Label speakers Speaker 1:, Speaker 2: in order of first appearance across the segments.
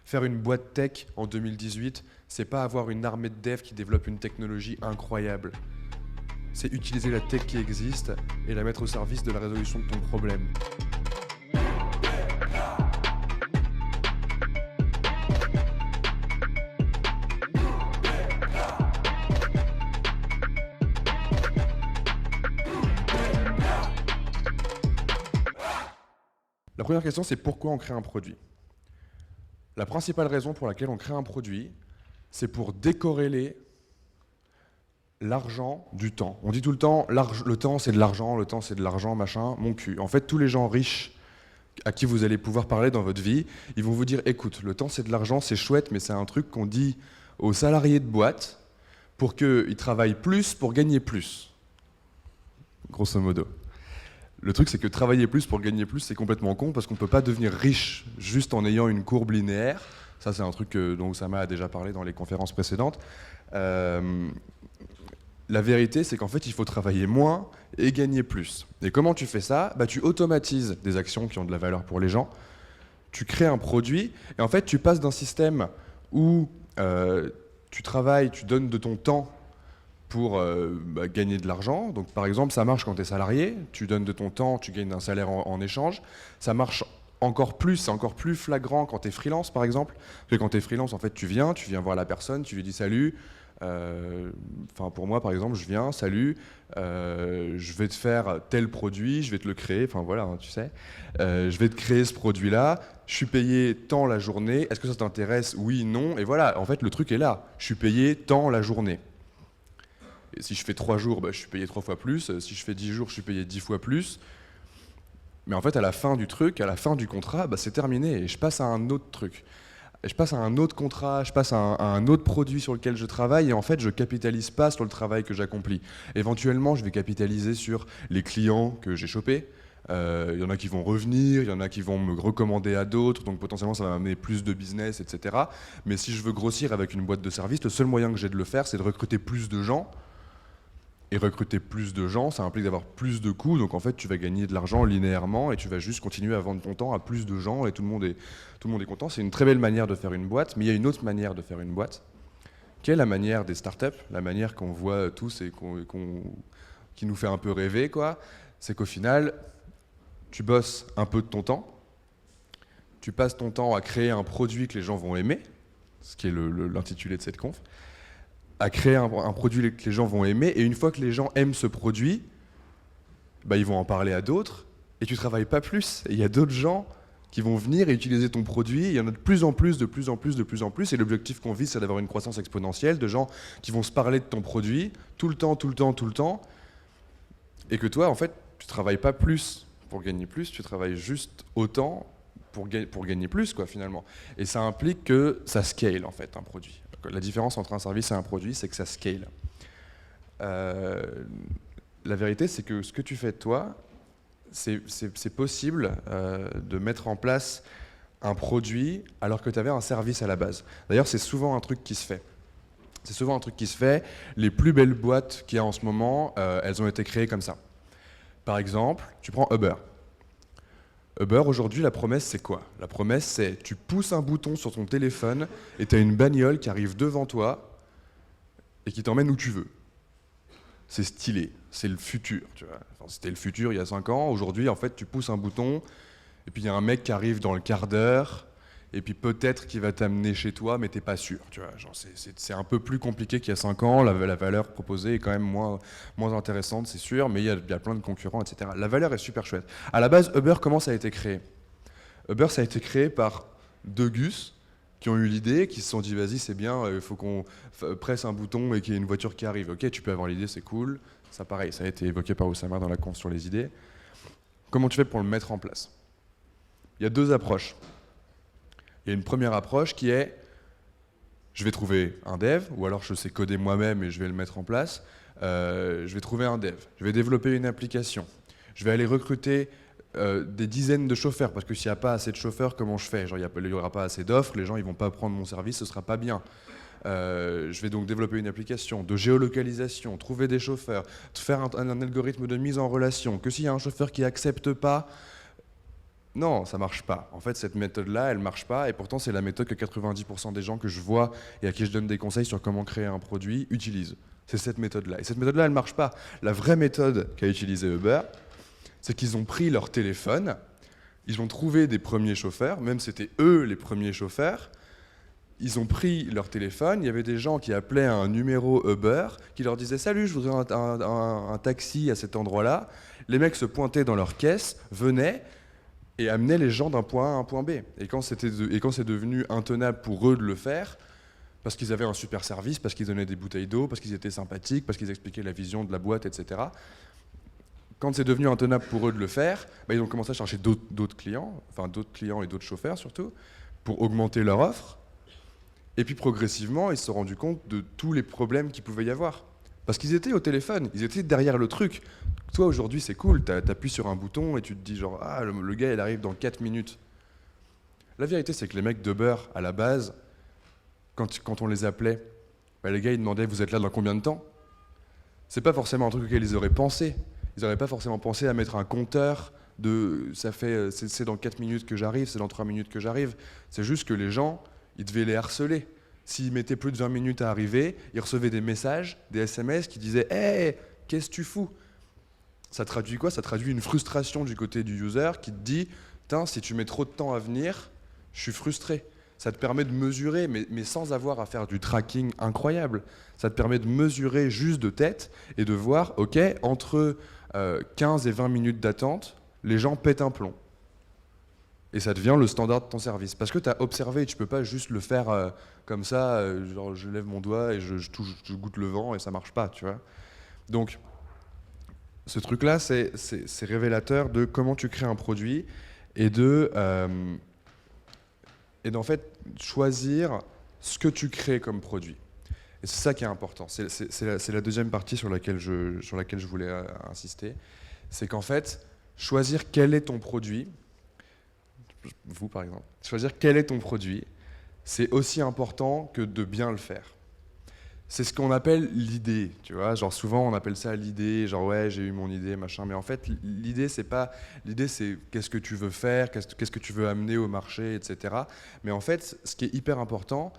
Speaker 1: Faire une boîte tech en 2018, c'est pas avoir une armée de devs qui développe une technologie incroyable. C'est utiliser la tech qui existe et la mettre au service de la résolution de ton problème. La première question, c'est pourquoi on crée un produit. La principale raison pour laquelle on crée un produit, c'est pour décorréler l'argent du temps. On dit tout le temps, le temps c'est de l'argent, le temps c'est de l'argent, machin, mon cul. En fait, tous les gens riches à qui vous allez pouvoir parler dans votre vie, ils vont vous dire, écoute, le temps c'est de l'argent, c'est chouette, mais c'est un truc qu'on dit aux salariés de boîte pour qu'ils travaillent plus pour gagner plus. Grosso modo. Le truc, c'est que travailler plus pour gagner plus, c'est complètement con parce qu'on ne peut pas devenir riche juste en ayant une courbe linéaire. Ça, c'est un truc dont Oussama a déjà parlé dans les conférences précédentes. La vérité, c'est qu'en fait, il faut travailler moins et gagner plus. Et comment tu fais ça ? Tu automatises des actions qui ont de la valeur pour les gens, tu crées un produit, et en fait, tu passes d'un système où tu travailles, tu donnes de ton temps pour gagner de l'argent. Donc par exemple, ça marche quand tu es salarié, tu donnes de ton temps, tu gagnes un salaire en échange. Ça marche encore plus, c'est encore plus flagrant quand tu es freelance par exemple. Parce que quand tu es freelance, en fait, tu viens voir la personne, tu lui dis salut. Pour moi par exemple, je viens, salut, je vais te faire tel produit, je vais te le créer, enfin voilà, tu sais. Je vais te créer ce produit-là, je suis payé tant la journée, est-ce que ça t'intéresse ? Oui, non, et voilà, en fait le truc est là, je suis payé tant la journée. Et si je fais 3 jours, je suis payé 3 fois plus. Si je fais 10 jours, je suis payé 10 fois plus. Mais en fait, à la fin du truc, à la fin du contrat, c'est terminé. Et je passe à un autre truc. Et je passe à un autre contrat, je passe à un autre produit sur lequel je travaille. Et en fait, je capitalise pas sur le travail que j'accomplis. Éventuellement, je vais capitaliser sur les clients que j'ai chopés. Il y en a qui vont revenir, il y en a qui vont me recommander à d'autres. Donc potentiellement, ça va m'amener plus de business, etc. Mais si je veux grossir avec une boîte de service, le seul moyen que j'ai de le faire, c'est de recruter plus de gens. Et recruter plus de gens, ça implique d'avoir plus de coûts. Donc en fait, tu vas gagner de l'argent linéairement et tu vas juste continuer à vendre ton temps à plus de gens et tout le monde est content. C'est une très belle manière de faire une boîte, mais il y a une autre manière de faire une boîte, qui est la manière des startups, la manière qu'on voit tous et qui nous fait un peu rêver, quoi. C'est qu'au final, tu bosses un peu de ton temps, tu passes ton temps à créer un produit que les gens vont aimer, ce qui est l'intitulé de cette conf, à créer un produit que les gens vont aimer, et une fois que les gens aiment ce produit, ils vont en parler à d'autres, et tu travailles pas plus. Et il y a d'autres gens qui vont venir et utiliser ton produit, il y en a de plus en plus, de plus en plus, de plus en plus, et l'objectif qu'on vise, c'est d'avoir une croissance exponentielle, de gens qui vont se parler de ton produit, tout le temps, tout le temps, tout le temps, et que toi, en fait, tu travailles pas plus pour gagner plus, tu travailles juste autant pour gagner plus, quoi, finalement. Et ça implique que ça scale, en fait, un produit. La différence entre un service et un produit, c'est que ça scale. La vérité, c'est que ce que tu fais de toi, c'est possible de mettre en place un produit alors que tu avais un service à la base. D'ailleurs, c'est souvent un truc qui se fait. C'est souvent un truc qui se fait. Les plus belles boîtes qu'il y a en ce moment, elles ont été créées comme ça. Par exemple, tu prends Uber. Uber, aujourd'hui, la promesse, c'est quoi ? La promesse, c'est tu pousses un bouton sur ton téléphone et tu as une bagnole qui arrive devant toi et qui t'emmène où tu veux. C'est stylé, c'est le futur, tu vois. Enfin, c'était le futur il y a 5 ans. Aujourd'hui, en fait, tu pousses un bouton et puis il y a un mec qui arrive dans le quart d'heure et puis peut-être qu'il va t'amener chez toi, mais t'es pas sûr, tu vois. Genre, c'est un peu plus compliqué qu'il y a 5 ans. La valeur proposée est quand même moins intéressante, c'est sûr, mais il y a plein de concurrents, etc. La valeur est super chouette. À la base, Uber, comment ça a été créé ? Uber, ça a été créé par 2 gus qui ont eu l'idée, qui se sont dit vas-y, c'est bien, il faut qu'on presse un bouton et qu'il y ait une voiture qui arrive. Ok, tu peux avoir l'idée, c'est cool. Ça, pareil, ça a été évoqué par Oussama dans la conf sur les idées. Comment tu fais pour le mettre en place ? Il y a 2 approches. Il y a une première approche qui est je vais trouver un dev, ou alors je sais coder moi-même et je vais le mettre en place. Je vais trouver un dev, je vais développer une application. Je vais aller recruter des dizaines de chauffeurs, parce que s'il n'y a pas assez de chauffeurs, comment je fais ? Genre, il n'y aura pas assez d'offres, les gens ne vont pas prendre mon service, ce ne sera pas bien. Je vais donc développer une application de géolocalisation, trouver des chauffeurs, faire un algorithme de mise en relation, que s'il y a un chauffeur qui n'accepte pas, Non, ça marche pas. En fait, cette méthode-là, elle marche pas, et pourtant, c'est la méthode que 90% des gens que je vois et à qui je donne des conseils sur comment créer un produit utilisent. C'est cette méthode-là. Et cette méthode-là, elle marche pas. La vraie méthode qu'a utilisée Uber, c'est qu'ils ont pris leur téléphone, ils ont trouvé des premiers chauffeurs, même c'était eux les premiers chauffeurs. Ils ont pris leur téléphone, il y avait des gens qui appelaient à un numéro Uber, qui leur disaient «Salut, je voudrais un taxi à cet endroit-là». Les mecs se pointaient dans leur caisse, venaient et amenaient les gens d'un point A à un point B. Et quand c'est devenu intenable pour eux de le faire, parce qu'ils avaient un super service, parce qu'ils donnaient des bouteilles d'eau, parce qu'ils étaient sympathiques, parce qu'ils expliquaient la vision de la boîte, etc. Quand c'est devenu intenable pour eux de le faire, ils ont commencé à chercher d'autres clients et d'autres chauffeurs surtout, pour augmenter leur offre. Et puis progressivement, ils se sont rendus compte de tous les problèmes qu'il pouvait y avoir. Parce qu'ils étaient au téléphone, ils étaient derrière le truc. Toi aujourd'hui c'est cool, t'appuies sur un bouton et tu te dis genre ah le gars il arrive dans 4 minutes. La vérité c'est que les mecs d'Uber à la base, quand on les appelait, les gars ils demandaient vous êtes là dans combien de temps? C'est pas forcément un truc auquel ils auraient pensé. Ils n'auraient pas forcément pensé à mettre un compteur de c'est dans 4 minutes que j'arrive, c'est dans 3 minutes que j'arrive. C'est juste que les gens, ils devaient les harceler. S'ils mettaient plus de 20 minutes à arriver, ils recevaient des messages, des SMS qui disaient hey, qu'est-ce que tu fous? Ça traduit quoi? Ça traduit une frustration du côté du user qui te dit si tu mets trop de temps à venir, je suis frustré. Ça te permet de mesurer, mais sans avoir à faire du tracking incroyable. Ça te permet de mesurer juste de tête et de voir, ok, entre 15 et 20 minutes d'attente, les gens pètent un plomb. Et ça devient le standard de ton service. Parce que tu as observé, et tu peux pas juste le faire comme ça, genre je lève mon doigt et je goûte le vent et ça marche pas, tu vois. Donc, ce truc-là, c'est révélateur de comment tu crées un produit et d'en fait choisir ce que tu crées comme produit. Et c'est ça qui est important. C'est la deuxième partie sur laquelle je voulais insister. C'est qu'en fait, choisir quel est ton produit, vous par exemple, choisir quel est ton produit, c'est aussi important que de bien le faire. C'est ce qu'on appelle l'idée, tu vois. Genre souvent on appelle ça l'idée, genre ouais j'ai eu mon idée, machin. Mais en fait l'idée c'est qu'est-ce que tu veux faire, qu'est-ce que tu veux amener au marché, etc. Mais en fait ce qui est hyper important,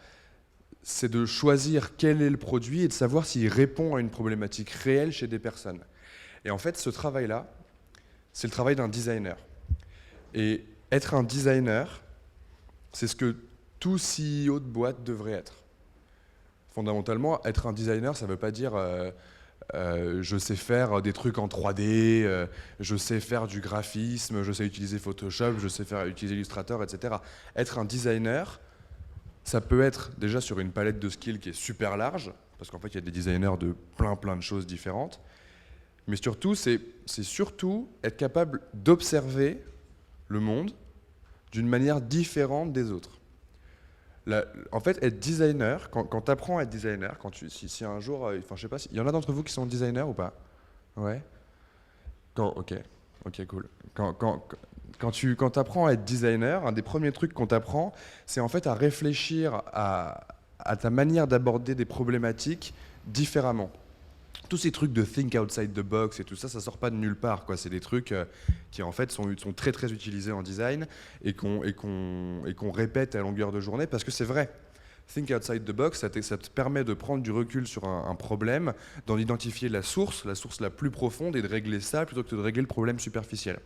Speaker 1: c'est de choisir quel est le produit et de savoir s'il répond à une problématique réelle chez des personnes. Et en fait ce travail-là, c'est le travail d'un designer. Et être un designer, c'est ce que tout CEO de boîte devrait être. Fondamentalement, être un designer, ça ne veut pas dire je sais faire des trucs en 3D, je sais faire du graphisme, je sais utiliser Photoshop, je sais utiliser Illustrator, etc. Être un designer, ça peut être déjà sur une palette de skills qui est super large, parce qu'en fait, il y a des designers de plein de choses différentes. Mais surtout, c'est surtout être capable d'observer le monde d'une manière différente des autres. En fait, être designer, quand tu apprends à être designer, si un jour, je sais pas, il y en a d'entre vous qui sont designers ou pas? Ouais. Ok, cool. Quand tu apprends à être designer, un des premiers trucs qu'on t'apprend, c'est en fait à réfléchir à ta manière d'aborder des problématiques différemment. Tous ces trucs de think outside the box et tout ça, ça sort pas de nulle part, quoi. C'est des trucs qui en fait sont très très utilisés en design et qu'on répète à longueur de journée parce que c'est vrai. Think outside the box, ça te permet de prendre du recul sur un problème, d'en identifier la source la plus profonde et de régler ça plutôt que de régler le problème superficiel.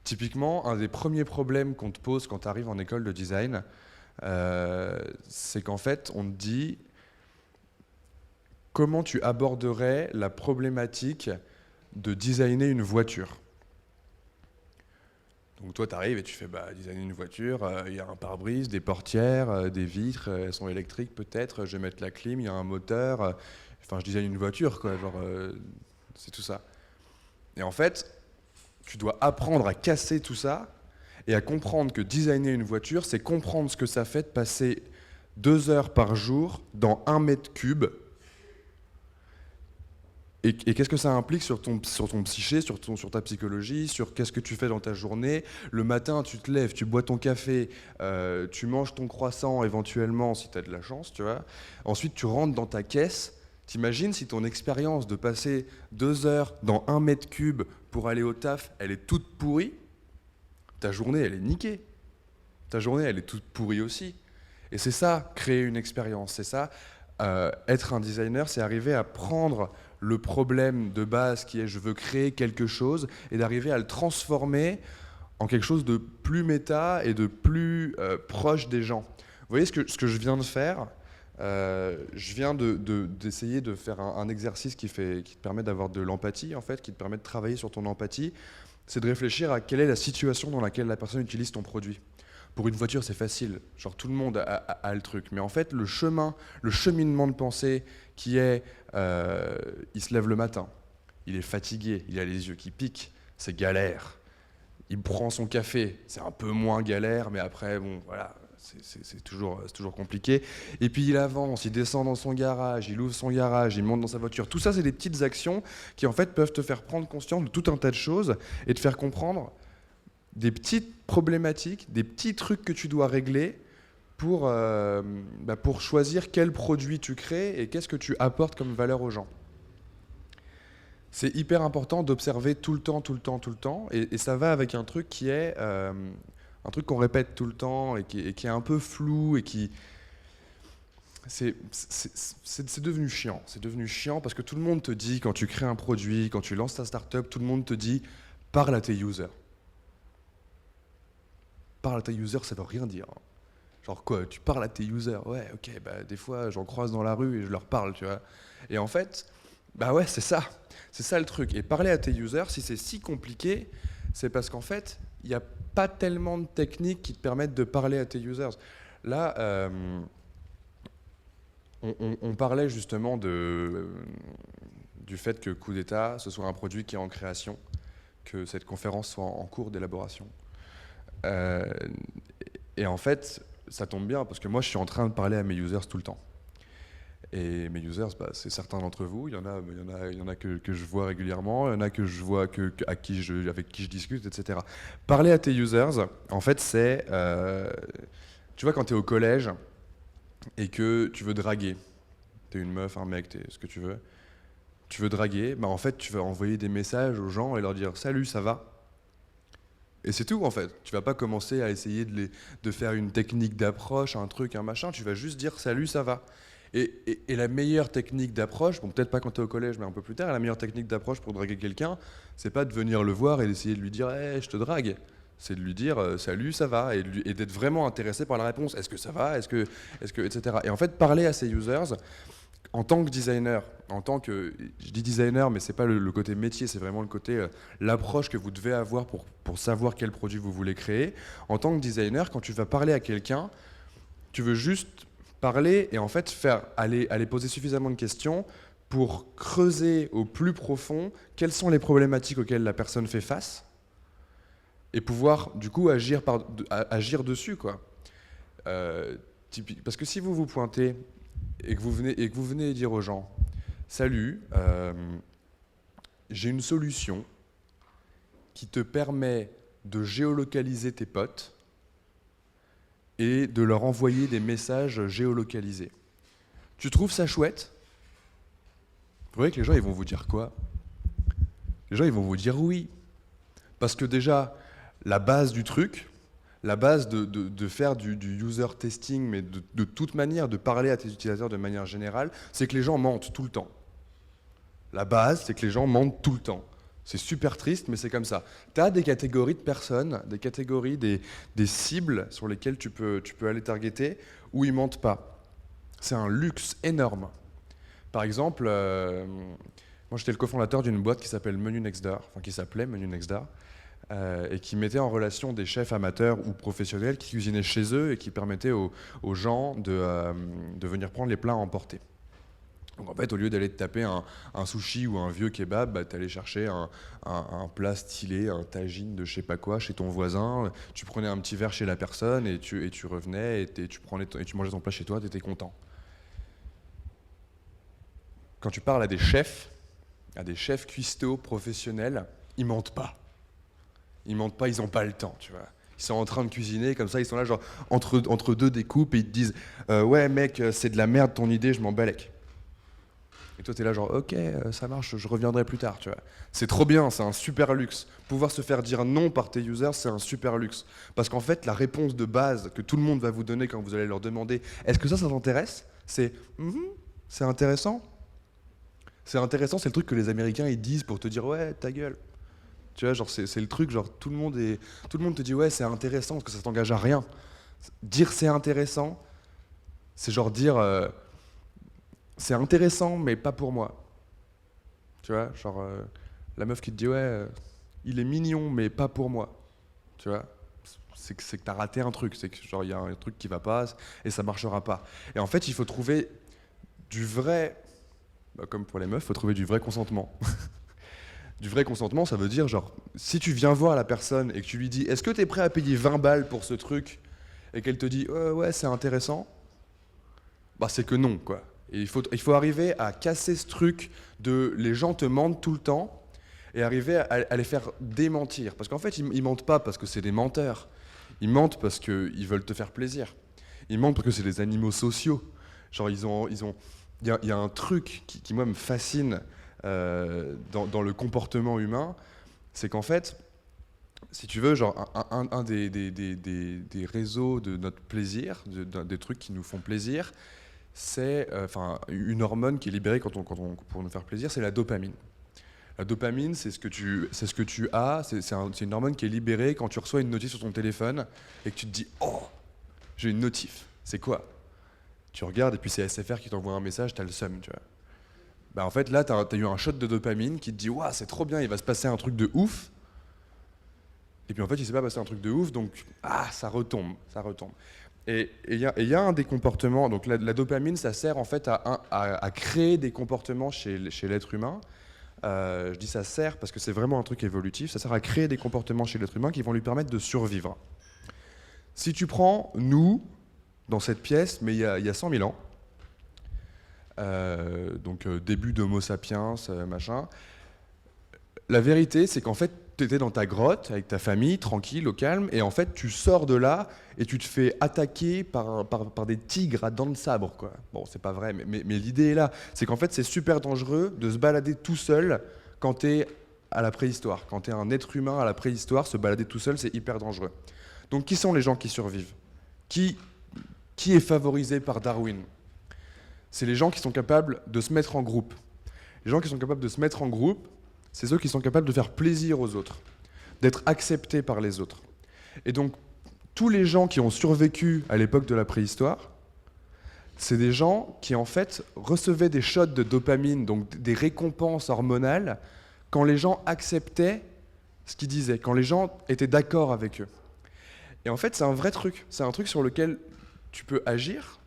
Speaker 1: Typiquement, un des premiers problèmes qu'on te pose quand tu arrives en école de design, c'est qu'en fait, on te dit comment tu aborderais la problématique de designer une voiture. Donc toi, tu arrives et tu fais designer une voiture, il y a un pare-brise, des portières, des vitres, elles sont électriques peut-être, je vais mettre la clim, il y a un moteur, je design une voiture, quoi, c'est tout ça. Et en fait, tu dois apprendre à casser tout ça et à comprendre que designer une voiture, c'est comprendre ce que ça fait de passer 2 heures par jour dans 1 mètre cube. Et qu'est-ce que ça implique sur ton psyché, sur ta psychologie, sur qu'est-ce que tu fais dans ta journée. Le matin, tu te lèves, tu bois ton café, tu manges ton croissant éventuellement si tu as de la chance, tu vois. Ensuite, tu rentres dans ta caisse. T'imagines si ton expérience de passer 2 heures dans 1 mètre cube pour aller au taf, elle est toute pourrie. ta journée, elle est niquée. Ta journée, elle est toute pourrie aussi. Et c'est ça, créer une expérience. C'est ça, être un designer, c'est arriver à prendre le problème de base qui est je veux créer quelque chose et d'arriver à le transformer en quelque chose de plus méta et de plus proche des gens. Vous voyez ce que je viens de faire? Je viens d'essayer de faire un exercice qui te permet d'avoir de l'empathie, en fait, qui te permet de travailler sur ton empathie. C'est de réfléchir à quelle est la situation dans laquelle la personne utilise ton produit. Pour une voiture, c'est facile, genre tout le monde a le truc. Mais en fait, le cheminement de pensée qui est, il se lève le matin, il est fatigué, il a les yeux qui piquent, c'est galère. Il prend son café, c'est un peu moins galère, mais après, bon, voilà, c'est toujours compliqué. Et puis il avance, il descend dans son garage, il ouvre son garage, il monte dans sa voiture. Tout ça, c'est des petites actions qui, en fait, peuvent te faire prendre conscience de tout un tas de choses et te faire comprendre des petites problématiques, des petits trucs que tu dois régler pour choisir quel produit tu crées et qu'est-ce que tu apportes comme valeur aux gens. C'est hyper important d'observer tout le temps, et ça va avec un truc qui est un truc qu'on répète tout le temps et qui est un peu flou et qui c'est devenu chiant. C'est devenu chiant parce que tout le monde te dit quand tu crées un produit, quand tu lances ta startup, tout le monde te dit parle à tes users. Parle à tes users, ça veut rien dire. Genre quoi, tu parles à tes users? Ouais, ok, bah des fois j'en croise dans la rue et je leur parle, tu vois. Et en fait, bah ouais, c'est ça le truc. Et parler à tes users, si c'est si compliqué, c'est parce qu'en fait, il n'y a pas tellement de techniques qui te permettent de parler à tes users. Là, on parlait justement du fait que Coup d'État, ce soit un produit qui est en création, que cette conférence soit en cours d'élaboration. Et en fait, ça tombe bien parce que moi, je suis en train de parler à mes users tout le temps. Et mes users, bah, c'est certains d'entre vous. Il y en a que je vois régulièrement, il y en a que je vois avec qui je discute, etc. Parler à tes users, en fait, c'est... tu vois, quand tu es au collège et que tu veux draguer, tu es une meuf, un mec, ce que tu veux draguer, bah, en fait, tu vas envoyer des messages aux gens et leur dire « Salut, ça va ?» Et c'est tout en fait. Tu vas pas commencer à essayer de faire une technique d'approche, un truc, un machin. Tu vas juste dire salut, ça va. Et la meilleure technique d'approche, bon peut-être pas quand tu es au collège, mais un peu plus tard, la meilleure technique d'approche pour draguer quelqu'un, c'est pas de venir le voir et d'essayer de lui dire hey, je te drague. C'est de lui dire salut, ça va, et d'être vraiment intéressé par la réponse. Est-ce que ça va, etc. Et en fait, parler à ses users, en tant que designer, je dis designer, mais c'est pas le côté métier, c'est vraiment le côté, l'approche que vous devez avoir pour savoir quel produit vous voulez créer. En tant que designer, quand tu vas parler à quelqu'un, tu veux juste parler et en fait aller poser suffisamment de questions pour creuser au plus profond quelles sont les problématiques auxquelles la personne fait face et pouvoir du coup agir dessus, quoi. Parce que si vous vous pointez et que vous venez dire aux gens salut, j'ai une solution qui te permet de géolocaliser tes potes et de leur envoyer des messages géolocalisés. Tu trouves ça chouette? Vous voyez que les gens ils vont vous dire quoi? Les gens ils vont vous dire oui. Parce que déjà, la base du truc, la base de faire du user testing, mais de toute manière, de parler à tes utilisateurs de manière générale, c'est que les gens mentent tout le temps. La base, c'est que les gens mentent tout le temps. C'est super triste, mais c'est comme ça. Tu as des catégories de personnes, des catégories, des cibles sur lesquelles tu peux aller targeter, où ils mentent pas. C'est un luxe énorme. Par exemple, moi j'étais le cofondateur d'une boîte qui s'appelle Menu Next Door, enfin qui s'appelait Menu Next Door, et qui mettait en relation des chefs amateurs ou professionnels qui cuisinaient chez eux et qui permettaient aux gens de venir prendre les plats à emporter. Donc en fait, au lieu d'aller te taper un sushi ou un vieux kebab, bah, tu allais chercher un plat stylé, un tagine de je sais pas quoi chez ton voisin, tu prenais un petit verre chez la personne et tu revenais et tu mangeais ton plat chez toi, tu étais content. Quand tu parles à des chefs cuistots professionnels, ils mentent pas. Ils mentent pas, ils n'ont pas le temps, tu vois. Ils sont en train de cuisiner, comme ça, ils sont là, genre, entre deux découpes, et ils te disent ouais, mec, c'est de la merde ton idée, je m'en balèque. Et toi, t'es là genre, ok, ça marche, je reviendrai plus tard, tu vois. C'est trop bien, c'est un super luxe. Pouvoir se faire dire non par tes users, c'est un super luxe. Parce qu'en fait, la réponse de base que tout le monde va vous donner quand vous allez leur demander, est-ce que ça t'intéresse? C'est, mhm, c'est intéressant. C'est intéressant, c'est le truc que les Américains ils disent pour te dire, ouais, ta gueule. Tu vois, genre, c'est le truc, genre, tout le monde te dit, ouais, c'est intéressant parce que ça t'engage à rien. Dire c'est intéressant, c'est genre dire, c'est intéressant, mais pas pour moi. Tu vois, genre, la meuf qui te dit, ouais, il est mignon, mais pas pour moi. Tu vois, c'est que t'as raté un truc, c'est que genre, il y a un truc qui va pas et ça marchera pas. Et en fait, il faut trouver du vrai, bah, comme pour les meufs, il faut trouver du vrai consentement. Du vrai consentement, ça veut dire, genre, si tu viens voir la personne et que tu lui dis, est-ce que tu es prêt à payer 20 balles pour ce truc et qu'elle te dit, ouais, c'est intéressant, bah c'est que non, quoi. Et il faut arriver à casser ce truc de les gens te mentent tout le temps et arriver à les faire démentir. Parce qu'en fait, ils mentent pas parce que c'est des menteurs. Ils mentent parce qu'ils veulent te faire plaisir. Ils mentent parce que c'est des animaux sociaux. Genre, il y a un truc qui, moi, me fascine dans le comportement humain, c'est qu'en fait, si tu veux, genre, un des réseaux de notre plaisir, des trucs qui nous font plaisir, c'est une hormone qui est libérée pour nous faire plaisir, c'est la dopamine. La dopamine, c'est ce que tu as, c'est une hormone qui est libérée quand tu reçois une notif sur ton téléphone et que tu te dis oh, j'ai une notif. C'est quoi? Tu regardes et puis c'est SFR qui t'envoie un message, t'as le seum, tu vois. Bah en fait là, t'as eu un shot de dopamine qui te dit waouh, c'est trop bien, il va se passer un truc de ouf. Et puis en fait, il s'est pas passé un truc de ouf, donc ça retombe, ça retombe. Et il y a un des comportements, donc la dopamine, ça sert en fait à créer des comportements chez l'être humain. Je dis ça sert parce que c'est vraiment un truc évolutif, ça sert à créer des comportements chez l'être humain qui vont lui permettre de survivre. Si tu prends nous, dans cette pièce, mais il y a 100 000 ans, donc début d'Homo sapiens, machin, la vérité, c'est qu'en fait, tu étais dans ta grotte avec ta famille, tranquille, au calme, et en fait, tu sors de là et tu te fais attaquer par des tigres à dents de sabre, quoi. Bon, c'est pas vrai, mais l'idée est là. C'est qu'en fait, c'est super dangereux de se balader tout seul quand t'es à la préhistoire. Quand t'es un être humain à la préhistoire, se balader tout seul, c'est hyper dangereux. Donc, qui sont les gens qui survivent? Qui est favorisé par Darwin? C'est les gens qui sont capables de se mettre en groupe. Les gens qui sont capables de se mettre en groupe, c'est ceux qui sont capables de faire plaisir aux autres, d'être acceptés par les autres. Et donc, tous les gens qui ont survécu à l'époque de la préhistoire, c'est des gens qui, en fait, recevaient des shots de dopamine, donc des récompenses hormonales, quand les gens acceptaient ce qu'ils disaient, quand les gens étaient d'accord avec eux. Et en fait, c'est un vrai truc. C'est un truc sur lequel tu peux agir.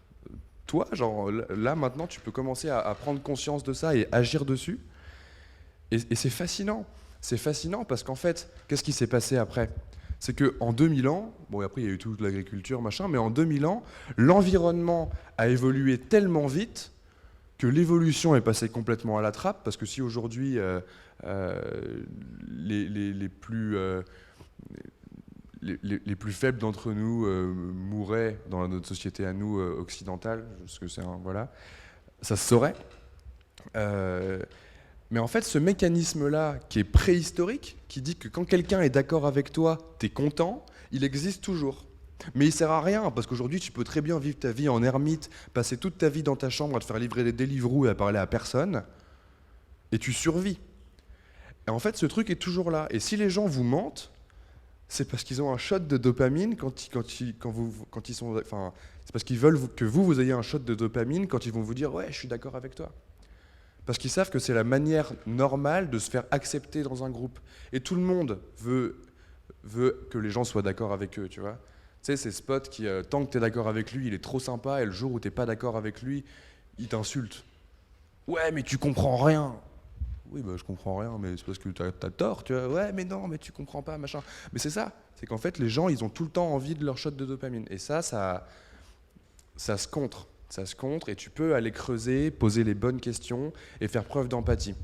Speaker 1: Toi, genre, là, maintenant, tu peux commencer à prendre conscience de ça et agir dessus. Et c'est fascinant. C'est fascinant parce qu'en fait, qu'est-ce qui s'est passé après? C'est qu'en 2000 ans, bon après il y a eu toute l'agriculture, machin, mais en 2000 ans, l'environnement a évolué tellement vite que l'évolution est passée complètement à la trappe, parce que si aujourd'hui les plus faibles d'entre nous mouraient dans notre société à nous occidentale, parce que voilà, ça se saurait. Mais en fait, ce mécanisme-là, qui est préhistorique, qui dit que quand quelqu'un est d'accord avec toi, t'es content, il existe toujours. Mais il sert à rien, parce qu'aujourd'hui, tu peux très bien vivre ta vie en ermite, passer toute ta vie dans ta chambre à te faire livrer des Deliveroo et à parler à personne, et tu survis. Et en fait, ce truc est toujours là. Et si les gens vous mentent, c'est parce qu'ils ont un shot de dopamine quand ils sont... Enfin, c'est parce qu'ils veulent que vous ayez un shot de dopamine quand ils vont vous dire « Ouais, je suis d'accord avec toi ». Parce qu'ils savent que c'est la manière normale de se faire accepter dans un groupe. Et tout le monde veut que les gens soient d'accord avec eux, tu vois. Tu sais, ces spots qui, tant que tu es d'accord avec lui, il est trop sympa, et le jour où tu n'es pas d'accord avec lui, il t'insulte. Ouais, mais tu comprends rien. Oui, bah je comprends rien, mais c'est parce que t'as tort, tu vois. Ouais, mais non, mais tu comprends pas, machin. Mais c'est ça, c'est qu'en fait, les gens, ils ont tout le temps envie de leur shot de dopamine. Et ça se contre. Ça se contre et tu peux aller creuser, poser les bonnes questions et faire preuve d'empathie.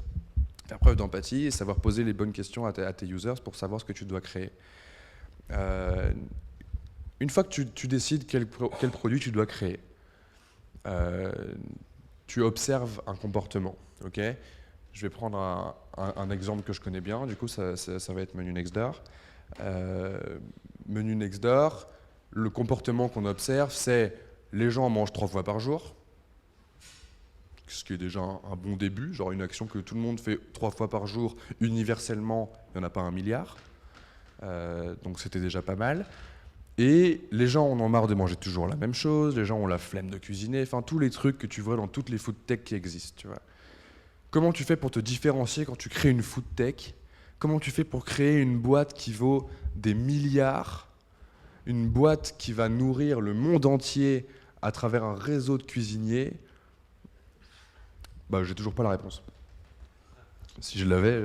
Speaker 1: Faire preuve d'empathie et savoir poser les bonnes questions à tes users pour savoir ce que tu dois créer. Une fois que tu décides quel produit tu dois créer, tu observes un comportement, ok? Je vais prendre un exemple que je connais bien, du coup ça va être Menu Next Door. Menu Next Door, le comportement qu'on observe, c'est les gens mangent 3 fois par jour, ce qui est déjà un bon début, genre une action que tout le monde fait 3 fois par jour, universellement, il n'y en a pas 1 milliard, donc c'était déjà pas mal. Et les gens en ont marre de manger toujours la même chose, les gens ont la flemme de cuisiner, enfin tous les trucs que tu vois dans toutes les food tech qui existent, tu vois. Comment tu fais pour te différencier quand tu crées une food tech? Comment tu fais pour créer une boîte qui vaut des milliards, une boîte qui va nourrir le monde entier à travers un réseau de cuisiniers? Bah, j'ai toujours pas la réponse. Si je l'avais,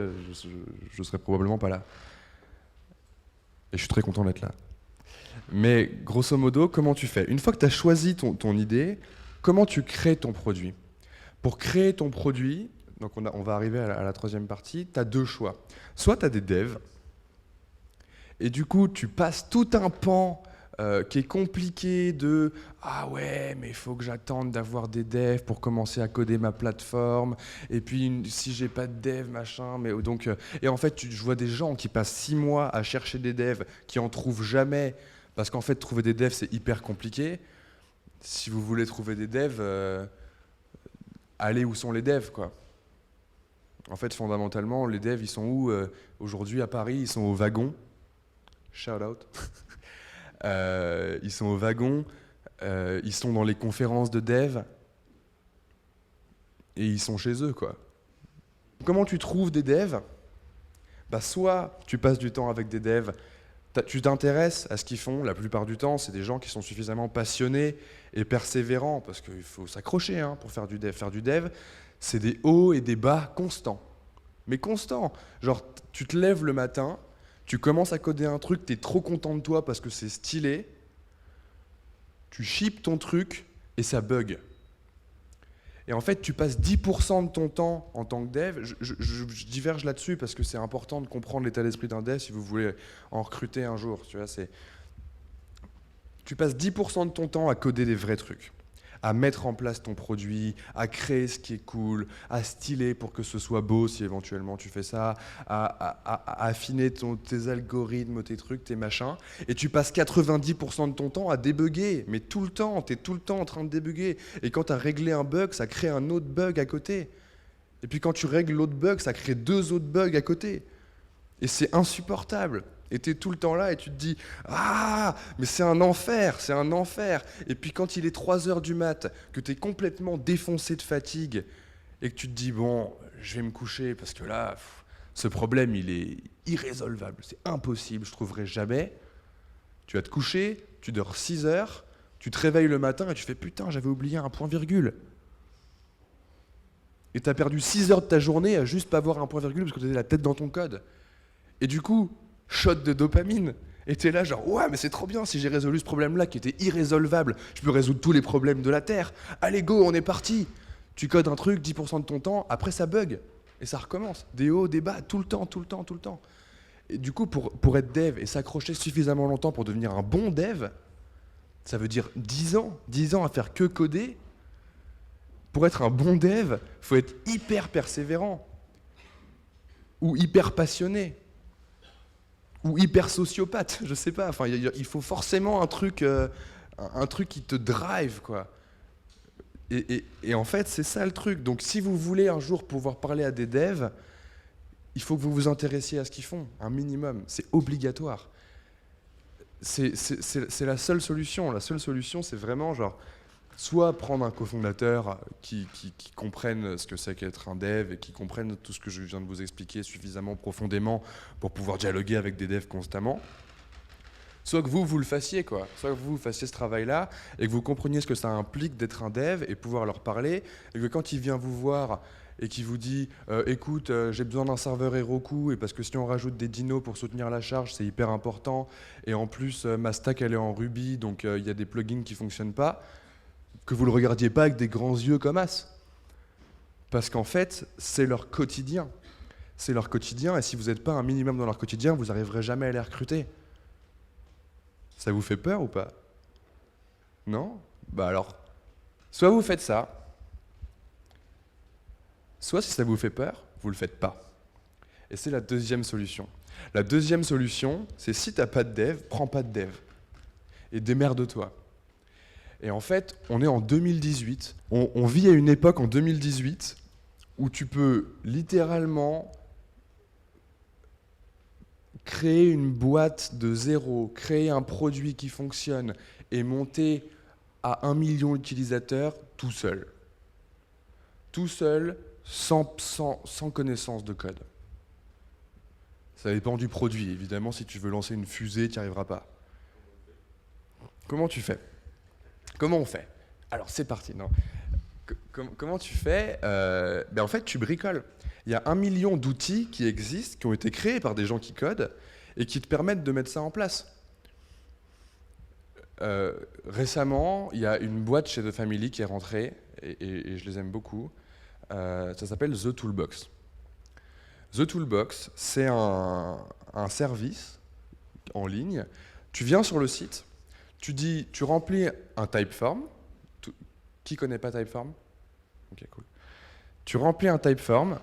Speaker 1: je serais probablement pas là. Et je suis très content d'être là. Mais grosso modo, comment tu fais? Une fois que tu as choisi ton idée, comment tu crées ton produit? Pour créer ton produit, donc on va arriver à la troisième partie, tu as 2 choix. Soit tu as des devs, et du coup tu passes tout un pan qui est compliqué de «Ah ouais, mais il faut que j'attende d'avoir des devs pour commencer à coder ma plateforme, et puis si j'ai pas de devs, machin...» donc, et en fait, je vois des gens qui passent 6 mois à chercher des devs, qui en trouvent jamais, parce qu'en fait, trouver des devs, c'est hyper compliqué. Si vous voulez trouver des devs, allez où sont les devs, quoi. En fait, fondamentalement, les devs, ils sont où aujourd'hui à Paris? Ils sont au wagon. Shout out. Ils sont au wagon. Ils sont dans les conférences de devs. Et ils sont chez eux, quoi. Comment tu trouves des devs? Bah, soit tu passes du temps avec des devs, tu t'intéresses à ce qu'ils font. La plupart du temps, c'est des gens qui sont suffisamment passionnés et persévérants, parce qu'il faut s'accrocher hein, pour faire du dev. Faire du dev, c'est des hauts et des bas constants. Mais constants. Genre, tu te lèves le matin, tu commences à coder un truc, tu es trop content de toi parce que c'est stylé, tu ships ton truc et ça bug. Et en fait, tu passes 10% de ton temps en tant que dev. Je diverge là-dessus parce que c'est important de comprendre l'état d'esprit d'un dev si vous voulez en recruter un jour. Tu vois, tu passes 10% de ton temps à coder des vrais trucs, à mettre en place ton produit, à créer ce qui est cool, à styler pour que ce soit beau si éventuellement tu fais ça, à affiner tes algorithmes, tes trucs, tes machins. Et tu passes 90% de ton temps à débugger, mais tout le temps, tu es tout le temps en train de débugger. Et quand tu as réglé un bug, ça crée un autre bug à côté. Et puis quand tu règles l'autre bug, ça crée 2 autres bugs à côté. Et c'est insupportable. Et tu es tout le temps là et tu te dis « Ah, mais c'est un enfer, c'est un enfer !» Et puis quand il est 3 heures du mat, que tu es complètement défoncé de fatigue et que tu te dis « Bon, je vais me coucher parce que là, ce problème, il est irrésolvable, c'est impossible, je trouverai jamais. » Tu vas te coucher, tu dors 6 heures, tu te réveilles le matin et tu fais « Putain, j'avais oublié un point-virgule. » Et tu as perdu 6 heures de ta journée à juste pas voir un point-virgule parce que tu étais la tête dans ton code. Et du coup, shot de dopamine. Et t'es là genre, ouais, mais c'est trop bien, si j'ai résolu ce problème-là qui était irrésolvable, je peux résoudre tous les problèmes de la Terre. Allez, go, on est parti. Tu codes un truc, 10% de ton temps, après ça bug. Et ça recommence. Des hauts, des bas, tout le temps, tout le temps, tout le temps. Et du coup, pour être dev et s'accrocher suffisamment longtemps pour devenir un bon dev, ça veut dire 10 ans. 10 ans à faire que coder. Pour être un bon dev, faut être hyper persévérant. Ou hyper passionné. Ou hyper sociopathe, je sais pas. Enfin, il faut forcément un truc qui te drive, quoi. Et en fait, c'est ça le truc. Donc, si vous voulez un jour pouvoir parler à des devs, il faut que vous vous intéressiez à ce qu'ils font, un minimum. C'est obligatoire. C'est la seule solution. La seule solution, c'est vraiment genre soit prendre un cofondateur qui comprenne ce que c'est qu'être un dev et qui comprenne tout ce que je viens de vous expliquer suffisamment profondément pour pouvoir dialoguer avec des devs constamment, soit que vous le fassiez, quoi. Soit que vous fassiez ce travail-là et que vous compreniez ce que ça implique d'être un dev et pouvoir leur parler, et que quand il vient vous voir et qui vous dit écoute, j'ai besoin d'un serveur Heroku, et parce que si on rajoute des dinos pour soutenir la charge, c'est hyper important, et en plus ma stack elle est en Ruby, donc il y a des plugins qui fonctionnent pas, que vous ne le regardiez pas avec des grands yeux comme as. Parce qu'en fait, c'est leur quotidien. C'est leur quotidien, et si vous n'êtes pas un minimum dans leur quotidien, vous n'arriverez jamais à les recruter. Ça vous fait peur ou pas? Non? Bah alors, soit vous faites ça, Soit si ça vous fait peur, vous ne le faites pas. Et c'est la deuxième solution. La deuxième solution, c'est si tu n'as pas de dev, prends pas de dev. Et démerde-toi. Et en fait, on est en 2018. On vit à une époque en 2018 où tu peux littéralement créer une boîte de zéro, créer un produit qui fonctionne et monter à 1 million d'utilisateurs tout seul. Tout seul, sans connaissance de code. Ça dépend du produit. Évidemment, si tu veux lancer une fusée, tu n'y arriveras pas. Comment tu fais? Comment on fait? Alors, c'est parti. Non. Comment tu fais? En fait, tu bricoles. Il y a 1 million d'outils qui existent, qui ont été créés par des gens qui codent et qui te permettent de mettre ça en place. Récemment, il y a une boîte chez The Family qui est rentrée, et je les aime beaucoup. Ça s'appelle The Toolbox. The Toolbox, c'est un service en ligne. Tu viens sur le site, tu remplis un Typeform. Qui connaît pas Typeform? Ok, cool. Tu remplis un Typeform,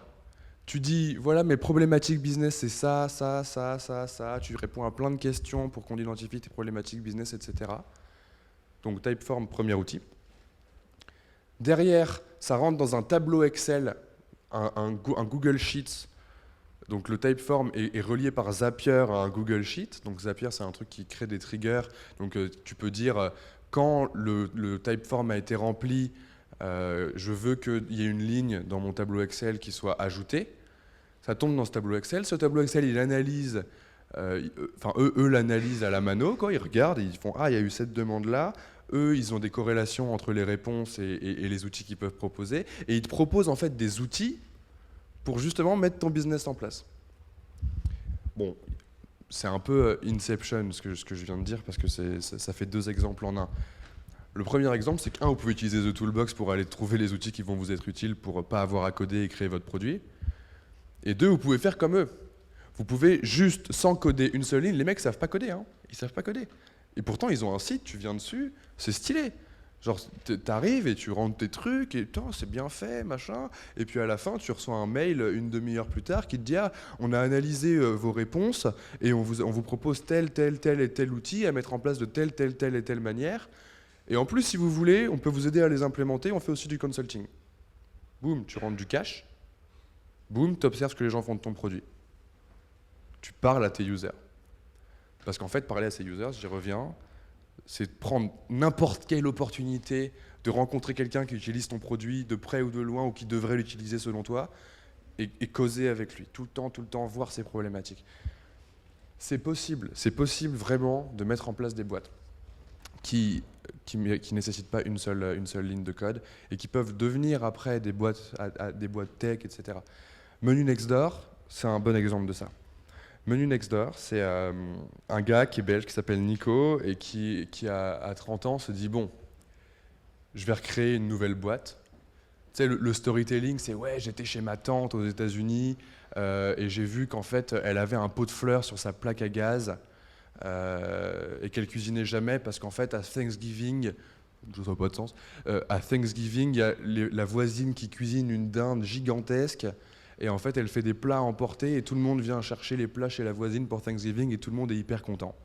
Speaker 1: tu dis, voilà, mes problématiques business, c'est ça, ça, ça, ça, ça. Tu réponds à plein de questions pour qu'on identifie tes problématiques business, etc. Donc Typeform, premier outil. Derrière, ça rentre dans un tableau Excel, un Google Sheets. Donc le Typeform est relié par Zapier à un Google Sheet. Donc Zapier, c'est un truc qui crée des triggers. Donc tu peux dire, quand le Typeform a été rempli, je veux qu'il y ait une ligne dans mon tableau Excel qui soit ajoutée. Ça tombe dans ce tableau Excel. Ce tableau Excel, il analyse, eux l'analysent à la mano, quoi. Ils regardent, ils font, ah, il y a eu cette demande-là. Eux, ils ont des corrélations entre les réponses et les outils qu'ils peuvent proposer. Et ils te proposent en fait des outils pour justement mettre ton business en place. Bon, c'est un peu Inception ce que je viens de dire parce que ça fait 2 exemples en un. Le premier exemple, c'est que, vous pouvez utiliser The Toolbox pour aller trouver les outils qui vont vous être utiles pour ne pas avoir à coder et créer votre produit. Et 2, vous pouvez faire comme eux. Vous pouvez juste, sans coder une seule ligne, les mecs ne savent pas coder, hein. Ils ne savent pas coder. Et pourtant, ils ont un site, tu viens dessus, c'est stylé. Genre, t'arrives et tu rentres tes trucs, et c'est bien fait, machin. Et puis à la fin, tu reçois un mail une demi-heure plus tard qui te dit, ah, on a analysé vos réponses et on vous propose tel et tel outil à mettre en place de telle et telle manière. Et en plus, si vous voulez, on peut vous aider à les implémenter, on fait aussi du consulting. Boum, tu rentres du cash. Boum, tu observes ce que les gens font de ton produit. Tu parles à tes users. Parce qu'en fait, parler à ces users, j'y reviens, c'est de prendre n'importe quelle opportunité de rencontrer quelqu'un qui utilise ton produit de près ou de loin ou qui devrait l'utiliser selon toi et causer avec lui, tout le temps, voir ses problématiques. C'est possible vraiment de mettre en place des boîtes qui nécessitent pas une seule ligne de code et qui peuvent devenir après des boîtes tech, etc. Menu Next Door, c'est un bon exemple de ça. Menu Next Door, c'est un gars qui est belge, qui s'appelle Nico, et qui à 30 ans, se dit, bon, je vais recréer une nouvelle boîte. Tu sais, le storytelling, c'est, ouais, j'étais chez ma tante aux États-Unis, et j'ai vu qu'en fait, elle avait un pot de fleurs sur sa plaque à gaz, et qu'elle cuisinait jamais, parce qu'en fait, à Thanksgiving, ça n'a pas de sens, à Thanksgiving, il y a la voisine qui cuisine une dinde gigantesque, et en fait, elle fait des plats à emporter et tout le monde vient chercher les plats chez la voisine pour Thanksgiving et tout le monde est hyper content.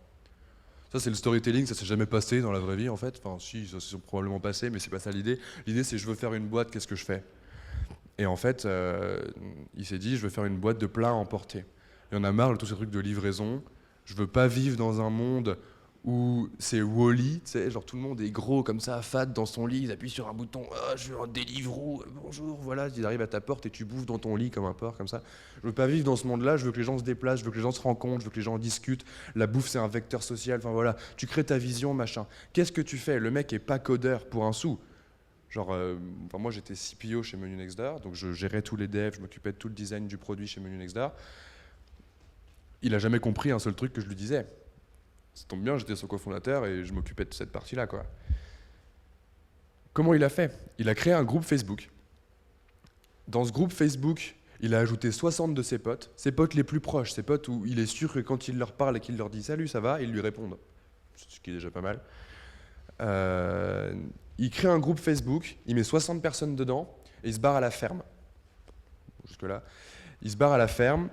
Speaker 1: Ça, c'est le storytelling, ça s'est jamais passé dans la vraie vie en fait. Enfin, si, ça s'est probablement passé, mais c'est pas ça l'idée. L'idée, c'est je veux faire une boîte, qu'est-ce que je fais? Et en fait, il s'est dit, je veux faire une boîte de plats à emporter. Il y en a marre de tous ces trucs de livraison. Je veux pas vivre dans un monde où c'est Wall-E, tu sais, genre tout le monde est gros comme ça, fat dans son lit, ils appuient sur un bouton, ah, je veux un Deliveroo, bonjour, voilà, ils arrivent à ta porte et tu bouffes dans ton lit comme un porc, comme ça. Je veux pas vivre dans ce monde-là, je veux que les gens se déplacent, je veux que les gens se rencontrent, je veux que les gens discutent, la bouffe c'est un vecteur social, enfin voilà, tu crées ta vision, machin. Qu'est-ce que tu fais? Le mec est pas codeur pour un sou. Genre, moi j'étais CPO chez Menu Next Door, donc je gérais tous les devs, je m'occupais de tout le design du produit chez Menu Next Door. Il a jamais compris un seul truc que je lui disais. Ça tombe bien, j'étais son cofondateur et je m'occupais de cette partie-là, quoi. Comment il a fait? Il a créé un groupe Facebook. Dans ce groupe Facebook, il a ajouté 60 de ses potes les plus proches, ses potes où il est sûr que quand il leur parle et qu'il leur dit « Salut, ça va ?» ils lui répondent. Ce qui est déjà pas mal. Il crée un groupe Facebook, il met 60 personnes dedans et il se barre à la ferme. jusque-là. Il se barre à la ferme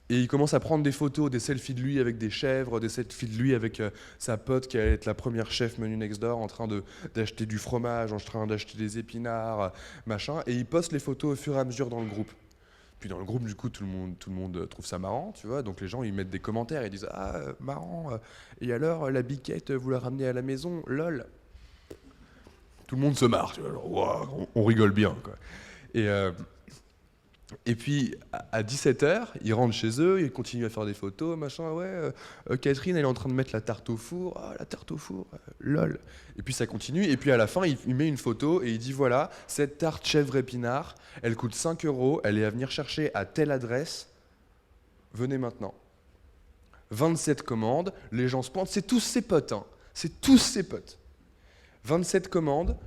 Speaker 1: et il commence à prendre des photos, des selfies de lui avec des chèvres, des selfies de lui avec sa pote qui allait être la première chef Menu Next Door en train d'acheter du fromage, en train d'acheter des épinards, machin. Et il poste les photos au fur et à mesure dans le groupe. Puis dans le groupe, du coup, tout le monde trouve ça marrant, tu vois. Donc les gens, ils mettent des commentaires, ils disent ah marrant. Et alors la biquette, vous la ramenez à la maison, lol. Tout le monde se marre, tu vois. Genre, wow, on rigole bien, quoi. Et et puis à 17h, ils rentrent chez eux, ils continuent à faire des photos, machin. Ouais, Catherine, elle est en train de mettre la tarte au four. Ah, la tarte au four, lol. Et puis ça continue. Et puis à la fin, il met une photo et il dit voilà, cette tarte chèvre épinard, elle coûte 5 euros, elle est à venir chercher à telle adresse. Venez maintenant. 27 commandes, les gens se pointent. C'est tous ses potes, hein. C'est tous ses potes. 27 commandes,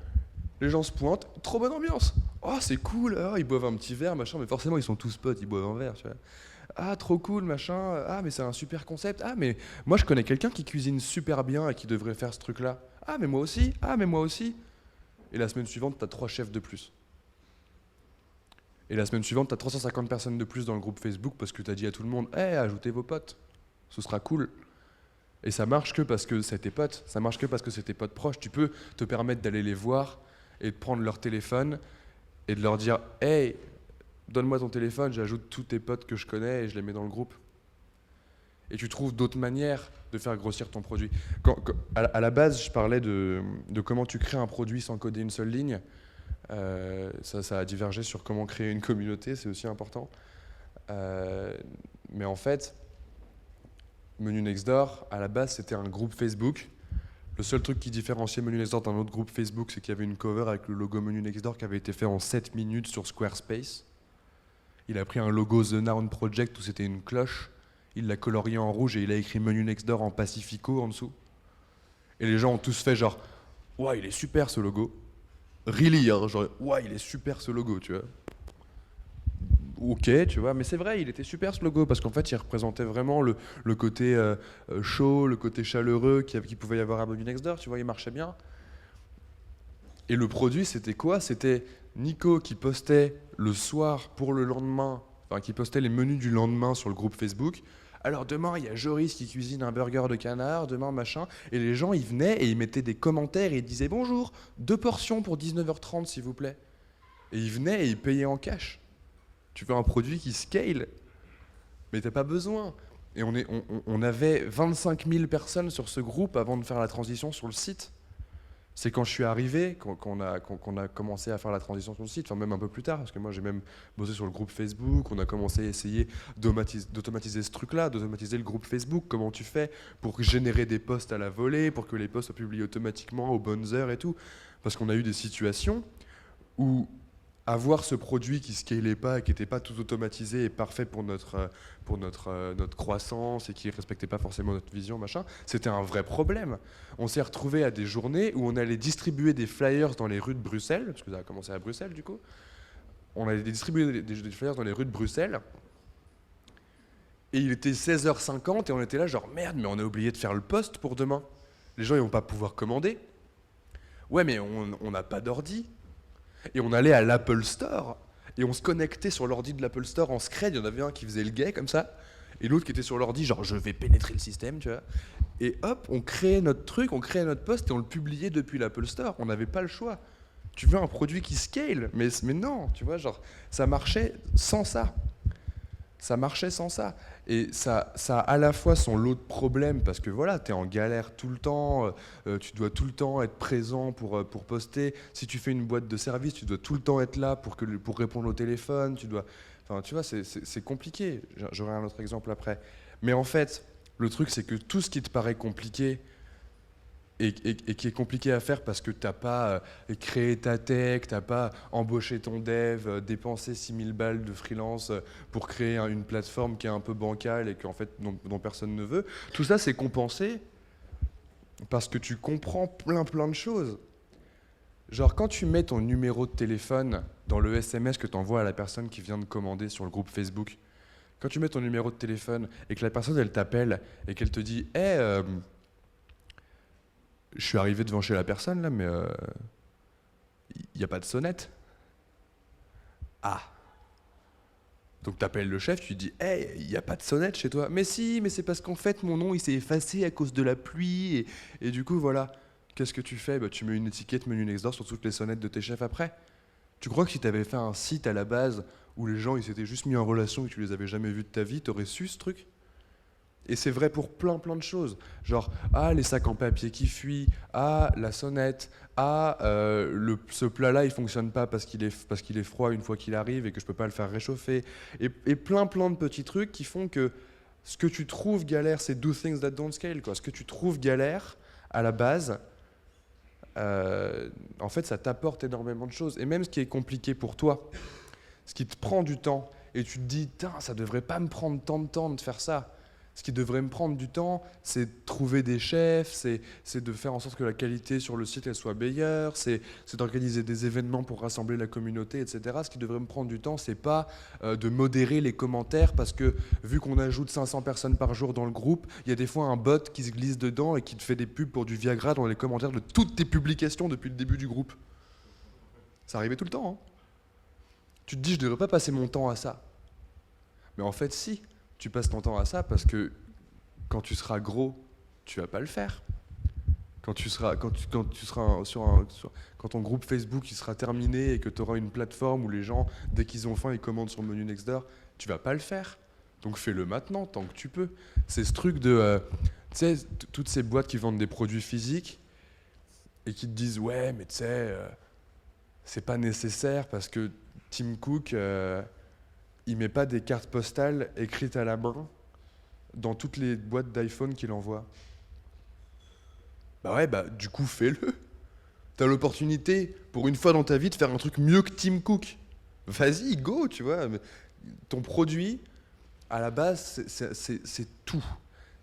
Speaker 1: les gens se pointent, trop bonne ambiance. Oh, c'est cool, ils boivent un petit verre, machin, mais forcément, ils sont tous potes, ils boivent un verre, tu vois. Ah, trop cool, machin. Ah, mais c'est un super concept. Ah, mais moi, je connais quelqu'un qui cuisine super bien et qui devrait faire ce truc-là. Ah, mais moi aussi. Ah, mais moi aussi. Et la semaine suivante, t'as 3 chefs de plus. Et la semaine suivante, t'as 350 personnes de plus dans le groupe Facebook parce que t'as dit à tout le monde, ajoutez vos potes. Ce sera cool. Et ça marche que parce que c'est tes potes. Ça marche que parce que c'est tes potes proches. Tu peux te permettre d'aller les voir et de prendre leur téléphone et de leur dire hey, donne-moi ton téléphone, j'ajoute tous tes potes que je connais et je les mets dans le groupe. Et tu trouves d'autres manières de faire grossir ton produit. À la base, je parlais de comment tu crées un produit sans coder une seule ligne. Ça a divergé sur comment créer une communauté, c'est aussi important. Mais en fait, Menu Next Door, à la base, c'était un groupe Facebook. Le seul truc qui différenciait Menu Next Door d'un autre groupe Facebook, c'est qu'il y avait une cover avec le logo Menu Next Door qui avait été fait en 7 minutes sur Squarespace. Il a pris un logo The Noun Project où c'était une cloche, il l'a colorié en rouge et il a écrit Menu Next Door en Pacifico en dessous. Et les gens ont tous fait genre « Ouais, il est super ce logo ». Really, hein, genre « Ouais, il est super ce logo », tu vois. Ok, tu vois, mais c'est vrai, il était super ce logo parce qu'en fait, il représentait vraiment le côté chaud, le côté chaleureux qu'il pouvait y avoir à Menu Next Door, tu vois, il marchait bien. Et le produit, c'était quoi? C'était Nico qui postait le soir pour le lendemain, enfin qui postait les menus du lendemain sur le groupe Facebook. Alors demain, il y a Joris qui cuisine un burger de canard, demain machin. Et les gens, ils venaient et ils mettaient des commentaires et ils disaient bonjour, 2 portions pour 19h30 s'il vous plaît. Et ils venaient et ils payaient en cash. Tu veux un produit qui scale, mais t'as pas besoin. Et on avait 25 000 personnes sur ce groupe avant de faire la transition sur le site. C'est quand je suis arrivé qu'on a commencé à faire la transition sur le site, enfin même un peu plus tard, parce que moi j'ai même bossé sur le groupe Facebook, on a commencé à essayer d'automatiser ce truc-là, d'automatiser le groupe Facebook, comment tu fais pour générer des posts à la volée, pour que les posts soient publiés automatiquement aux bonnes heures et tout. Parce qu'on a eu des situations où avoir ce produit qui ne scalait pas et qui n'était pas tout automatisé et parfait pour notre croissance et qui ne respectait pas forcément notre vision, machin, c'était un vrai problème. On s'est retrouvé à des journées où on allait distribuer des flyers dans les rues de Bruxelles, parce que ça a commencé à Bruxelles du coup. On allait distribuer des flyers dans les rues de Bruxelles. Et il était 16h50 et on était là genre merde, mais on a oublié de faire le post pour demain. Les gens ils vont pas pouvoir commander. Ouais, mais on n'a pas d'ordi. Et on allait à l'Apple Store et on se connectait sur l'ordi de l'Apple Store en scred. Il y en avait un qui faisait le gay comme ça et l'autre qui était sur l'ordi genre je vais pénétrer le système, tu vois. Et hop, on créait notre truc, on créait notre post et on le publiait depuis l'Apple Store. On n'avait pas le choix. Tu veux un produit qui scale, mais non, tu vois, genre ça marchait sans ça. Ça marchait sans ça. Et ça a à la fois son lot de problèmes parce que voilà, tu es en galère tout le temps, tu dois tout le temps être présent pour poster. Si tu fais une boîte de service, tu dois tout le temps être là pour répondre au téléphone. Enfin, tu vois, c'est compliqué. J'aurai un autre exemple après. Mais en fait, le truc, c'est que tout ce qui te paraît compliqué, et qui est compliqué à faire parce que tu n'as pas créé ta tech, tu n'as pas embauché ton dev, dépensé 6000 balles de freelance pour créer une plateforme qui est un peu bancale et dont personne ne veut. Tout ça, c'est compensé parce que tu comprends plein de choses. Genre, quand tu mets ton numéro de téléphone dans le SMS que tu envoies à la personne qui vient de commander sur le groupe Facebook, quand tu mets ton numéro de téléphone et que la personne, elle t'appelle et qu'elle te dit « Hey, je suis arrivé devant chez la personne là, mais il n'y a pas de sonnette. » Ah. Donc t'appelles le chef, tu lui dis hey, il n'y a pas de sonnette chez toi. Mais si, mais c'est parce qu'en fait mon nom il s'est effacé à cause de la pluie. Et du coup voilà, qu'est-ce que tu fais? Bah, tu mets une étiquette menu Nextdoor sur toutes les sonnettes de tes chefs après. Tu crois que si tu avais fait un site à la base où les gens ils s'étaient juste mis en relation et que tu les avais jamais vus de ta vie, t'aurais su ce truc? Et c'est vrai pour plein de choses. Genre, ah, les sacs en papier qui fuient, ah, la sonnette, ah, ce plat-là, il fonctionne pas parce qu'il est froid une fois qu'il arrive et que je peux pas le faire réchauffer. Et plein de petits trucs qui font que ce que tu trouves galère, c'est do things that don't scale, quoi. Ce que tu trouves galère, à la base, en fait, ça t'apporte énormément de choses. Et même ce qui est compliqué pour toi, ce qui te prend du temps, et tu te dis, ça devrait pas me prendre tant de temps de faire ça. Ce qui devrait me prendre du temps, c'est de trouver des chefs, c'est de faire en sorte que la qualité sur le site elle soit meilleure, c'est d'organiser des événements pour rassembler la communauté, etc. Ce qui devrait me prendre du temps, c'est pas de modérer les commentaires parce que vu qu'on ajoute 500 personnes par jour dans le groupe, il y a des fois un bot qui se glisse dedans et qui te fait des pubs pour du Viagra dans les commentaires de toutes tes publications depuis le début du groupe. Ça arrivait tout le temps. Hein. Tu te dis, je devrais pas passer mon temps à ça. Mais en fait, si. Tu passes ton temps à ça parce que quand tu seras gros, tu vas pas le faire. Quand ton groupe Facebook il sera terminé et que tu auras une plateforme où les gens, dès qu'ils ont faim, ils commandent sur le menu Nextdoor, tu vas pas le faire. Donc fais-le maintenant, tant que tu peux. C'est ce truc de, tu sais, toutes ces boîtes qui vendent des produits physiques et qui te disent, ouais, mais tu sais, c'est pas nécessaire parce que Tim Cook... il met pas des cartes postales écrites à la main dans toutes les boîtes d'iPhone qu'il envoie. Bah ouais, bah du coup fais-le. T'as l'opportunité, pour une fois dans ta vie, de faire un truc mieux que Tim Cook. Vas-y, go, tu vois. Ton produit, à la base, c'est tout.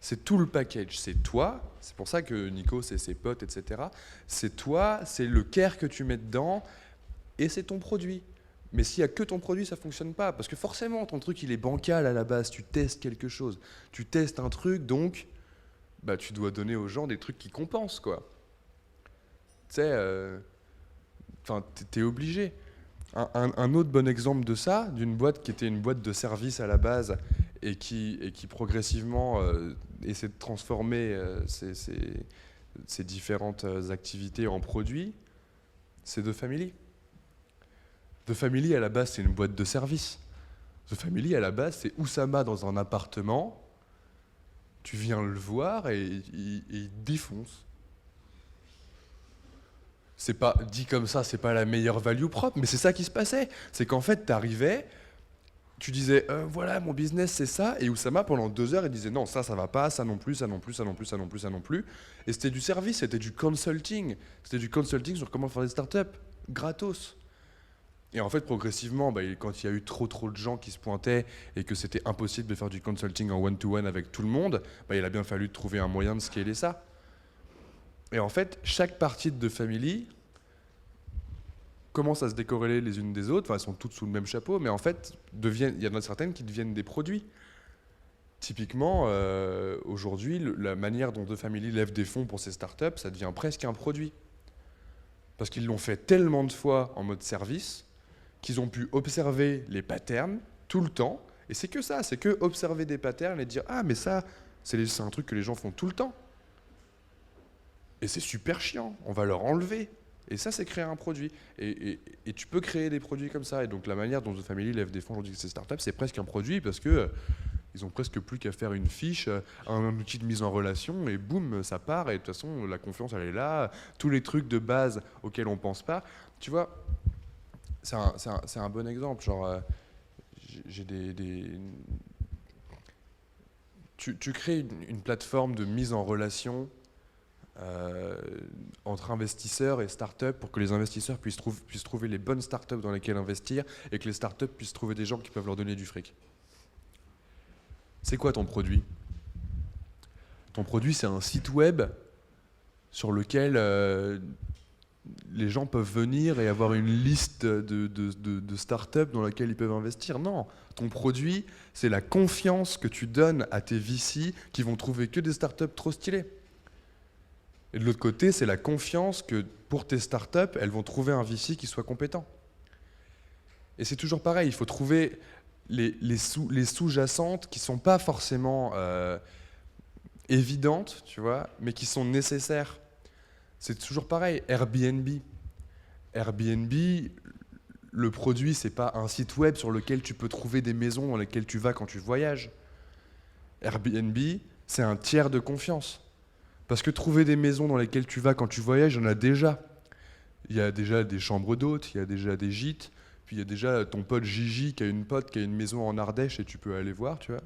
Speaker 1: C'est tout le package. C'est toi, c'est pour ça que Nico, c'est ses potes, etc. C'est toi, c'est le care que tu mets dedans, et c'est ton produit. Mais s'il n'y a que ton produit, ça ne fonctionne pas. Parce que forcément, ton truc, il est bancal à la base. Tu testes quelque chose. Tu testes un truc, donc bah, tu dois donner aux gens des trucs qui compensent, quoi. Tu sais, t'es obligé. Un autre bon exemple de ça, d'une boîte qui était une boîte de service à la base et qui progressivement essaie de transformer ses différentes activités en produits, c'est The Family. The Family, à la base, c'est une boîte de service. The Family, à la base, c'est Oussama dans un appartement. Tu viens le voir et il défonce. C'est pas dit comme ça, c'est pas la meilleure value propre, mais c'est ça qui se passait. C'est qu'en fait, t'arrivais, tu disais voilà, mon business c'est ça, et Oussama pendant 2 heures il disait non, ça va pas, ça non plus, ça non plus, ça non plus, ça non plus, ça non plus. Et c'était du service, c'était du consulting. C'était du consulting sur comment faire des startups, gratos. Et en fait, progressivement, quand il y a eu trop de gens qui se pointaient et que c'était impossible de faire du consulting en one-to-one avec tout le monde, il a bien fallu trouver un moyen de scaler ça. Et en fait, chaque partie de The Family commence à se décorréler les unes des autres. Enfin, elles sont toutes sous le même chapeau, mais en fait, il y en a certaines qui deviennent des produits. Typiquement, aujourd'hui, la manière dont The Family lève des fonds pour ses startups, ça devient presque un produit. Parce qu'ils l'ont fait tellement de fois en mode service qu'ils ont pu observer les patterns tout le temps. Et c'est que ça, c'est que observer des patterns et dire « Ah, mais ça, c'est un truc que les gens font tout le temps. Et c'est super chiant, on va leur enlever. » Et ça, c'est créer un produit. Et tu peux créer des produits comme ça. Et donc la manière dont The Family lève des fonds aujourd'hui avec ces startups, c'est presque un produit parce que ils ont presque plus qu'à faire une fiche, un outil de mise en relation, et boum, ça part. Et de toute façon, la confiance, elle est là. Tous les trucs de base auxquels on pense pas. Tu vois, c'est un bon exemple. Genre, tu crées une plateforme de mise en relation entre investisseurs et startups pour que les investisseurs puissent trouver les bonnes startups dans lesquelles investir et que les startups puissent trouver des gens qui peuvent leur donner du fric. C'est quoi ton produit? Ton produit, c'est un site web sur lequel les gens peuvent venir et avoir une liste de startups dans laquelle ils peuvent investir. Non, ton produit, c'est la confiance que tu donnes à tes VC qui vont trouver que des startups trop stylées. Et de l'autre côté, c'est la confiance que pour tes startups, elles vont trouver un VC qui soit compétent. Et c'est toujours pareil, il faut trouver les sous-jacentes qui sont pas forcément évidentes, tu vois, mais qui sont nécessaires. C'est toujours pareil. Airbnb. Airbnb, le produit, c'est pas un site web sur lequel tu peux trouver des maisons dans lesquelles tu vas quand tu voyages. Airbnb, c'est un tiers de confiance. Parce que trouver des maisons dans lesquelles tu vas quand tu voyages, il y en a déjà. Il y a déjà des chambres d'hôtes, il y a déjà des gîtes, puis il y a déjà ton pote Gigi qui a une pote qui a une maison en Ardèche et tu peux aller voir, tu vois.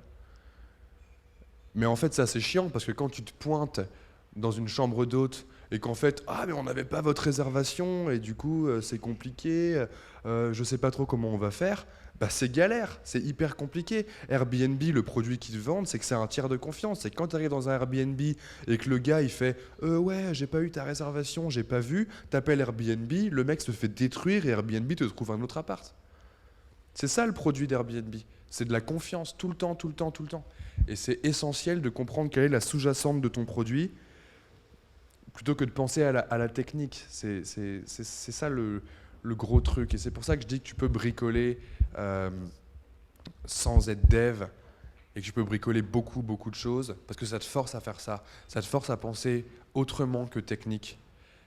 Speaker 1: Mais en fait, ça c'est chiant parce que quand tu te pointes dans une chambre d'hôte et qu'en fait, ah mais on n'avait pas votre réservation et du coup c'est compliqué, je sais pas trop comment on va faire, bah c'est galère, c'est hyper compliqué. Airbnb, le produit qu'ils te vendent, c'est que c'est un tiers de confiance. C'est que quand tu arrives dans un Airbnb et que le gars il fait ouais, j'ai pas eu ta réservation, j'ai pas vu, t'appelles Airbnb, le mec se fait détruire et Airbnb te trouve un autre appart. C'est ça le produit d'Airbnb. C'est de la confiance tout le temps, tout le temps, tout le temps. Et c'est essentiel de comprendre quelle est la sous-jacente de ton produit plutôt que de penser à la technique. C'est ça le gros truc. Et c'est pour ça que je dis que tu peux bricoler sans être dev et que tu peux bricoler beaucoup, beaucoup de choses parce que ça te force à faire ça. Ça te force à penser autrement que technique.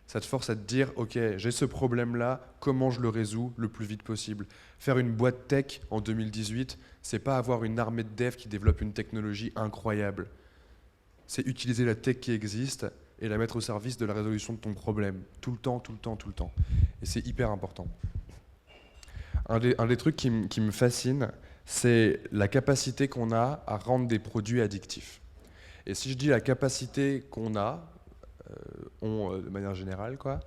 Speaker 1: Ça te force à te dire, ok, j'ai ce problème-là, comment je le résous le plus vite possible. Faire une boîte tech en 2018, c'est pas avoir une armée de devs qui développe une technologie incroyable. C'est utiliser la tech qui existe et la mettre au service de la résolution de ton problème. Tout le temps, tout le temps, tout le temps. Et c'est hyper important. Un des trucs qui me fascine, c'est la capacité qu'on a à rendre des produits addictifs. Et si je dis la capacité qu'on a, de manière générale, quoi,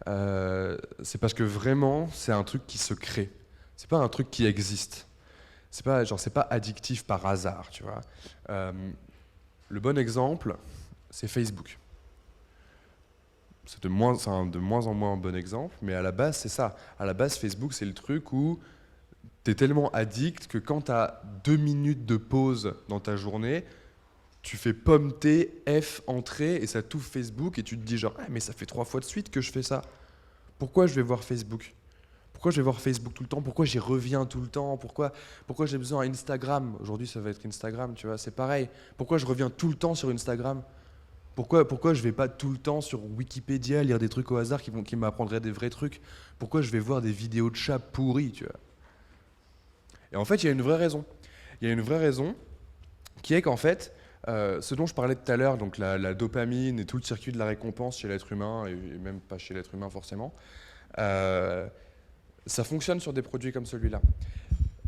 Speaker 1: c'est parce que vraiment, c'est un truc qui se crée. C'est pas un truc qui existe. C'est pas addictif par hasard, tu vois. Le bon exemple, c'est Facebook. C'est de moins en moins un bon exemple, mais à la base, c'est ça. À la base, Facebook, c'est le truc où tu es tellement addict que quand tu as 2 minutes de pause dans ta journée, tu fais pomme T, F, entrée, et ça t'ouvre Facebook, et tu te dis genre, ah, mais ça fait 3 fois de suite que je fais ça. Pourquoi je vais voir Facebook ? Pourquoi je vais voir Facebook tout le temps ? Pourquoi j'y reviens tout le temps ? Pourquoi j'ai besoin d'Instagram ? Aujourd'hui, ça va être Instagram, tu vois, c'est pareil. Pourquoi je reviens tout le temps sur Instagram ? Pourquoi je vais pas tout le temps sur Wikipédia lire des trucs au hasard qui m'apprendraient des vrais trucs ? Pourquoi je vais voir des vidéos de chats pourris, tu vois ? Et en fait, il y a une vraie raison. Il y a une vraie raison qui est qu'en fait, ce dont je parlais tout à l'heure, donc la dopamine et tout le circuit de la récompense chez l'être humain, et même pas chez l'être humain forcément, ça fonctionne sur des produits comme celui-là.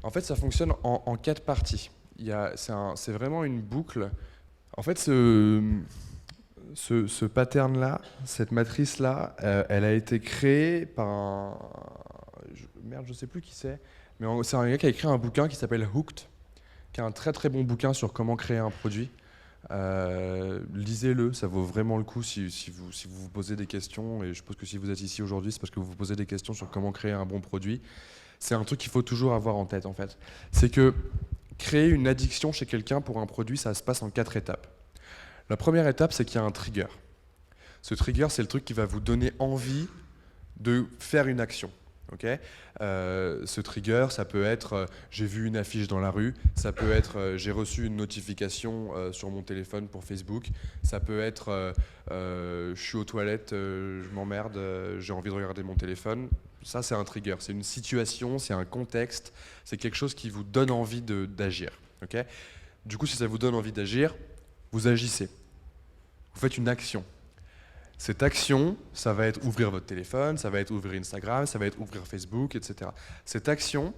Speaker 1: En fait, ça fonctionne en 4 parties. C'est vraiment une boucle. En fait, ce pattern-là, cette matrice-là, elle a été créée par je sais plus qui c'est, mais c'est un gars qui a écrit un bouquin qui s'appelle Hooked, qui est un très très bon bouquin sur comment créer un produit. Lisez-le, ça vaut vraiment le coup si vous vous posez des questions, et je pense que si vous êtes ici aujourd'hui, c'est parce que vous vous posez des questions sur comment créer un bon produit. C'est un truc qu'il faut toujours avoir en tête en fait. C'est que créer une addiction chez quelqu'un pour un produit, ça se passe en 4 étapes. La première étape, c'est qu'il y a un trigger. Ce trigger, c'est le truc qui va vous donner envie de faire une action. Okay, ce trigger, ça peut être j'ai vu une affiche dans la rue, ça peut être j'ai reçu une notification sur mon téléphone pour Facebook, ça peut être je suis aux toilettes, je m'emmerde, j'ai envie de regarder mon téléphone. Ça, c'est un trigger, c'est une situation, c'est un contexte, c'est quelque chose qui vous donne envie d'agir. Okay, du coup, si ça vous donne envie d'agir, vous agissez, vous faites une action. Cette action, ça va être ouvrir votre téléphone, ça va être ouvrir Instagram, ça va être ouvrir Facebook, etc. Cette action,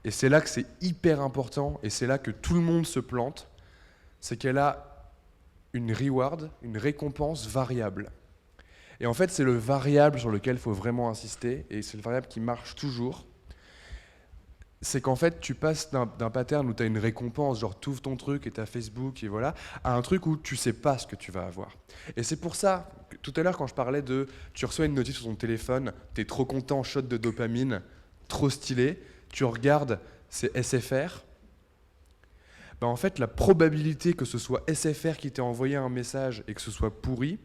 Speaker 1: et c'est là que c'est hyper important, et c'est là que tout le monde se plante, c'est qu'elle a une reward, une récompense variable. Et en fait, c'est le variable sur lequel il faut vraiment insister, et c'est le variable qui marche toujours. C'est qu'en fait, tu passes d'un pattern où tu as une récompense, genre tu ouvres ton truc et tu as Facebook et voilà, à un truc où tu sais pas ce que tu vas avoir. Et c'est pour ça, que, tout à l'heure quand je parlais de tu reçois une notif sur ton téléphone, tu es trop content, shot de dopamine, trop stylé, tu regardes, c'est SFR. Ben en fait, la probabilité que ce soit SFR qui t'ait envoyé un message et que ce soit pourri,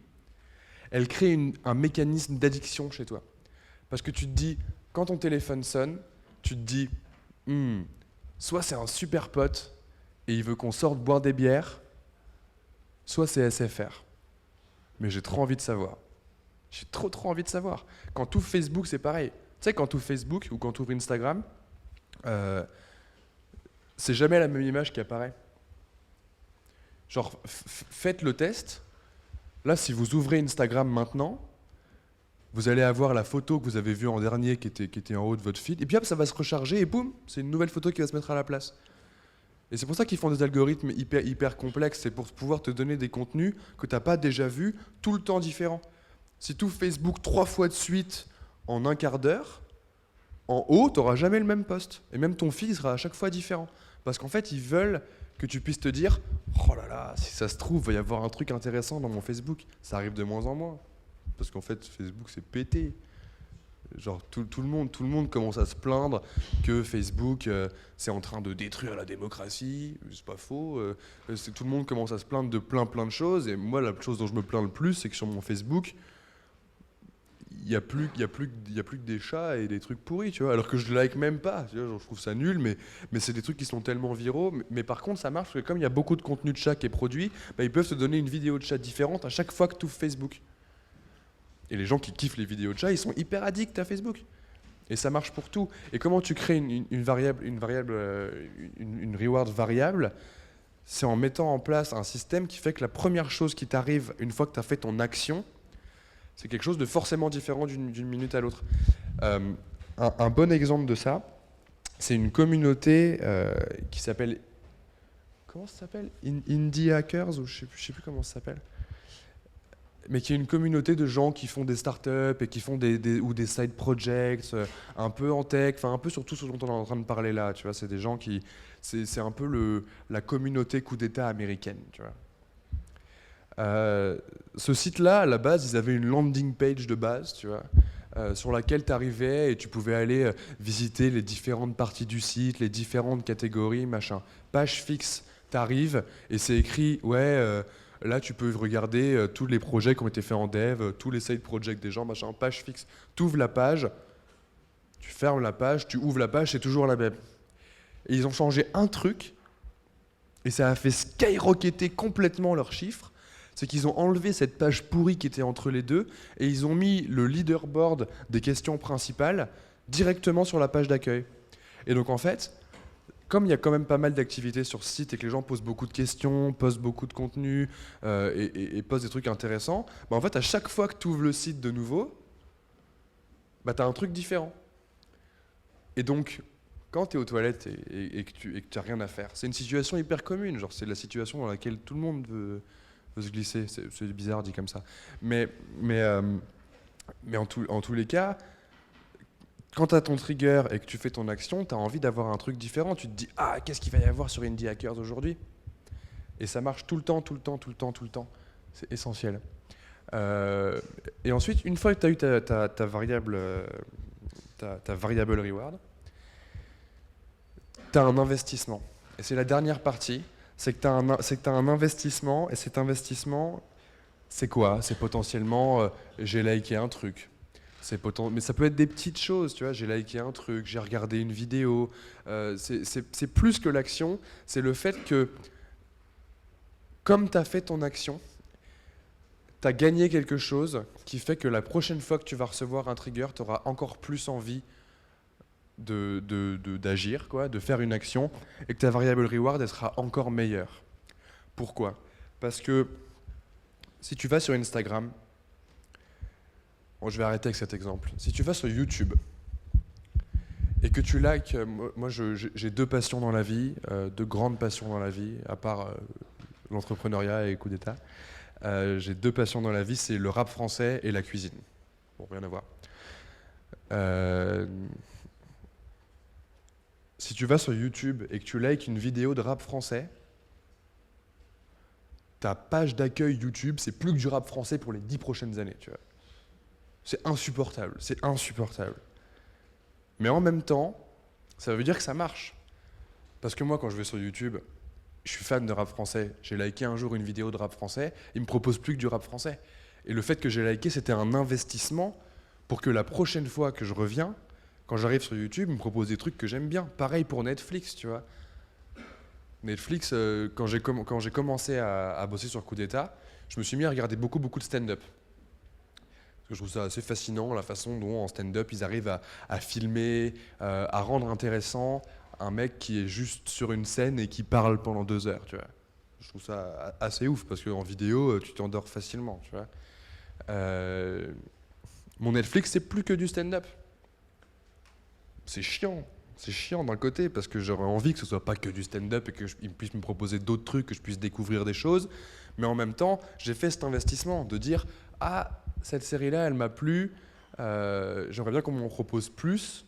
Speaker 1: elle crée un mécanisme d'addiction chez toi. Parce que tu te dis, quand ton téléphone sonne, tu te dis, soit c'est un super pote et il veut qu'on sorte boire des bières, soit c'est SFR. Mais j'ai trop envie de savoir. J'ai trop envie de savoir. Quand tu ouvres Facebook, c'est pareil. Tu sais, quand tu ouvres Facebook ou quand tu ouvres Instagram, c'est jamais la même image qui apparaît. Genre, faites le test. Là, si vous ouvrez Instagram maintenant, vous allez avoir la photo que vous avez vue en dernier qui était en haut de votre feed, et puis hop, ça va se recharger, et boum, c'est une nouvelle photo qui va se mettre à la place. Et c'est pour ça qu'ils font des algorithmes hyper complexes, c'est pour pouvoir te donner des contenus que tu n'as pas déjà vus, tout le temps différents. Si tu ouvres Facebook 3 fois de suite en un quart d'heure, en haut, tu n'auras jamais le même post. Et même ton feed sera à chaque fois différent. Parce qu'en fait, ils veulent que tu puisses te dire « Oh là là, si ça se trouve, il va y avoir un truc intéressant dans mon Facebook. » Ça arrive de moins en moins. Parce qu'en fait, Facebook, c'est pété. Genre, tout le monde commence à se plaindre que Facebook, c'est en train de détruire la démocratie. C'est pas faux. Tout le monde commence à se plaindre de plein de choses. Et moi, la chose dont je me plains le plus, c'est que sur mon Facebook, il y a plus que des chats et des trucs pourris, tu vois, alors que je like même pas, tu vois, genre, je trouve ça nul, mais c'est des trucs qui sont tellement viraux, mais par contre ça marche, parce que comme il y a beaucoup de contenu de chat qui est produit, bah, ils peuvent te donner une vidéo de chat différente à chaque fois que tu ouvres Facebook. Et les gens qui kiffent les vidéos de chat, ils sont hyper addicts à Facebook. Et ça marche pour tout. Et comment tu crées une reward variable? C'est en mettant en place un système qui fait que la première chose qui t'arrive une fois que tu as fait ton action, c'est quelque chose de forcément différent d'une minute à l'autre. Un bon exemple de ça, c'est une communauté qui s'appelle... Comment ça s'appelle? Indie Hackers, ou je sais plus comment ça s'appelle. Mais qui est une communauté de gens qui font des startups et qui font ou des side projects, un peu en tech, enfin un peu sur tout ce dont on est en train de parler là. Tu vois, c'est des gens qui... C'est un peu la communauté coup d'État américaine, tu vois. Ce site-là, à la base, ils avaient une landing page de base, tu vois, sur laquelle tu arrivais et tu pouvais aller visiter les différentes parties du site, les différentes catégories, machin. Page fixe, tu arrives et c'est écrit, ouais, là tu peux regarder tous les projets qui ont été faits en dev, tous les side projects des gens, machin. Page fixe, tu ouvres la page, tu fermes la page, tu ouvres la page, c'est toujours la même. Et ils ont changé un truc et ça a fait skyrocketer complètement leurs chiffres. C'est qu'ils ont enlevé cette page pourrie qui était entre les deux et ils ont mis le leaderboard des questions principales directement sur la page d'accueil. Et donc en fait, comme il y a quand même pas mal d'activités sur ce site et que les gens posent beaucoup de questions, postent beaucoup de contenu et posent des trucs intéressants, bah en fait à chaque fois que tu ouvres le site de nouveau, bah tu as un truc différent. Et donc, quand tu es aux toilettes et que tu n'as rien à faire, c'est une situation hyper commune, genre c'est la situation dans laquelle tout le monde veut se glisser, c'est bizarre dit comme ça. Mais en tous les cas, quand tu as ton trigger et que tu fais ton action, tu as envie d'avoir un truc différent. Tu te dis, ah, qu'est-ce qu'il va y avoir sur Indie Hackers aujourd'hui? Et ça marche tout le temps. C'est essentiel. Et ensuite, une fois que tu as eu ta variable reward, tu as un investissement. Et c'est la dernière partie. C'est que tu as un investissement, et cet investissement, c'est quoi? C'est potentiellement, j'ai liké un truc. Mais ça peut être des petites choses, tu vois, j'ai liké un truc, j'ai regardé une vidéo. C'est plus que l'action, c'est le fait que, comme tu as fait ton action, tu as gagné quelque chose qui fait que la prochaine fois que tu vas recevoir un trigger, tu auras encore plus envie d'agir, quoi, de faire une action, et que ta variable reward, elle sera encore meilleure. Pourquoi? Parce que si tu vas sur Instagram, bon, je vais arrêter avec cet exemple. Si tu vas sur YouTube et que tu likes, moi j'ai deux passions dans la vie, deux grandes passions dans la vie, à part l'entrepreneuriat et coup d'État. J'ai deux passions dans la vie, c'est le rap français et la cuisine. Bon, rien à voir. Si tu vas sur YouTube et que tu likes une vidéo de rap français, ta page d'accueil YouTube, c'est plus que du rap français pour les 10 prochaines années, tu vois. C'est insupportable. Mais en même temps, ça veut dire que ça marche. Parce que moi, quand je vais sur YouTube, je suis fan de rap français. J'ai liké un jour une vidéo de rap français, il me propose plus que du rap français. Et le fait que j'ai liké, c'était un investissement pour que la prochaine fois que je reviens, Quand j'arrive sur YouTube, ils me proposent des trucs que j'aime bien. Pareil pour Netflix, tu vois. Netflix, quand j'ai commencé à bosser sur Coup d'État, je me suis mis à regarder beaucoup de stand-up. Parce que je trouve ça assez fascinant, la façon dont en stand-up, ils arrivent à filmer, à rendre intéressant un mec qui est juste sur une scène et qui parle pendant 2 heures, tu vois. Je trouve ça assez ouf, parce qu'en vidéo, tu t'endors facilement, tu vois. Euh, Mon Netflix, c'est plus que du stand-up. C'est chiant. C'est chiant d'un côté, parce que j'aurais envie que ce soit pas que du stand-up et qu'ils puissent me proposer d'autres trucs, que je puisse découvrir des choses. Mais en même temps, j'ai fait cet investissement de dire, ah, cette série-là, elle m'a plu, j'aimerais bien qu'on m'en propose plus.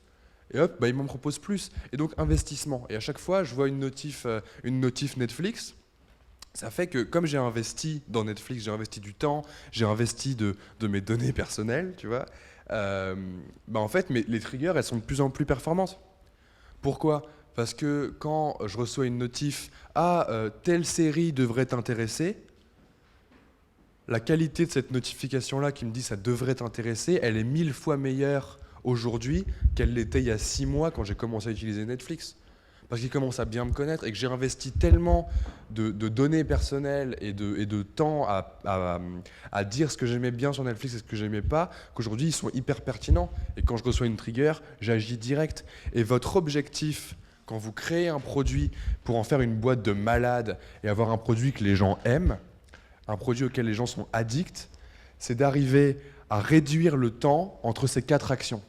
Speaker 1: Et hop, bah, ils m'en proposent plus. Et donc, investissement. Et à chaque fois, je vois une notif Netflix. Ça fait que comme j'ai investi dans Netflix, j'ai investi du temps, j'ai investi de mes données personnelles, tu vois, bah en fait, les triggers, elles sont de plus en plus performantes. Pourquoi? Parce que quand je reçois une notif, ah, telle série devrait t'intéresser, la qualité de cette notification-là qui me dit ça devrait t'intéresser, elle est 1000 fois meilleure aujourd'hui qu'elle l'était il y a 6 mois quand j'ai commencé à utiliser Netflix. Parce qu'ils commencent à bien me connaître et que j'ai investi tellement de données personnelles et de temps à dire ce que j'aimais bien sur Netflix et ce que j'aimais pas, qu'aujourd'hui ils sont hyper pertinents. Et quand je reçois une trigger, j'agis direct. Et votre objectif, quand vous créez un produit pour en faire une boîte de malade et avoir un produit que les gens aiment, un produit auquel les gens sont addicts, c'est d'arriver à réduire le temps entre ces 4 actions.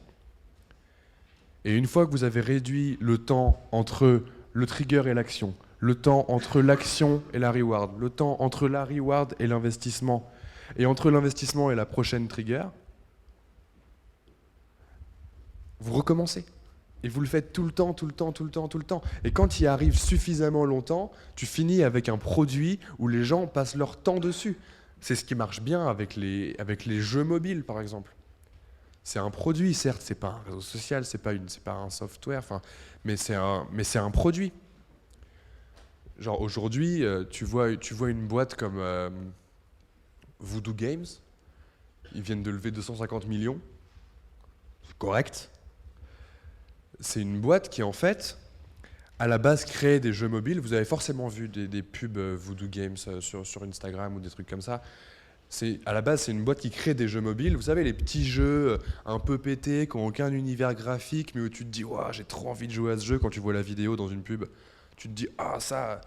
Speaker 1: Et une fois que vous avez réduit le temps entre le trigger et l'action, le temps entre l'action et la reward, le temps entre la reward et l'investissement, et entre l'investissement et la prochaine trigger, vous recommencez. Et vous le faites tout le temps, tout le temps, tout le temps, tout le temps. Et quand il y arrive suffisamment longtemps, tu finis avec un produit où les gens passent leur temps dessus. C'est ce qui marche bien avec les jeux mobiles, par exemple. C'est un produit, certes, c'est pas un réseau social, c'est pas un software, mais c'est un produit. Genre aujourd'hui, tu vois une boîte comme Voodoo Games, ils viennent de lever 250 millions, c'est correct. C'est une boîte qui en fait, à la base, crée des jeux mobiles. Vous avez forcément vu des pubs Voodoo Games sur Instagram ou des trucs comme ça. À la base, c'est une boîte qui crée des jeux mobiles. Vous savez, les petits jeux un peu pétés, qui n'ont aucun univers graphique, mais où tu te dis, ouah, j'ai trop envie de jouer à ce jeu quand tu vois la vidéo dans une pub. Tu te dis, ah, ça,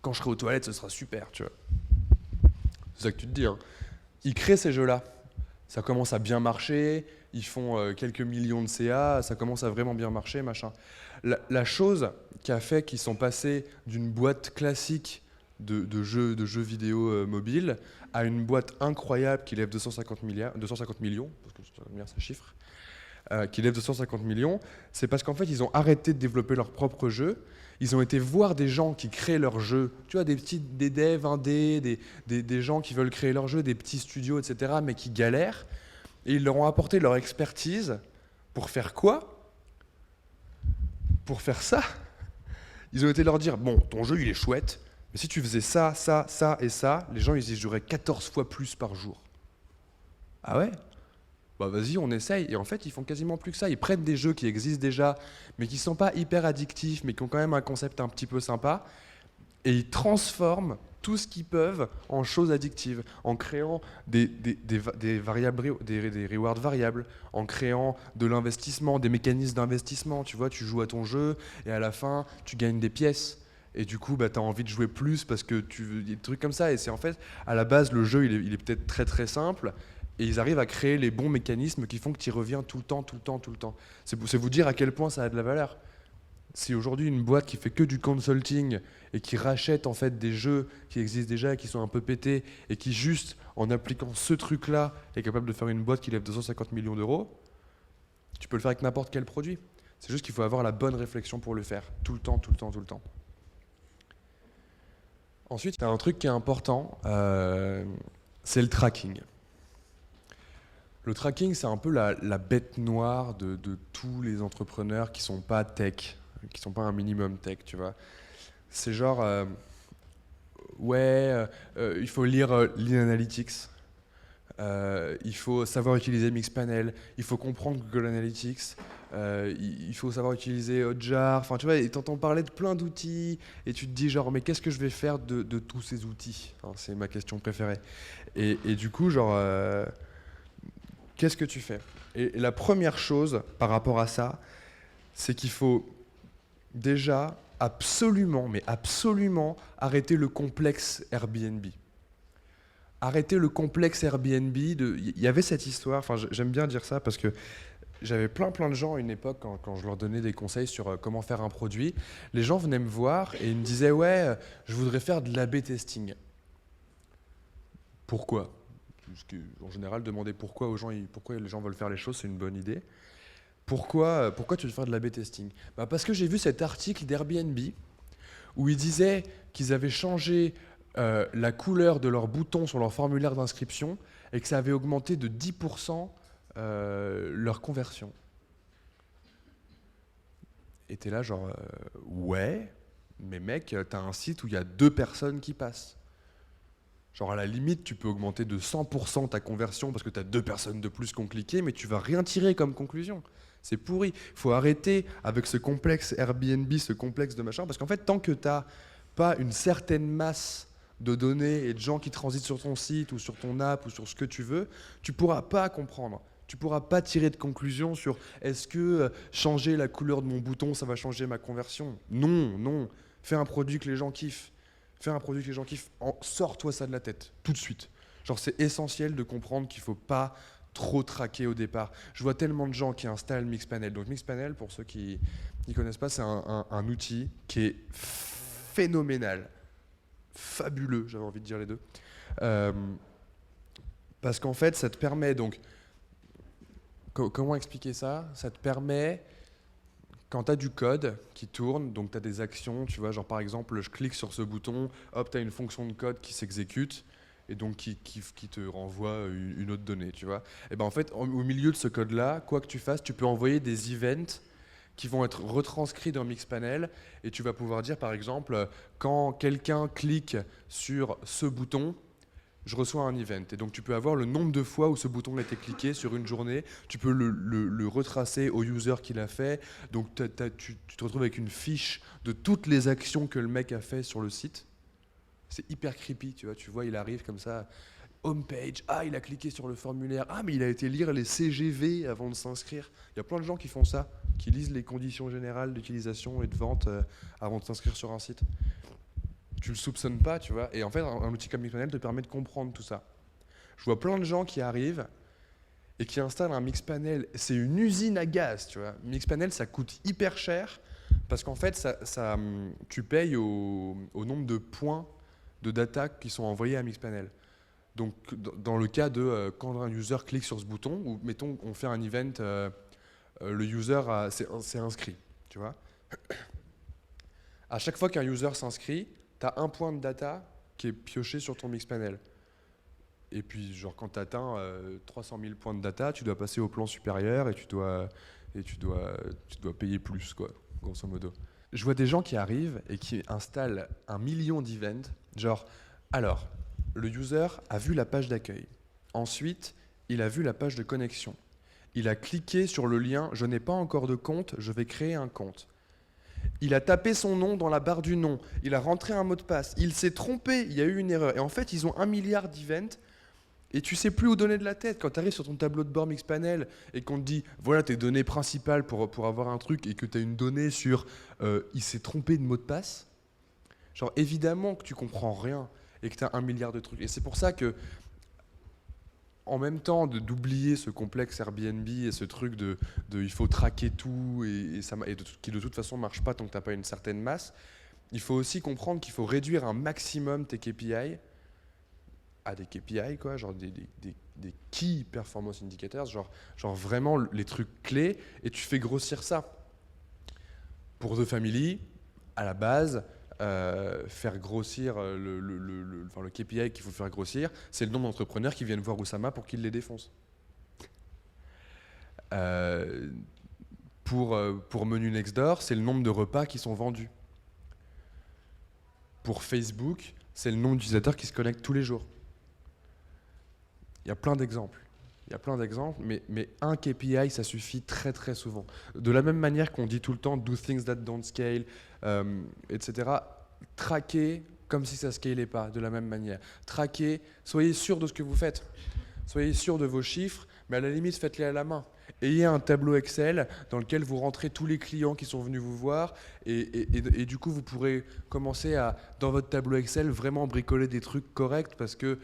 Speaker 1: quand je serai aux toilettes, ce sera super, tu vois. C'est ça que tu te dis, hein. Ils créent ces jeux-là. Ça commence à bien marcher, ils font quelques millions de CA, ça commence à vraiment bien marcher, machin. La chose qui a fait qu'ils sont passés d'une boîte classique de jeux vidéo mobiles à une boîte incroyable qui lève 250 millions, parce que 250 milliards c'est un chiffre, qui lève 250 millions, c'est parce qu'en fait ils ont arrêté de développer leurs propres jeux, ils ont été voir des gens qui créent leurs jeux, tu vois, des devs indés, des gens qui veulent créer leurs jeux, des petits studios, etc., mais qui galèrent, et ils leur ont apporté leur expertise pour faire quoi? Pour faire ça. Ils ont été leur dire, bon, ton jeu il est chouette, mais si tu faisais ça, ça, ça et ça, les gens ils y joueraient 14 fois plus par jour. Ah ouais? Bah vas-y, on essaye. Et en fait, ils font quasiment plus que ça. Ils prennent des jeux qui existent déjà, mais qui ne sont pas hyper addictifs, mais qui ont quand même un concept un petit peu sympa, et ils transforment tout ce qu'ils peuvent en choses addictives, en créant des variables, des rewards variables, en créant de l'investissement, des mécanismes d'investissement. Tu vois, tu joues à ton jeu, et à la fin, tu gagnes des pièces. Et du coup, bah, tu as envie de jouer plus parce que des trucs comme ça. Et c'est en fait, à la base, le jeu, il est peut-être très très simple. Et ils arrivent à créer les bons mécanismes qui font que tu y reviens tout le temps, tout le temps, tout le temps. C'est vous dire à quel point ça a de la valeur. Si aujourd'hui une boîte qui fait que du consulting et qui rachète en fait des jeux qui existent déjà et qui sont un peu pétés et qui juste en appliquant ce truc-là est capable de faire une boîte qui lève 250 millions d'euros, tu peux le faire avec n'importe quel produit. C'est juste qu'il faut avoir la bonne réflexion pour le faire. Tout le temps, tout le temps, tout le temps. Ensuite, il y a un truc qui est important, c'est le tracking. Le tracking, c'est un peu la bête noire de tous les entrepreneurs qui sont pas tech, qui sont pas un minimum tech, tu vois. C'est genre, il faut lire Lean Analytics, il faut savoir utiliser Mixpanel, il faut comprendre Google Analytics, il faut savoir utiliser Hotjar, enfin tu vois, et t'entends parler de plein d'outils, et tu te dis genre, mais qu'est-ce que je vais faire de tous ces outils? Enfin, c'est ma question préférée. Et du coup, genre, qu'est-ce que tu fais? Et la première chose par rapport à ça, c'est qu'il faut déjà absolument, mais absolument, arrêter le complexe Airbnb. Arrêter le complexe Airbnb. Il y avait cette histoire, enfin j'aime bien dire ça parce que j'avais plein de gens à une époque quand je leur donnais des conseils sur comment faire un produit. Les gens venaient me voir et ils me disaient ouais, je voudrais faire de l'A/B testing. Pourquoi? Parce que, en général, demander pourquoi aux gens, pourquoi les gens veulent faire les choses, c'est une bonne idée. Pourquoi tu veux faire de l'A/B testing? Bah parce que j'ai vu cet article d'Airbnb où ils disaient qu'ils avaient changé la couleur de leurs boutons sur leur formulaire d'inscription et que ça avait augmenté de 10% leur conversion. Et t'es là genre, ouais, mais mec, t'as un site où il y a 2 personnes qui passent. Genre à la limite, tu peux augmenter de 100% ta conversion parce que t'as 2 personnes de plus qui ont cliqué, mais tu vas rien tirer comme conclusion. C'est pourri. Faut arrêter avec ce complexe Airbnb, ce complexe de machin, parce qu'en fait, tant que t'as pas une certaine masse de données et de gens qui transitent sur ton site ou sur ton app ou sur ce que tu veux, tu pourras pas comprendre. Tu pourras pas tirer de conclusion sur est-ce que changer la couleur de mon bouton, ça va changer ma conversion? Non, non. Fais un produit que les gens kiffent. Fais un produit que les gens kiffent. Sors-toi ça de la tête, tout de suite. Genre, c'est essentiel de comprendre qu'il faut pas trop traquer au départ. Je vois tellement de gens qui installent Mixpanel. Donc Mixpanel, pour ceux qui ne connaissent pas, c'est un outil qui est phénoménal, fabuleux, j'avais envie de dire les deux. Parce qu'en fait, ça te permet donc... Comment expliquer ça? Ça te permet, quand tu as du code qui tourne, donc tu as des actions, tu vois, genre par exemple, je clique sur ce bouton, hop, tu as une fonction de code qui s'exécute, et donc qui te renvoie une autre donnée, tu vois. Et ben en fait, au milieu de ce code-là, quoi que tu fasses, tu peux envoyer des events qui vont être retranscrits dans Mixpanel, et tu vas pouvoir dire, par exemple, quand quelqu'un clique sur ce bouton, je reçois un event. Et donc tu peux avoir le nombre de fois où ce bouton a été cliqué sur une journée, tu peux le retracer au user qui l'a fait, donc tu te retrouves avec une fiche de toutes les actions que le mec a fait sur le site. C'est hyper creepy, tu vois, il arrive comme ça, homepage, ah il a cliqué sur le formulaire, ah mais il a été lire les CGV avant de s'inscrire. Il y a plein de gens qui font ça, qui lisent les conditions générales d'utilisation et de vente avant de s'inscrire sur un site. Tu le soupçonnes pas, tu vois. Et en fait, un outil comme Mixpanel te permet de comprendre tout ça. Je vois plein de gens qui arrivent et qui installent un Mixpanel. C'est une usine à gaz, tu vois. Mixpanel, ça coûte hyper cher parce qu'en fait, tu payes au nombre de points de data qui sont envoyés à Mixpanel. Donc, dans le cas de quand un user clique sur ce bouton, ou mettons, on fait un event, le user s'est inscrit, tu vois. À chaque fois qu'un user s'inscrit, tu as un point de data qui est pioché sur ton Mixpanel. Et puis, genre, quand tu atteins 300 000 points de data, tu dois passer au plan supérieur et tu dois payer plus, quoi, grosso modo. Je vois des gens qui arrivent et qui installent 1 million d'events. Genre, alors, le user a vu la page d'accueil. Ensuite, il a vu la page de connexion. Il a cliqué sur le lien « Je n'ai pas encore de compte, je vais créer un compte ». Il a tapé son nom dans la barre du nom, il a rentré un mot de passe, il s'est trompé, il y a eu une erreur. Et en fait, ils ont 1 milliard d'events et tu sais plus où donner de la tête. Quand tu arrives sur ton tableau de bord Mixpanel et qu'on te dit voilà tes données principales pour avoir un truc et que tu as une donnée sur il s'est trompé de mot de passe, genre évidemment que tu comprends rien et que tu as 1 milliard de trucs. Et c'est pour ça que en même temps d'oublier ce complexe Airbnb et ce truc de il faut traquer tout qui de toute façon ne marche pas tant que tu n'as pas une certaine masse, il faut aussi comprendre qu'il faut réduire un maximum tes KPI à des KPI, quoi, genre des Key Performance Indicators, genre vraiment les trucs clés, et tu fais grossir ça. Pour The Family, à la base, faire grossir le KPI qu'il faut faire grossir, c'est le nombre d'entrepreneurs qui viennent voir Oussama pour qu'il les défonce. Pour Menu Next Door, c'est le nombre de repas qui sont vendus. Pour Facebook, c'est le nombre d'utilisateurs qui se connectent tous les jours. Il y a plein d'exemples. Il y a plein d'exemples, mais un KPI, ça suffit très très souvent. De la même manière qu'on dit tout le temps do things that don't scale, etc. Traquez comme si ça ne scalait pas, de la même manière. Traquez, soyez sûr de ce que vous faites. Soyez sûr de vos chiffres, mais à la limite, faites-les à la main. Ayez un tableau Excel dans lequel vous rentrez tous les clients qui sont venus vous voir et du coup, vous pourrez commencer à, dans votre tableau Excel, vraiment bricoler des trucs corrects parce que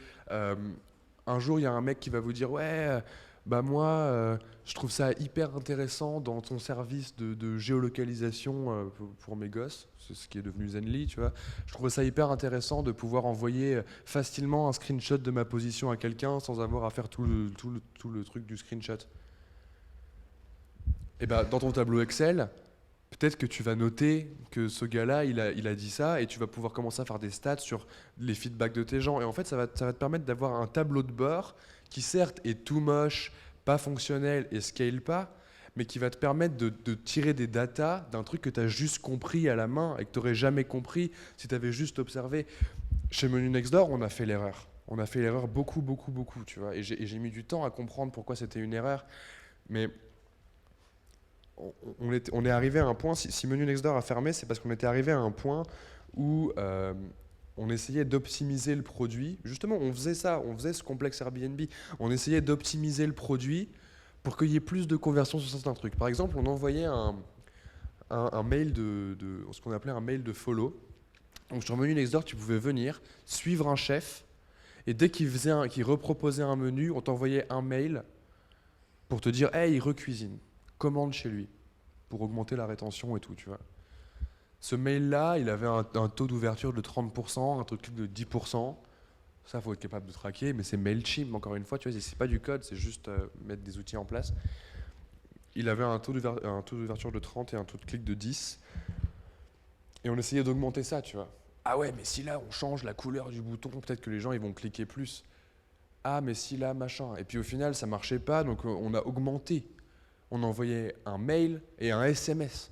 Speaker 1: un jour, il y a un mec qui va vous dire « Ouais, bah moi, je trouve ça hyper intéressant dans ton service de géolocalisation pour mes gosses. » C'est ce qui est devenu Zenly, tu vois. Je trouve ça hyper intéressant de pouvoir envoyer facilement un screenshot de ma position à quelqu'un sans avoir à faire tout le truc du screenshot. Et bah, dans ton tableau Excel, peut-être que tu vas noter que ce gars-là, il a dit ça, et tu vas pouvoir commencer à faire des stats sur les feedbacks de tes gens. Et en fait, ça va te permettre d'avoir un tableau de bord qui, certes, est tout moche, pas fonctionnel et scale pas, mais qui va te permettre de tirer des datas d'un truc que tu as juste compris à la main et que tu n'aurais jamais compris si tu avais juste observé. Chez Menu Nextdoor, on a fait l'erreur. On a fait l'erreur beaucoup, beaucoup, beaucoup, tu vois. Et j'ai mis du temps à comprendre pourquoi c'était une erreur. Mais on est arrivé à un point, si Menu Nextdoor a fermé, c'est parce qu'on était arrivé à un point où on essayait d'optimiser le produit. Justement, on faisait ça, on faisait ce complexe Airbnb. On essayait d'optimiser le produit pour qu'il y ait plus de conversions sur certains trucs. Par exemple, on envoyait un mail ce qu'on appelait un mail de follow. Donc sur Menu Nextdoor, tu pouvais venir, suivre un chef, et dès qu'il reproposait un menu, on t'envoyait un mail pour te dire « Hey, il recuisine, commande chez lui », pour augmenter la rétention et tout, tu vois. Ce mail-là, il avait un taux d'ouverture de 30%, un taux de clic de 10%. Ça, il faut être capable de traquer, mais c'est MailChimp, encore une fois, tu vois, c'est pas du code, c'est juste mettre des outils en place. Il avait un taux d'ouverture de 30 et un taux de clic de 10. Et on essayait d'augmenter ça, tu vois. Ah ouais, mais si là, on change la couleur du bouton, peut-être que les gens, ils vont cliquer plus. Ah, mais si là, machin. Et puis au final, ça marchait pas, donc on a augmenté. On envoyait un mail et un SMS.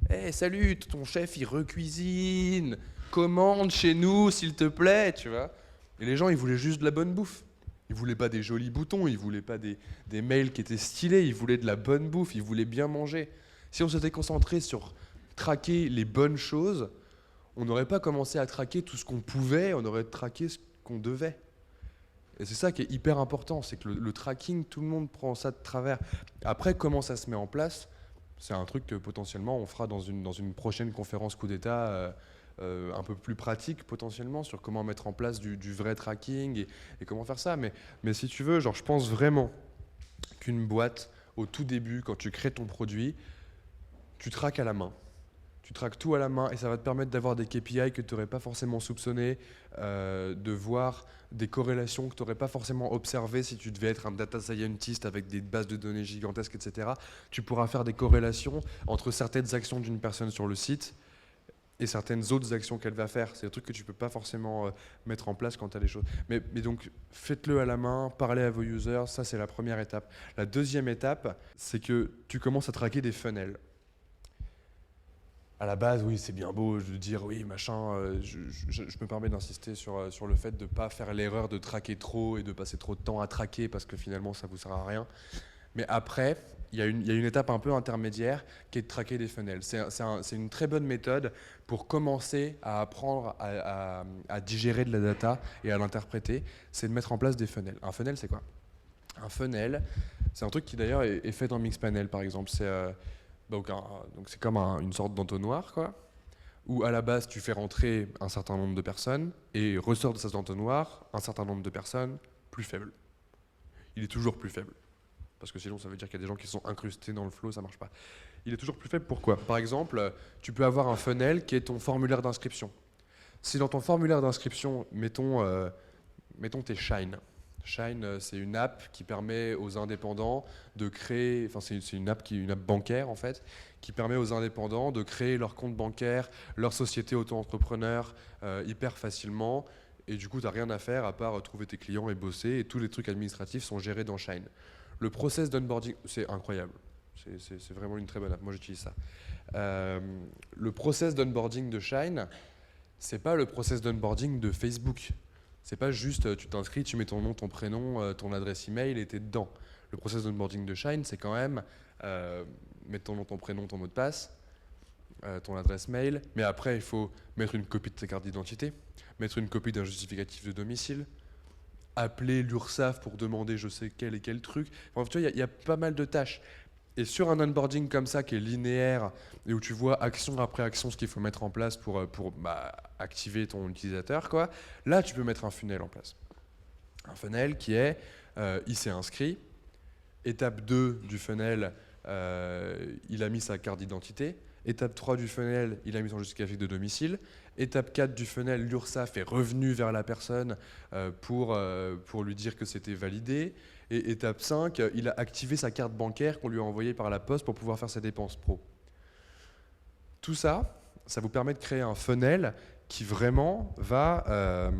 Speaker 1: Hey, salut, ton chef, il recuisine. Commande chez nous, s'il te plaît, tu vois. Et les gens, ils voulaient juste de la bonne bouffe. Ils voulaient pas des jolis boutons, ils voulaient pas des mails qui étaient stylés, ils voulaient de la bonne bouffe, ils voulaient bien manger. Si on s'était concentré sur traquer les bonnes choses, on n'aurait pas commencé à traquer tout ce qu'on pouvait, on aurait traqué ce qu'on devait. Et c'est ça qui est hyper important, c'est que le tracking, tout le monde prend ça de travers. Après, comment ça se met en place, c'est un truc que potentiellement on fera dans une prochaine conférence coup d'État un peu plus pratique potentiellement sur comment mettre en place du vrai tracking et comment faire ça. Mais si tu veux, genre, je pense vraiment qu'une boîte, au tout début, quand tu crées ton produit, tu traques à la main. Tu traques tout à la main et ça va te permettre d'avoir des KPI que tu n'aurais pas forcément soupçonné, de voir des corrélations que tu n'aurais pas forcément observées si tu devais être un data scientist avec des bases de données gigantesques, etc. Tu pourras faire des corrélations entre certaines actions d'une personne sur le site et certaines autres actions qu'elle va faire. C'est un truc que tu ne peux pas forcément mettre en place quand tu as les choses. Mais donc, faites-le à la main, parlez à vos users, ça c'est la première étape. La deuxième étape, c'est que tu commences à traquer des funnels. À la base, oui, c'est bien beau de dire oui, machin. Je me permets d'insister sur le fait de ne pas faire l'erreur de traquer trop et de passer trop de temps à traquer parce que finalement, ça ne vous sert à rien. Mais après, il y a une étape un peu intermédiaire qui est de traquer des funnels. C'est une très bonne méthode pour commencer à apprendre à digérer de la data et à l'interpréter. C'est de mettre en place des funnels. Un funnel, c'est quoi? Un funnel, c'est un truc qui d'ailleurs est fait dans Mixpanel, par exemple. Donc c'est comme une sorte d'entonnoir, quoi, où à la base tu fais rentrer un certain nombre de personnes et ressort de cet entonnoir un certain nombre de personnes plus faibles. Il est toujours plus faible. Parce que sinon ça veut dire qu'il y a des gens qui sont incrustés dans le flow, ça marche pas. Il est toujours plus faible, pourquoi? Par exemple, tu peux avoir un funnel qui est ton formulaire d'inscription. Si dans ton formulaire d'inscription, mettons tes Shine. Shine, c'est une app qui permet aux indépendants de créer, enfin c'est une app bancaire en fait, qui permet aux indépendants de créer leur compte bancaire, leur société auto-entrepreneur hyper facilement. Et du coup, tu n'as rien à faire à part trouver tes clients et bosser. Et tous les trucs administratifs sont gérés dans Shine. Le process d'onboarding, c'est incroyable. C'est vraiment une très bonne app. Moi, j'utilise ça. Le process d'onboarding de Shine, c'est pas le process d'onboarding de Facebook. C'est pas juste tu t'inscris, tu mets ton nom, ton prénom, ton adresse email et t'es dedans. Le process d'onboarding de Shine, c'est quand même mettre ton nom, ton prénom, ton mot de passe, ton adresse mail. Mais après, il faut mettre une copie de ta carte d'identité, mettre une copie d'un justificatif de domicile, appeler l'URSSAF pour demander je sais quel et quel truc. Enfin, tu vois, il y a pas mal de tâches. Et sur un onboarding comme ça, qui est linéaire, et où tu vois action après action ce qu'il faut mettre en place pour activer ton utilisateur, quoi, là, tu peux mettre un funnel en place. Un funnel qui est, il s'est inscrit, étape 2 du funnel, il a mis sa carte d'identité. Étape 3 du funnel, il a mis son justificatif de domicile. Étape 4 du funnel, l'URSSAF est revenu vers la personne pour lui dire que c'était validé. Et étape 5, il a activé sa carte bancaire qu'on lui a envoyée par la poste pour pouvoir faire ses dépenses pro. Tout ça, ça vous permet de créer un funnel qui vraiment va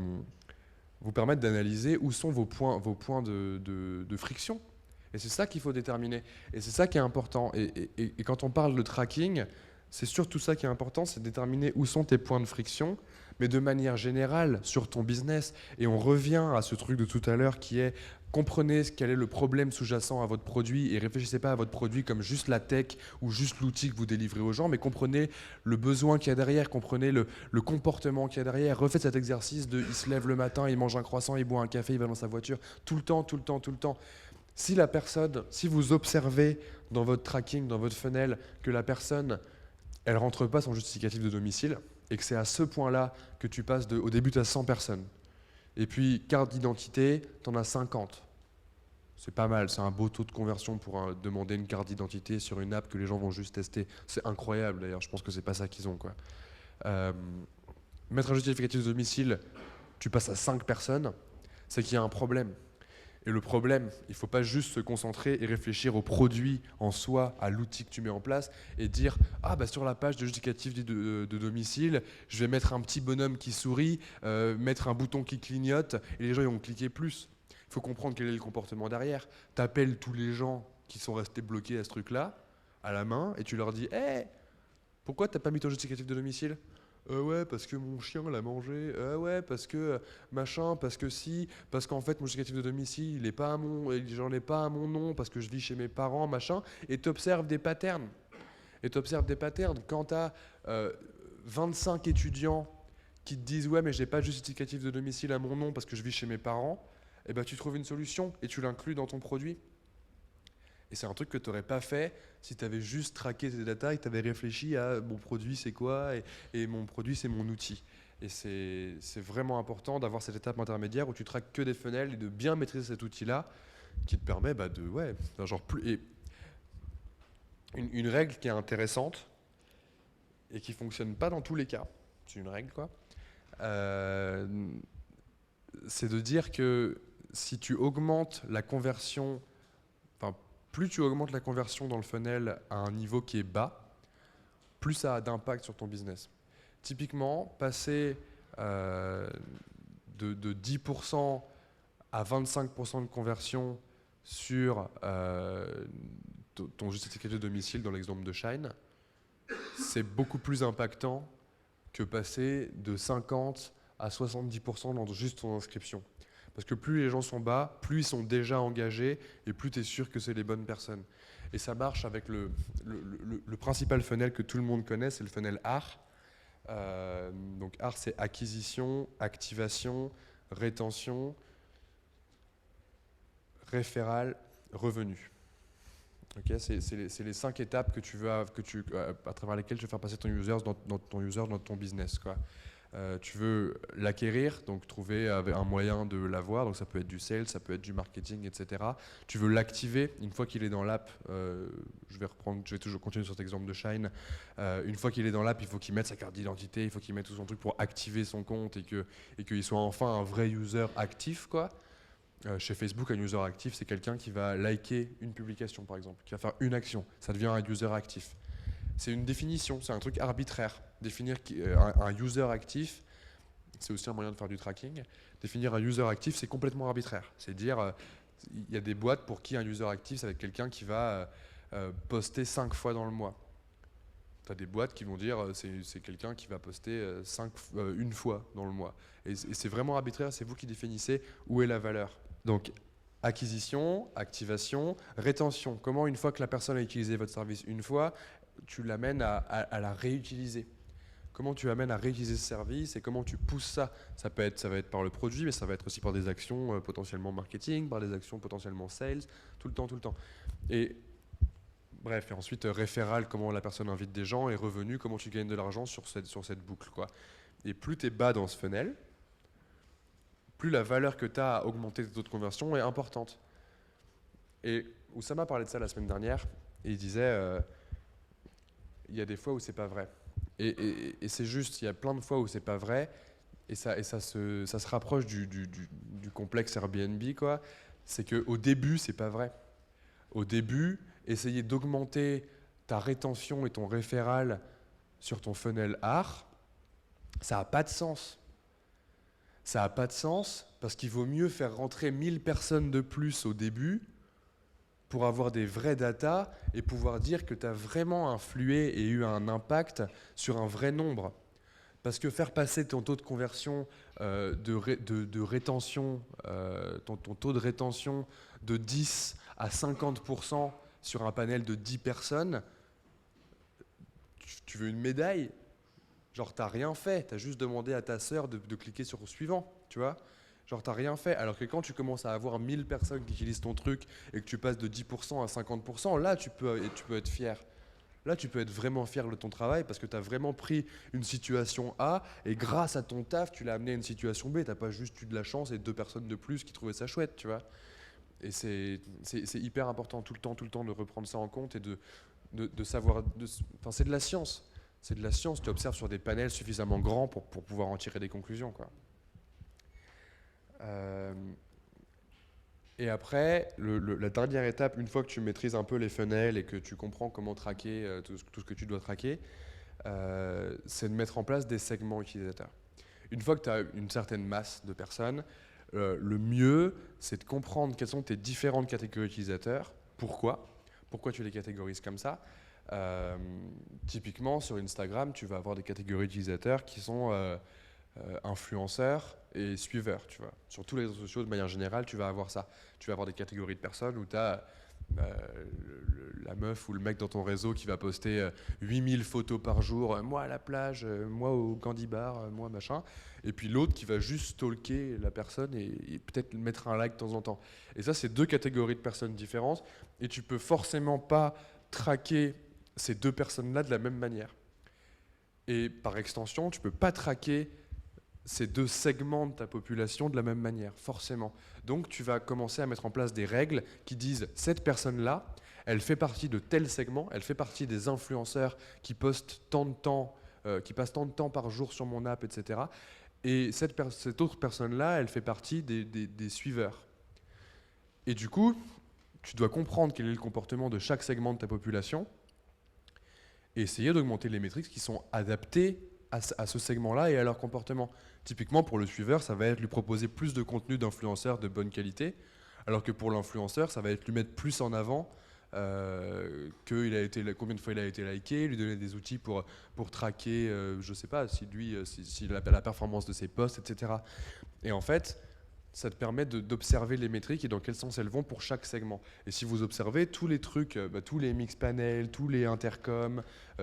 Speaker 1: vous permettre d'analyser où sont vos points de friction. Et c'est ça qu'il faut déterminer. Et c'est ça qui est important. Et quand on parle de tracking, c'est surtout ça qui est important, c'est de déterminer où sont tes points de friction, mais de manière générale sur ton business. Et on revient à ce truc de tout à l'heure qui est comprenez quel est le problème sous-jacent à votre produit et réfléchissez pas à votre produit comme juste la tech ou juste l'outil que vous délivrez aux gens, mais comprenez le besoin qu'il y a derrière, comprenez le comportement qu'il y a derrière. Refaites cet exercice de il se lève le matin, il mange un croissant, il boit un café, il va dans sa voiture, tout le temps, tout le temps, tout le temps. Si la personne, si vous observez dans votre tracking, dans votre funnel, que la personne, elle rentre pas son justificatif de domicile, et que c'est à ce point-là que tu passes au début tu as 100 personnes. Et puis carte d'identité, tu en as 50. C'est pas mal, c'est un beau taux de conversion pour demander une carte d'identité sur une app que les gens vont juste tester. C'est incroyable d'ailleurs, je pense que c'est pas ça qu'ils ont, quoi. Mettre un justificatif de domicile, tu passes à 5 personnes, c'est qu'il y a un problème. Et le problème, il ne faut pas juste se concentrer et réfléchir au produit en soi, à l'outil que tu mets en place, et dire « Ah, bah sur la page de justificatif de domicile, je vais mettre un petit bonhomme qui sourit, mettre un bouton qui clignote, et les gens ils vont cliquer plus. » Il faut comprendre quel est le comportement derrière. Tu appelles tous les gens qui sont restés bloqués à ce truc-là, à la main, et tu leur dis « Hey, pourquoi tu n'as pas mis ton justificatif de domicile ?» Ouais, parce que mon chien l'a mangé. Ouais, parce que machin, parce que si, parce qu'en fait mon justificatif de domicile, il est pas à j'en ai pas à mon nom, parce que je vis chez mes parents, machin. Et t'observes des patterns. Quand t'as 25 étudiants qui te disent ouais, mais j'ai pas de justificatif de domicile à mon nom parce que je vis chez mes parents, et ben tu trouves une solution et tu l'inclus dans ton produit. Et c'est un truc que tu n'aurais pas fait si tu avais juste traqué tes data et que tu avais réfléchi à mon produit c'est quoi et mon produit c'est mon outil. Et c'est vraiment important d'avoir cette étape intermédiaire où tu traques que des funnels et de bien maîtriser cet outil-là qui te permet d'un genre plus. Et une règle qui est intéressante et qui ne fonctionne pas dans tous les cas, c'est une règle quoi, c'est de dire que si tu augmentes la conversion, plus tu augmentes la conversion dans le funnel à un niveau qui est bas, plus ça a d'impact sur ton business. Typiquement, passer de 10% à 25% de conversion sur ton justificatif de domicile dans l'exemple de Shine, c'est beaucoup plus impactant que passer de 50 à 70% dans juste ton inscription. Parce que plus les gens sont bas, plus ils sont déjà engagés et plus tu es sûr que c'est les bonnes personnes. Et ça marche avec le principal funnel que tout le monde connaît, c'est le funnel AR. Donc AR, c'est acquisition, activation, rétention, référal, revenu. Okay, c'est les 5 étapes que tu veux, à travers lesquelles tu veux faire passer ton user dans ton business, quoi. Tu veux l'acquérir, donc trouver un moyen de l'avoir, donc ça peut être du sales, ça peut être du marketing, etc. Tu veux l'activer, une fois qu'il est dans l'app, je vais toujours continuer sur cet exemple de Shine, une fois qu'il est dans l'app, il faut qu'il mette sa carte d'identité, il faut qu'il mette tout son truc pour activer son compte et qu'il soit enfin un vrai user actif, quoi. Chez Facebook, un user actif, c'est quelqu'un qui va liker une publication, par exemple, qui va faire une action, ça devient un user actif. C'est une définition, c'est un truc arbitraire. Définir un user actif, c'est aussi un moyen de faire du tracking. Définir un user actif, c'est complètement arbitraire. C'est dire, il y a des boîtes pour qui un user actif, c'est avec quelqu'un qui va poster 5 fois dans le mois. Tu as des boîtes qui vont dire c'est quelqu'un qui va poster une fois dans le mois. Et c'est vraiment arbitraire, c'est vous qui définissez où est la valeur. Donc, acquisition, activation, rétention. Comment, une fois que la personne a utilisé votre service une fois, tu l'amènes à la réutiliser? Comment tu amènes à réutiliser ce service et comment tu pousses ça? Ça va être par le produit, mais ça va être aussi par des actions potentiellement marketing, par des actions potentiellement sales, tout le temps, tout le temps. Et bref, et ensuite référal, comment la personne invite des gens, et revenu, comment tu gagnes de l'argent sur cette boucle, quoi. Et plus tu es bas dans ce funnel, plus la valeur que tu as à augmenter tes taux de conversion est importante. Et Oussama parlait de ça la semaine dernière, et il disait il y a des fois où c'est pas vrai. Et c'est juste, il y a plein de fois où c'est pas vrai, et ça se rapproche du complexe Airbnb, quoi. C'est qu'au début, c'est pas vrai. Au début, essayer d'augmenter ta rétention et ton référal sur ton funnel art, ça n'a pas de sens. Ça n'a pas de sens parce qu'il vaut mieux faire rentrer 1000 personnes de plus au début pour avoir des vraies datas et pouvoir dire que tu as vraiment influé et eu un impact sur un vrai nombre. Parce que faire passer ton taux de conversion, de rétention, ton taux de rétention de 10 à 50% sur un panel de 10 personnes, tu veux une médaille? Genre, t'as rien fait, t'as juste demandé à ta sœur de cliquer sur le suivant, tu vois? Genre, t'as rien fait. Alors que quand tu commences à avoir 1000 personnes qui utilisent ton truc et que tu passes de 10% à 50%, là, tu peux être fier. Là, tu peux être vraiment fier de ton travail parce que tu as vraiment pris une situation A et grâce à ton taf, tu l'as amené à une situation B. Tu n'as pas juste eu de la chance et 2 personnes de plus qui trouvaient ça chouette, tu vois. Et c'est hyper important tout le temps de reprendre ça en compte et de savoir. Enfin, c'est de la science. C'est de la science. Tu observes sur des panels suffisamment grands pour pouvoir en tirer des conclusions, quoi. Et après, la dernière étape, une fois que tu maîtrises un peu les funnels et que tu comprends comment traquer tout ce que tu dois traquer, c'est de mettre en place des segments utilisateurs. Une fois que tu as une certaine masse de personnes, le mieux, c'est de comprendre quelles sont tes différentes catégories utilisateurs, pourquoi tu les catégorises comme ça. Typiquement, sur Instagram, tu vas avoir des catégories d'utilisateurs qui sont influenceurs et suiveurs, tu vois. Sur tous les réseaux sociaux, de manière générale, tu vas avoir ça. Tu vas avoir des catégories de personnes où tu as la meuf ou le mec dans ton réseau qui va poster 8000 photos par jour, moi à la plage, moi au candy bar, moi machin, et puis l'autre qui va juste stalker la personne et peut-être mettre un like de temps en temps. Et ça, c'est 2 catégories de personnes différentes, et tu peux forcément pas traquer ces 2 personnes-là de la même manière. Et par extension, tu peux pas traquer ces 2 segments de ta population de la même manière, forcément. Donc tu vas commencer à mettre en place des règles qui disent cette personne-là, elle fait partie de tel segment, elle fait partie des influenceurs qui postent tant de temps, qui passent tant de temps par jour sur mon app, etc. Et cette autre personne-là, elle fait partie des suiveurs. Et du coup, tu dois comprendre quel est le comportement de chaque segment de ta population et essayer d'augmenter les métriques qui sont adaptées à ce segment-là et à leur comportement. Typiquement, pour le suiveur, ça va être lui proposer plus de contenu d'influenceurs de bonne qualité, alors que pour l'influenceur, ça va être lui mettre plus en avant combien de fois il a été liké, lui donner des outils pour traquer, je sais pas, si la performance de ses posts, etc. Et en fait, ça te permet d'observer les métriques et dans quel sens elles vont pour chaque segment. Et si vous observez tous les trucs, tous les mix panels, tous les intercoms,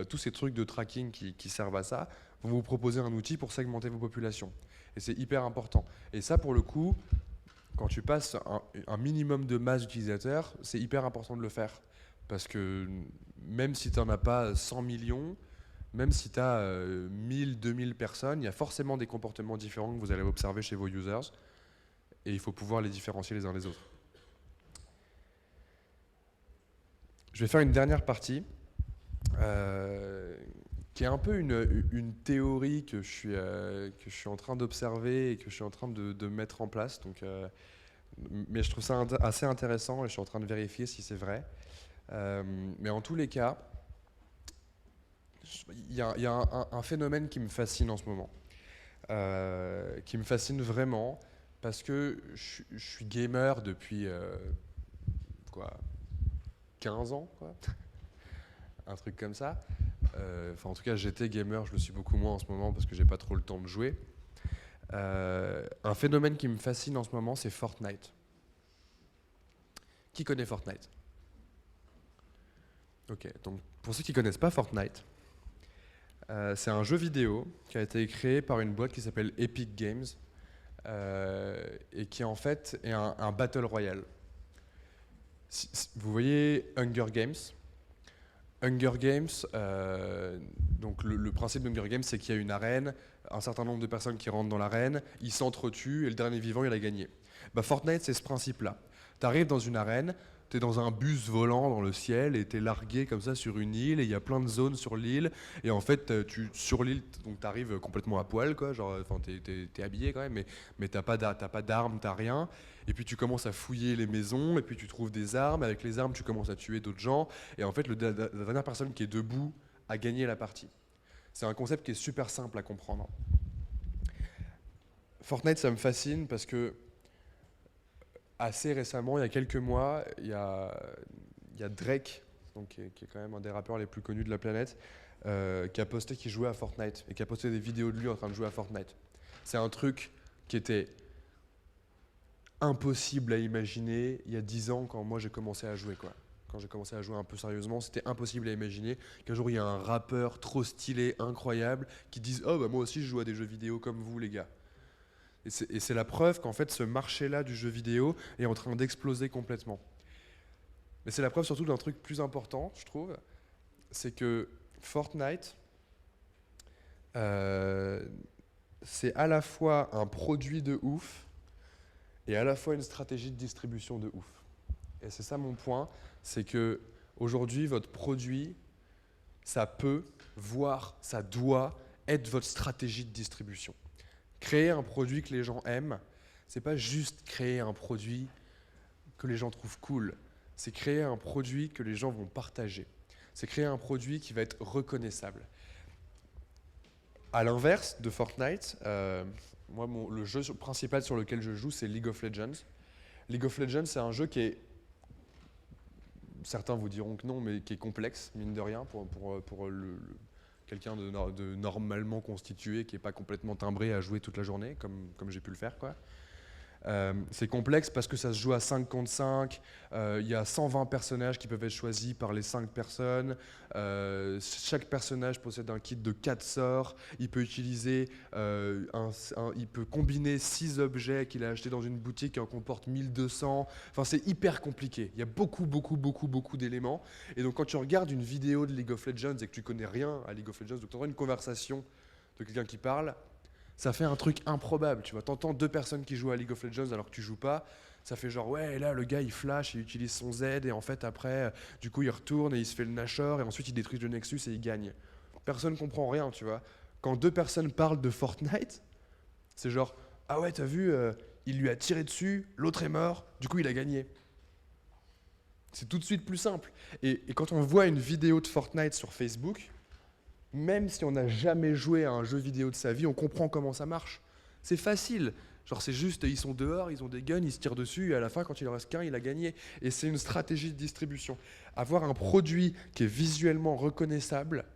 Speaker 1: tous ces trucs de tracking qui servent à ça, vous proposez un outil pour segmenter vos populations. Et c'est hyper important. Et ça, pour le coup, quand tu passes un minimum de masse d'utilisateurs, c'est hyper important de le faire. Parce que même si tu n'en as pas 100 millions, même si tu as 1000, 2000 personnes, il y a forcément des comportements différents que vous allez observer chez vos users. Et il faut pouvoir les différencier les uns des autres. Je vais faire une dernière partie, qui est un peu une théorie que je suis en train d'observer et que je suis en train de mettre en place. Mais je trouve ça assez intéressant et je suis en train de vérifier si c'est vrai. Mais en tous les cas, il y a un phénomène qui me fascine en ce moment, qui me fascine vraiment. Parce que je suis gamer depuis 15 ans, quoi. Un truc comme ça. Enfin, en tout cas, j'étais gamer, je le suis beaucoup moins en ce moment parce que j'ai pas trop le temps de jouer. Un phénomène qui me fascine en ce moment, c'est Fortnite. Qui connaît Fortnite? Ok, donc pour ceux qui connaissent pas Fortnite, c'est un jeu vidéo qui a été créé par une boîte qui s'appelle Epic Games et qui en fait est un battle royale. Vous voyez Hunger Games? Hunger Games, donc le principe d'Hunger Games, c'est qu'il y a une arène, un certain nombre de personnes qui rentrent dans l'arène, ils s'entretuent et le dernier vivant, il a gagné. Bah, Fortnite, c'est ce principe-là. Tu arrives dans une arène, tu es dans un bus volant dans le ciel et tu es largué comme ça sur une île et il y a plein de zones sur l'île. Et en fait, sur l'île, tu arrives complètement à poil, quoi, genre, t'es habillé quand même, mais t'as pas d'armes, t'as rien. Et puis tu commences à fouiller les maisons et puis tu trouves des armes. Avec les armes, tu commences à tuer d'autres gens. Et en fait, la dernière personne qui est debout a gagné la partie. C'est un concept qui est super simple à comprendre. Fortnite, ça me fascine parce que assez récemment, il y a quelques mois, il y a Drake, donc, qui est quand même un des rappeurs les plus connus de la planète, qui a posté qu'il jouait à Fortnite et qui a posté des vidéos de lui en train de jouer à Fortnite. C'est un truc qui était impossible à imaginer il y a 10 ans quand moi j'ai commencé à jouer, quoi. Quand j'ai commencé à jouer un peu sérieusement, c'était impossible à imaginer qu'un jour il y a un rappeur trop stylé, incroyable, qui dise «Oh bah moi aussi je joue à des jeux vidéo comme vous les gars». Et c'est la preuve qu'en fait ce marché-là du jeu vidéo est en train d'exploser complètement. Mais c'est la preuve surtout d'un truc plus important, je trouve, c'est que Fortnite, c'est à la fois un produit de ouf et à la fois une stratégie de distribution de ouf. Et c'est ça mon point, c'est que aujourd'hui votre produit, ça peut, voire ça doit être votre stratégie de distribution. Créer un produit que les gens aiment, c'est pas juste créer un produit que les gens trouvent cool, c'est créer un produit que les gens vont partager. C'est créer un produit qui va être reconnaissable. À l'inverse de Fortnite, moi le jeu principal sur lequel je joue, c'est League of Legends. League of Legends, c'est un jeu qui est, certains vous diront que non, mais qui est complexe, mine de rien, pour quelqu'un de normalement constitué, qui n'est pas complètement timbré à jouer toute la journée, comme j'ai pu le faire, quoi. C'est complexe parce que ça se joue à 5 contre 5, il y a 120 personnages qui peuvent être choisis par les 5 personnes, chaque personnage possède un kit de 4 sorts, il peut utiliser, il peut combiner 6 objets qu'il a achetés dans une boutique qui en comporte 1200, enfin c'est hyper compliqué, il y a beaucoup d'éléments, et donc quand tu regardes une vidéo de League of Legends et que tu connais rien à League of Legends, donc tu entends une conversation de quelqu'un qui parle, ça fait un truc improbable, tu vois. T'entends deux personnes qui jouent à League of Legends alors que tu joues pas, ça fait genre ouais, là le gars il flash, il utilise son Z et en fait après, du coup il retourne et il se fait le Nashor et ensuite il détruit le Nexus et il gagne. Personne comprend rien, tu vois. Quand deux personnes parlent de Fortnite, c'est genre ah ouais, t'as vu, il lui a tiré dessus, l'autre est mort, du coup il a gagné. C'est tout de suite plus simple. Et quand on voit une vidéo de Fortnite sur Facebook, même si on n'a jamais joué à un jeu vidéo de sa vie, on comprend comment ça marche. C'est facile. Genre c'est juste, ils sont dehors, ils ont des guns, ils se tirent dessus, et à la fin, quand il en reste qu'un, il a gagné. Et c'est une stratégie de distribution. Avoir un produit qui est visuellement reconnaissable,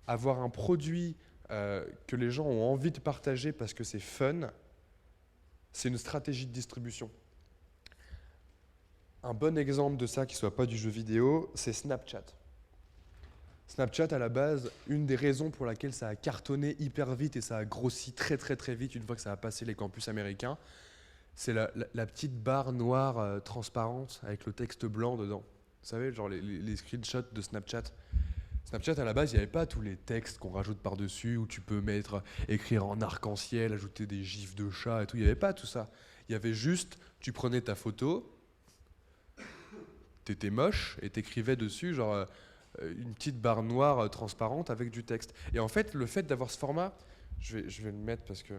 Speaker 1: avoir un produit que les gens ont envie de partager parce que c'est fun, c'est une stratégie de distribution. Un bon exemple de ça qui ne soit pas du jeu vidéo, c'est Snapchat. Snapchat, à la base, une des raisons pour laquelle ça a cartonné hyper vite et ça a grossi très vite une fois que ça a passé les campus américains, c'est la petite barre noire transparente avec le texte blanc dedans. Vous savez, genre les screenshots de Snapchat. Snapchat, à la base, il n'y avait pas tous les textes qu'on rajoute par-dessus, où tu peux écrire en arc-en-ciel, ajouter des gifs de chat et tout. Il n'y avait pas tout ça. Il y avait juste, tu prenais ta photo, t'étais moche et t'écrivais dessus, genre une petite barre noire transparente avec du texte. Et en fait, le fait d'avoir ce format, je vais le mettre parce que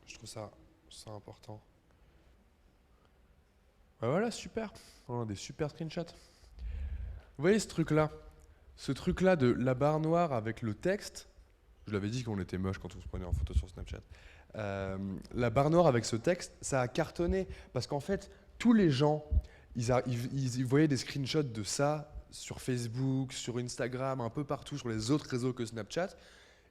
Speaker 1: je trouve ça important. Ouais, voilà, super. On a des super screenshots. Vous voyez ce truc-là? Ce truc-là de la barre noire avec le texte, je l'avais dit qu'on était moche quand on se prenait en photo sur Snapchat. La barre noire avec ce texte, ça a cartonné parce qu'en fait, tous les gens, ils voyaient des screenshots de ça sur Facebook, sur Instagram, un peu partout, sur les autres réseaux que Snapchat.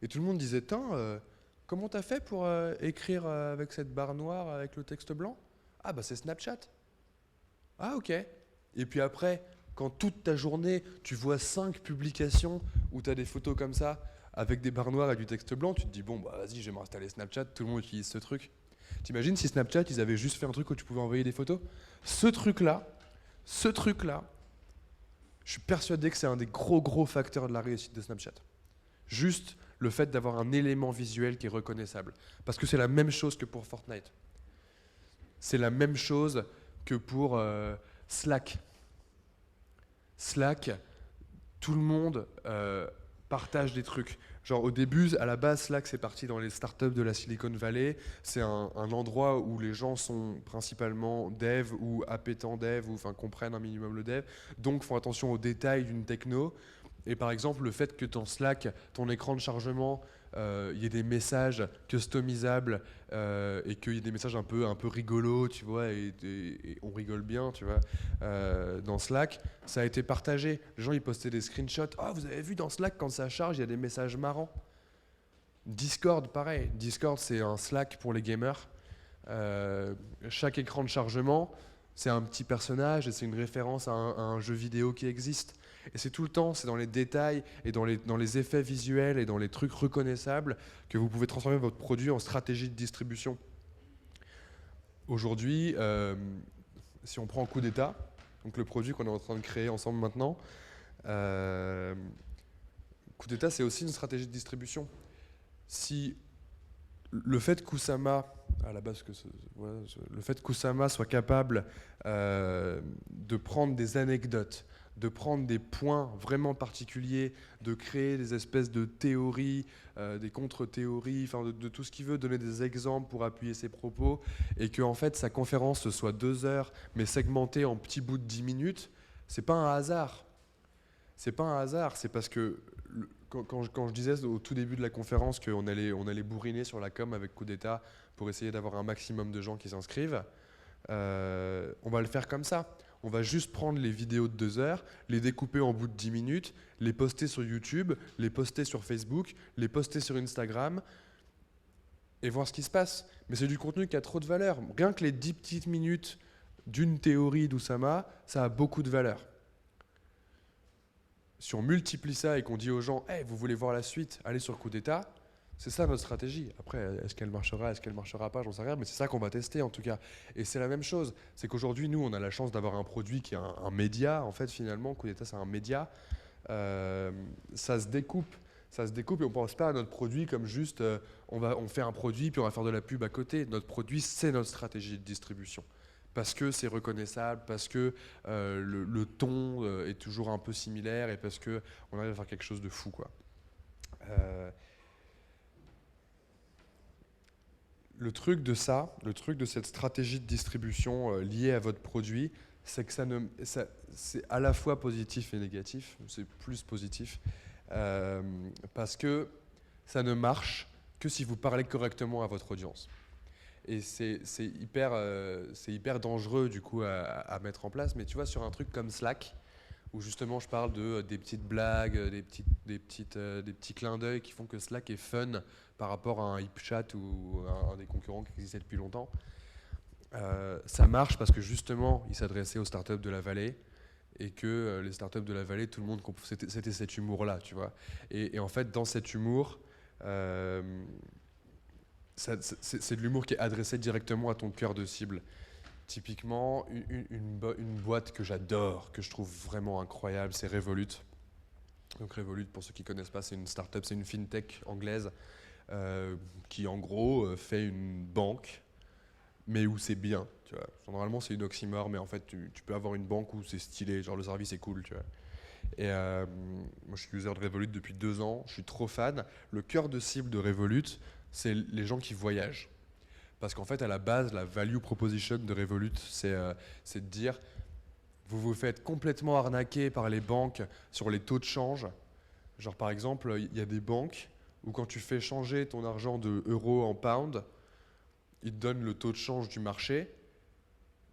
Speaker 1: Et tout le monde disait, tiens, comment t'as fait pour écrire avec cette barre noire avec le texte blanc? Ah bah c'est Snapchat. Ah ok. Et puis après, quand toute ta journée, tu vois 5 publications où tu as des photos comme ça, avec des barres noires et du texte blanc, tu te dis, bon bah vas-y, je vais m'installer Snapchat, tout le monde utilise ce truc. T'imagines si Snapchat, ils avaient juste fait un truc où tu pouvais envoyer des photos? Ce truc-là, ce truc-là, je suis persuadé que c'est un des gros facteurs de la réussite de Snapchat. Juste le fait d'avoir un élément visuel qui est reconnaissable. Parce que c'est la même chose que pour Fortnite. C'est la même chose que pour Slack. Slack, tout le monde partage des trucs. Genre au début, à la base, Slack c'est parti dans les startups de la Silicon Valley. C'est un endroit où les gens sont principalement dev ou appétents dev ou enfin comprennent un minimum le dev. Donc font attention aux détails d'une techno. Et par exemple, le fait que ton Slack, ton écran de chargement, il y ait des messages customisables et qu'il y ait des messages un peu rigolos, tu vois, et on rigole bien, tu vois, dans Slack, ça a été partagé. Les gens, ils postaient des screenshots. Ah, vous avez vu dans Slack, quand ça charge, il y a des messages marrants. Discord, pareil. Discord, c'est un Slack pour les gamers. Chaque écran de chargement, c'est un petit personnage et c'est une référence à un jeu vidéo qui existe. Et c'est tout le temps, c'est dans les détails et dans les effets visuels et dans les trucs reconnaissables que vous pouvez transformer votre produit en stratégie de distribution. Aujourd'hui, si on prend Coup d'État, donc le produit qu'on est en train de créer ensemble maintenant, Coup d'État, c'est aussi une stratégie de distribution. Si le fait que Kusama, à la base, le fait que Kusama soit capable de prendre des anecdotes, de prendre des points vraiment particuliers, de créer des espèces de théories, des contre-théories, enfin de tout ce qu'il veut, donner des exemples pour appuyer ses propos, et que en fait sa conférence ce soit 2 heures, mais segmentée en petits bouts de 10 minutes, c'est pas un hasard. C'est pas un hasard, c'est parce que quand je disais au tout début de la conférence qu'on allait bourriner sur la com avec Coup d'État pour essayer d'avoir un maximum de gens qui s'inscrivent, on va le faire comme ça. On va juste prendre les vidéos de 2 heures, les découper en bouts de 10 minutes, les poster sur YouTube, les poster sur Facebook, les poster sur Instagram et voir ce qui se passe. Mais c'est du contenu qui a trop de valeur. Rien que les 10 petites minutes d'une théorie d'Oussama, ça a beaucoup de valeur. Si on multiplie ça et qu'on dit aux gens hey, vous voulez voir la suite, allez sur Coup d'État, c'est ça notre stratégie. Après, est-ce qu'elle marchera pas, j'en sais rien, mais c'est ça qu'on va tester en tout cas. Et c'est la même chose, c'est qu'aujourd'hui, nous, on a la chance d'avoir un produit qui est un média, en fait, finalement, Coup d'État, c'est un média. Ça se découpe et on pense pas à notre produit comme juste on fait un produit puis on va faire de la pub à côté. Notre produit, c'est notre stratégie de distribution. Parce que c'est reconnaissable, parce que le ton est toujours un peu similaire et parce qu'on arrive à faire quelque chose de fou, quoi. Le truc de cette stratégie de distribution liée à votre produit, c'est que c'est à la fois positif et négatif, c'est plus positif, parce que ça ne marche que si vous parlez correctement à votre audience. Et c'est hyper dangereux du coup à mettre en place. Mais tu vois, sur un truc comme Slack, où justement je parle des petites blagues, des petits clins d'œil qui font que Slack est fun par rapport à un HipChat ou un des concurrents qui existait depuis longtemps, ça marche parce que justement il s'adressait aux startups de la vallée et que les startups de la vallée, tout le monde, c'était cet humour-là, tu vois. Et en fait, dans cet humour, c'est de l'humour qui est adressé directement à ton cœur de cible. Typiquement, une boîte que j'adore, que je trouve vraiment incroyable, c'est Revolut. Donc Revolut, pour ceux qui ne connaissent pas, c'est une startup, c'est une fintech anglaise qui en gros fait une banque, mais où c'est bien. Tu vois. Normalement, c'est une oxymore, mais en fait, tu peux avoir une banque où c'est stylé, genre le service est cool. Tu vois. Et moi, je suis user de Revolut depuis 2 ans, je suis trop fan. Le cœur de cible de Revolut, c'est les gens qui voyagent. Parce qu'en fait, à la base, la value proposition de Revolut, c'est de dire vous vous faites complètement arnaquer par les banques sur les taux de change. Genre, par exemple, il y a des banques où quand tu fais changer ton argent de euros en pound, ils te donnent le taux de change du marché,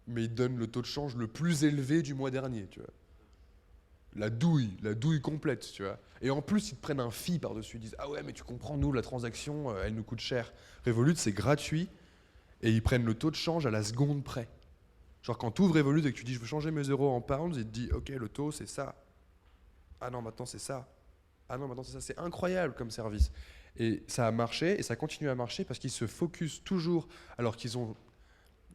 Speaker 1: mais ils te donnent le taux de change le plus élevé du mois dernier. Tu vois. la douille complète, tu vois. Et en plus, ils te prennent un fee par-dessus. Ils disent ah ouais, mais tu comprends, nous, la transaction, elle nous coûte cher. Revolut, c'est gratuit et ils prennent le taux de change à la seconde près. Genre quand tu ouvres Revolut et que tu dis je veux changer mes euros en pounds, ils te disent ok, le taux c'est ça. Ah non, maintenant c'est ça. Ah non, maintenant c'est ça. C'est incroyable comme service. Et ça a marché et ça continue à marcher parce qu'ils se focus toujours, alors qu'ils ont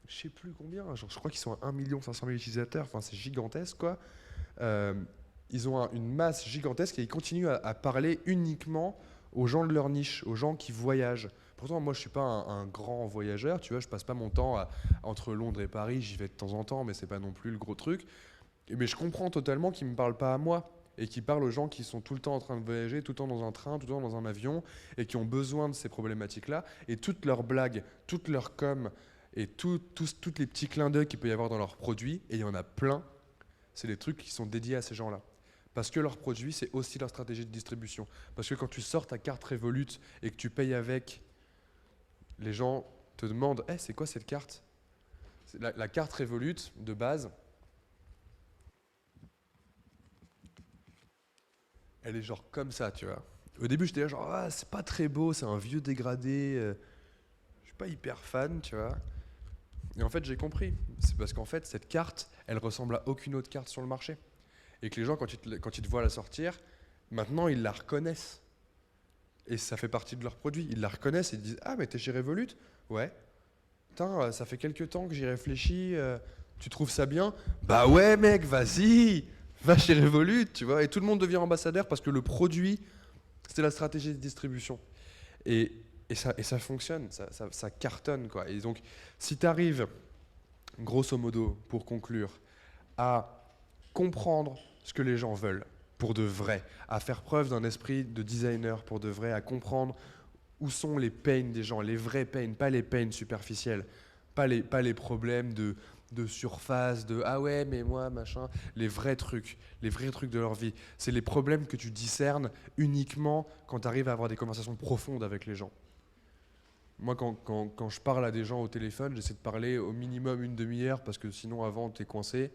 Speaker 1: je sais plus combien, genre, je crois qu'ils sont à 1 500 000 utilisateurs, enfin c'est gigantesque quoi. Euh, Ils ont une masse gigantesque et ils continuent à parler uniquement aux gens de leur niche, aux gens qui voyagent. Pourtant, moi, je suis pas un grand voyageur, tu vois, je passe pas mon temps entre Londres et Paris, j'y vais de temps en temps, mais c'est pas non plus le gros truc. Mais je comprends totalement qu'ils me parlent pas à moi et qu'ils parlent aux gens qui sont tout le temps en train de voyager, tout le temps dans un train, tout le temps dans un avion et qui ont besoin de ces problématiques-là. Et toutes leurs blagues, toutes leurs coms et toutes les petits clins d'œil qu'il peut y avoir dans leurs produits, et il y en a plein, c'est des trucs qui sont dédiés à ces gens-là. Parce que leurs produits, c'est aussi leur stratégie de distribution. Parce que quand tu sors ta carte Revolut et que tu payes avec, les gens te demandent hey, c'est quoi cette carte? La carte Revolut, de base, elle est genre comme ça, tu vois. Au début, j'étais là genre, ah, c'est pas très beau, c'est un vieux dégradé, je suis pas hyper fan, tu vois. Et en fait, j'ai compris. C'est parce qu'en fait, cette carte, elle ressemble à aucune autre carte sur le marché. Et que les gens, quand ils te voient la sortir, maintenant, ils la reconnaissent. Et ça fait partie de leur produit. Ils la reconnaissent et ils disent ah, mais t'es chez Revolut? Ouais. Putain, ça fait quelques temps que j'y réfléchis. Tu trouves ça bien? Bah ouais, mec, vas-y, va chez Revolut, tu vois. Et tout le monde devient ambassadeur parce que le produit, c'était la stratégie de distribution. Et, et ça fonctionne, ça cartonne, quoi. Et donc, si tu arrives, grosso modo, pour conclure, à comprendre ce que les gens veulent pour de vrai, à faire preuve d'un esprit de designer pour de vrai, à comprendre où sont les pains des gens, les vrais pains, pas les pains superficiels, pas les problèmes de surface, de ah ouais mais moi machin, les vrais trucs de leur vie. C'est les problèmes que tu discernes uniquement quand tu arrives à avoir des conversations profondes avec les gens. Moi, quand je parle à des gens au téléphone, j'essaie de parler au minimum une demi-heure parce que sinon, avant, t'es coincé.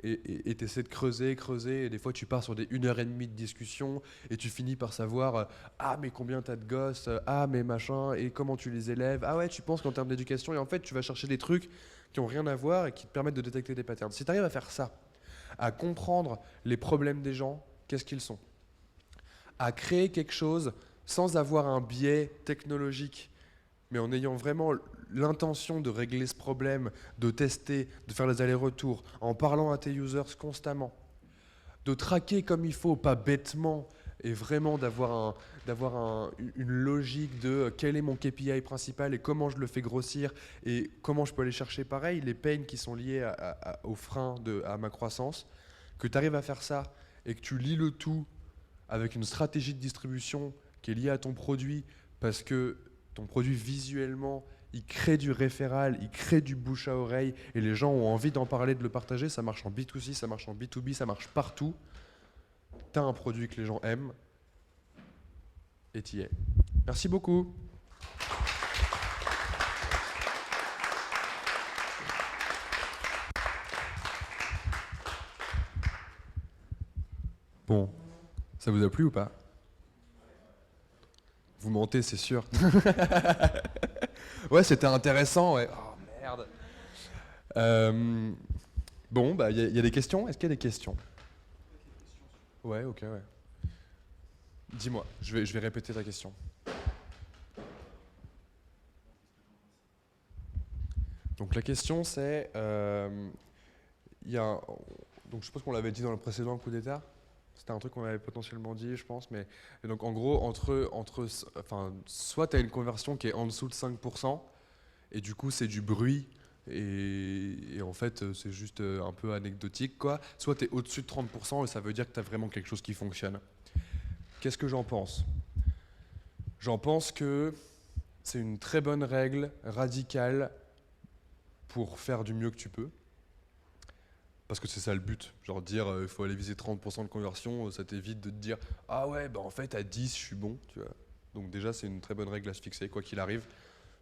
Speaker 1: Et t'essaies de creuser, creuser. Et des fois, tu pars sur des 1 heure et demie de discussion et tu finis par savoir ah, mais combien t'as de gosses? Ah, mais machin. Et comment tu les élèves? Ah, ouais, tu penses qu'en termes d'éducation. Et en fait, tu vas chercher des trucs qui ont rien à voir et qui te permettent de détecter des patterns. Si t'arrives à faire ça, à comprendre les problèmes des gens, qu'est-ce qu'ils sont? À créer quelque chose sans avoir un biais technologique mais en ayant vraiment l'intention de régler ce problème, de tester, de faire les allers-retours, en parlant à tes users constamment, de traquer comme il faut, pas bêtement, et vraiment une logique de quel est mon KPI principal et comment je le fais grossir et comment je peux aller chercher pareil, les pains qui sont liés aux freins à ma croissance, que tu arrives à faire ça et que tu lis le tout avec une stratégie de distribution qui est liée à ton produit parce que ton produit visuellement, il crée du référal, il crée du bouche à oreille et les gens ont envie d'en parler, de le partager. Ça marche en B2C, ça marche en B2B, ça marche partout. Tu as un produit que les gens aiment et t'y es. Merci beaucoup. Bon, ça vous a plu ou pas? Vous mentez, c'est sûr. Ouais, c'était intéressant, ouais. Oh merde. Euh, bon, bah, il y a des questions? Est-ce qu'il y a des questions? Ouais, ok, ouais. Dis-moi, je vais répéter ta question. Donc la question c'est, il y a donc je suppose qu'on l'avait dit dans le précédent coup d'état. C'était un truc qu'on avait potentiellement dit, je pense, mais et donc en gros enfin soit tu as une conversion qui est en dessous de 5% et du coup c'est du bruit et en fait c'est juste un peu anecdotique quoi. Soit tu es au-dessus de 30% et ça veut dire que tu as vraiment quelque chose qui fonctionne. Qu'est-ce que j'en pense? J'en pense que c'est une très bonne règle radicale pour faire du mieux que tu peux. Parce que c'est ça le but. Genre dire il faut aller viser 30% de conversion, ça t'évite de te dire ah ouais, bah en fait à 10 je suis bon, tu vois. Donc déjà c'est une très bonne règle à se fixer, quoi qu'il arrive.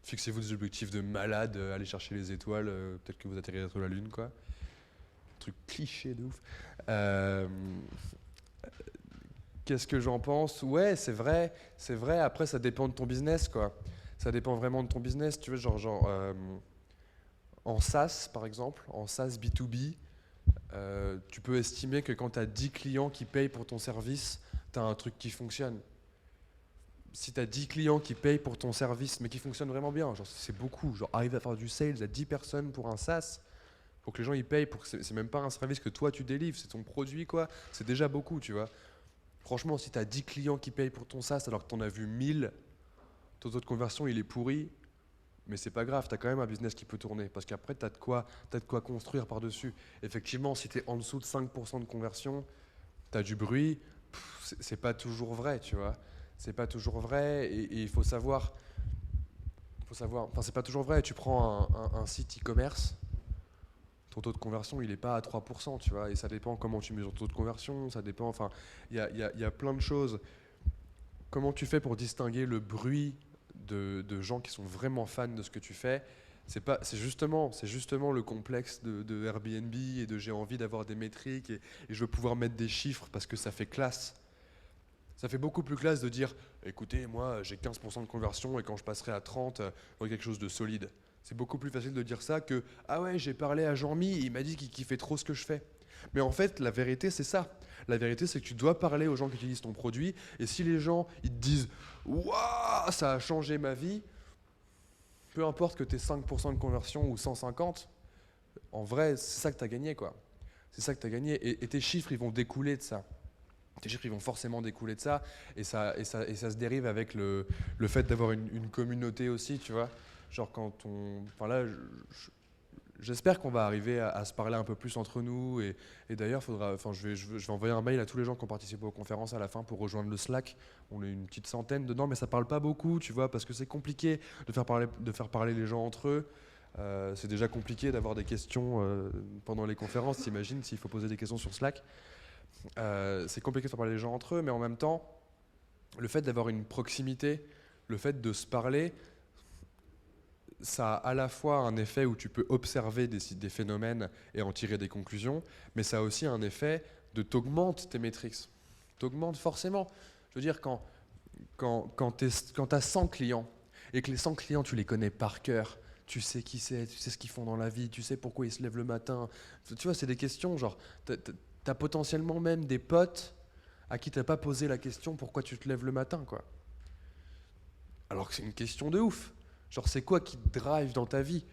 Speaker 1: Fixez-vous des objectifs de malade, allez chercher les étoiles, peut-être que vous atterrirez sur la lune, quoi. Truc cliché de ouf. Qu'est-ce que j'en pense? Ouais, c'est vrai, c'est vrai. Après, ça dépend de ton business, quoi. Ça dépend vraiment de ton business. Tu veux, en SaaS, par exemple, en SaaS B2B, tu peux estimer que quand tu as 10 clients qui payent pour ton service, tu as un truc qui fonctionne. Si tu as 10 clients qui payent pour ton service, mais qui fonctionnent vraiment bien, genre c'est beaucoup. Genre arriver à faire du sales à 10 personnes pour un SaaS, pour que les gens ils payent, pour que c'est même pas un service que toi tu délivres, c'est ton produit, quoi. C'est déjà beaucoup, tu vois. Franchement, si tu as 10 clients qui payent pour ton SaaS alors que tu en as vu 1000, ton taux de conversion il est pourri, mais c'est pas grave, tu as quand même un business qui peut tourner. Parce qu'après, t'as de quoi construire par-dessus. Effectivement, si tu es en dessous de 5% de conversion, tu as du bruit, c'est pas toujours vrai, tu vois. C'est pas toujours vrai et il faut savoir, enfin c'est pas toujours vrai, tu prends un site e-commerce, ton taux de conversion il est pas à 3%, tu vois, et ça dépend comment tu mesures ton taux de conversion, ça dépend, enfin il y a plein de choses. Comment tu fais pour distinguer le bruit de gens qui sont vraiment fans de ce que tu fais? C'est justement le complexe de Airbnb et de j'ai envie d'avoir des métriques et je veux pouvoir mettre des chiffres parce que ça fait classe. Ça fait beaucoup plus classe de dire, écoutez, moi j'ai 15% de conversion et quand je passerai à 30, j'aurai quelque chose de solide. C'est beaucoup plus facile de dire ça que, ah ouais, j'ai parlé à Jean-Mi, il m'a dit qu'il kiffait trop ce que je fais. Mais en fait, la vérité, c'est ça. La vérité, c'est que tu dois parler aux gens qui utilisent ton produit. Et si les gens, ils te disent, waouh, ça a changé ma vie, peu importe que tu aies 5% de conversion ou 150, en vrai, c'est ça que tu as gagné, quoi. C'est ça que tu as gagné. Et tes chiffres, ils vont découler de ça. Tes chiffres, ils vont forcément découler de ça. Et ça se dérive avec le fait d'avoir une communauté aussi, tu vois. Genre quand on... Enfin là, j'espère qu'on va arriver à se parler un peu plus entre nous. Et d'ailleurs, faudra, enfin, je vais envoyer un mail à tous les gens qui ont participé aux conférences à la fin pour rejoindre le Slack. On est une petite centaine dedans, mais ça parle pas beaucoup, tu vois, parce que c'est compliqué de faire parler les gens entre eux. C'est déjà compliqué d'avoir des questions pendant les conférences. T'imagines s'il faut poser des questions sur Slack. C'est compliqué de faire parler les gens entre eux, mais en même temps, le fait d'avoir une proximité, le fait de se parler, ça a à la fois un effet où tu peux observer des phénomènes et en tirer des conclusions, mais ça a aussi un effet de t'augmente tes métriques. T'augmente forcément. Je veux dire, quand tu as 100 clients et que les 100 clients, tu les connais par cœur, tu sais qui c'est, tu sais ce qu'ils font dans la vie, tu sais pourquoi ils se lèvent le matin. Tu vois, c'est des questions, genre, t'as potentiellement même des potes à qui t'as pas posé la question pourquoi tu te lèves le matin, quoi. Alors que c'est une question de ouf. Genre, c'est quoi qui te drive dans ta vie?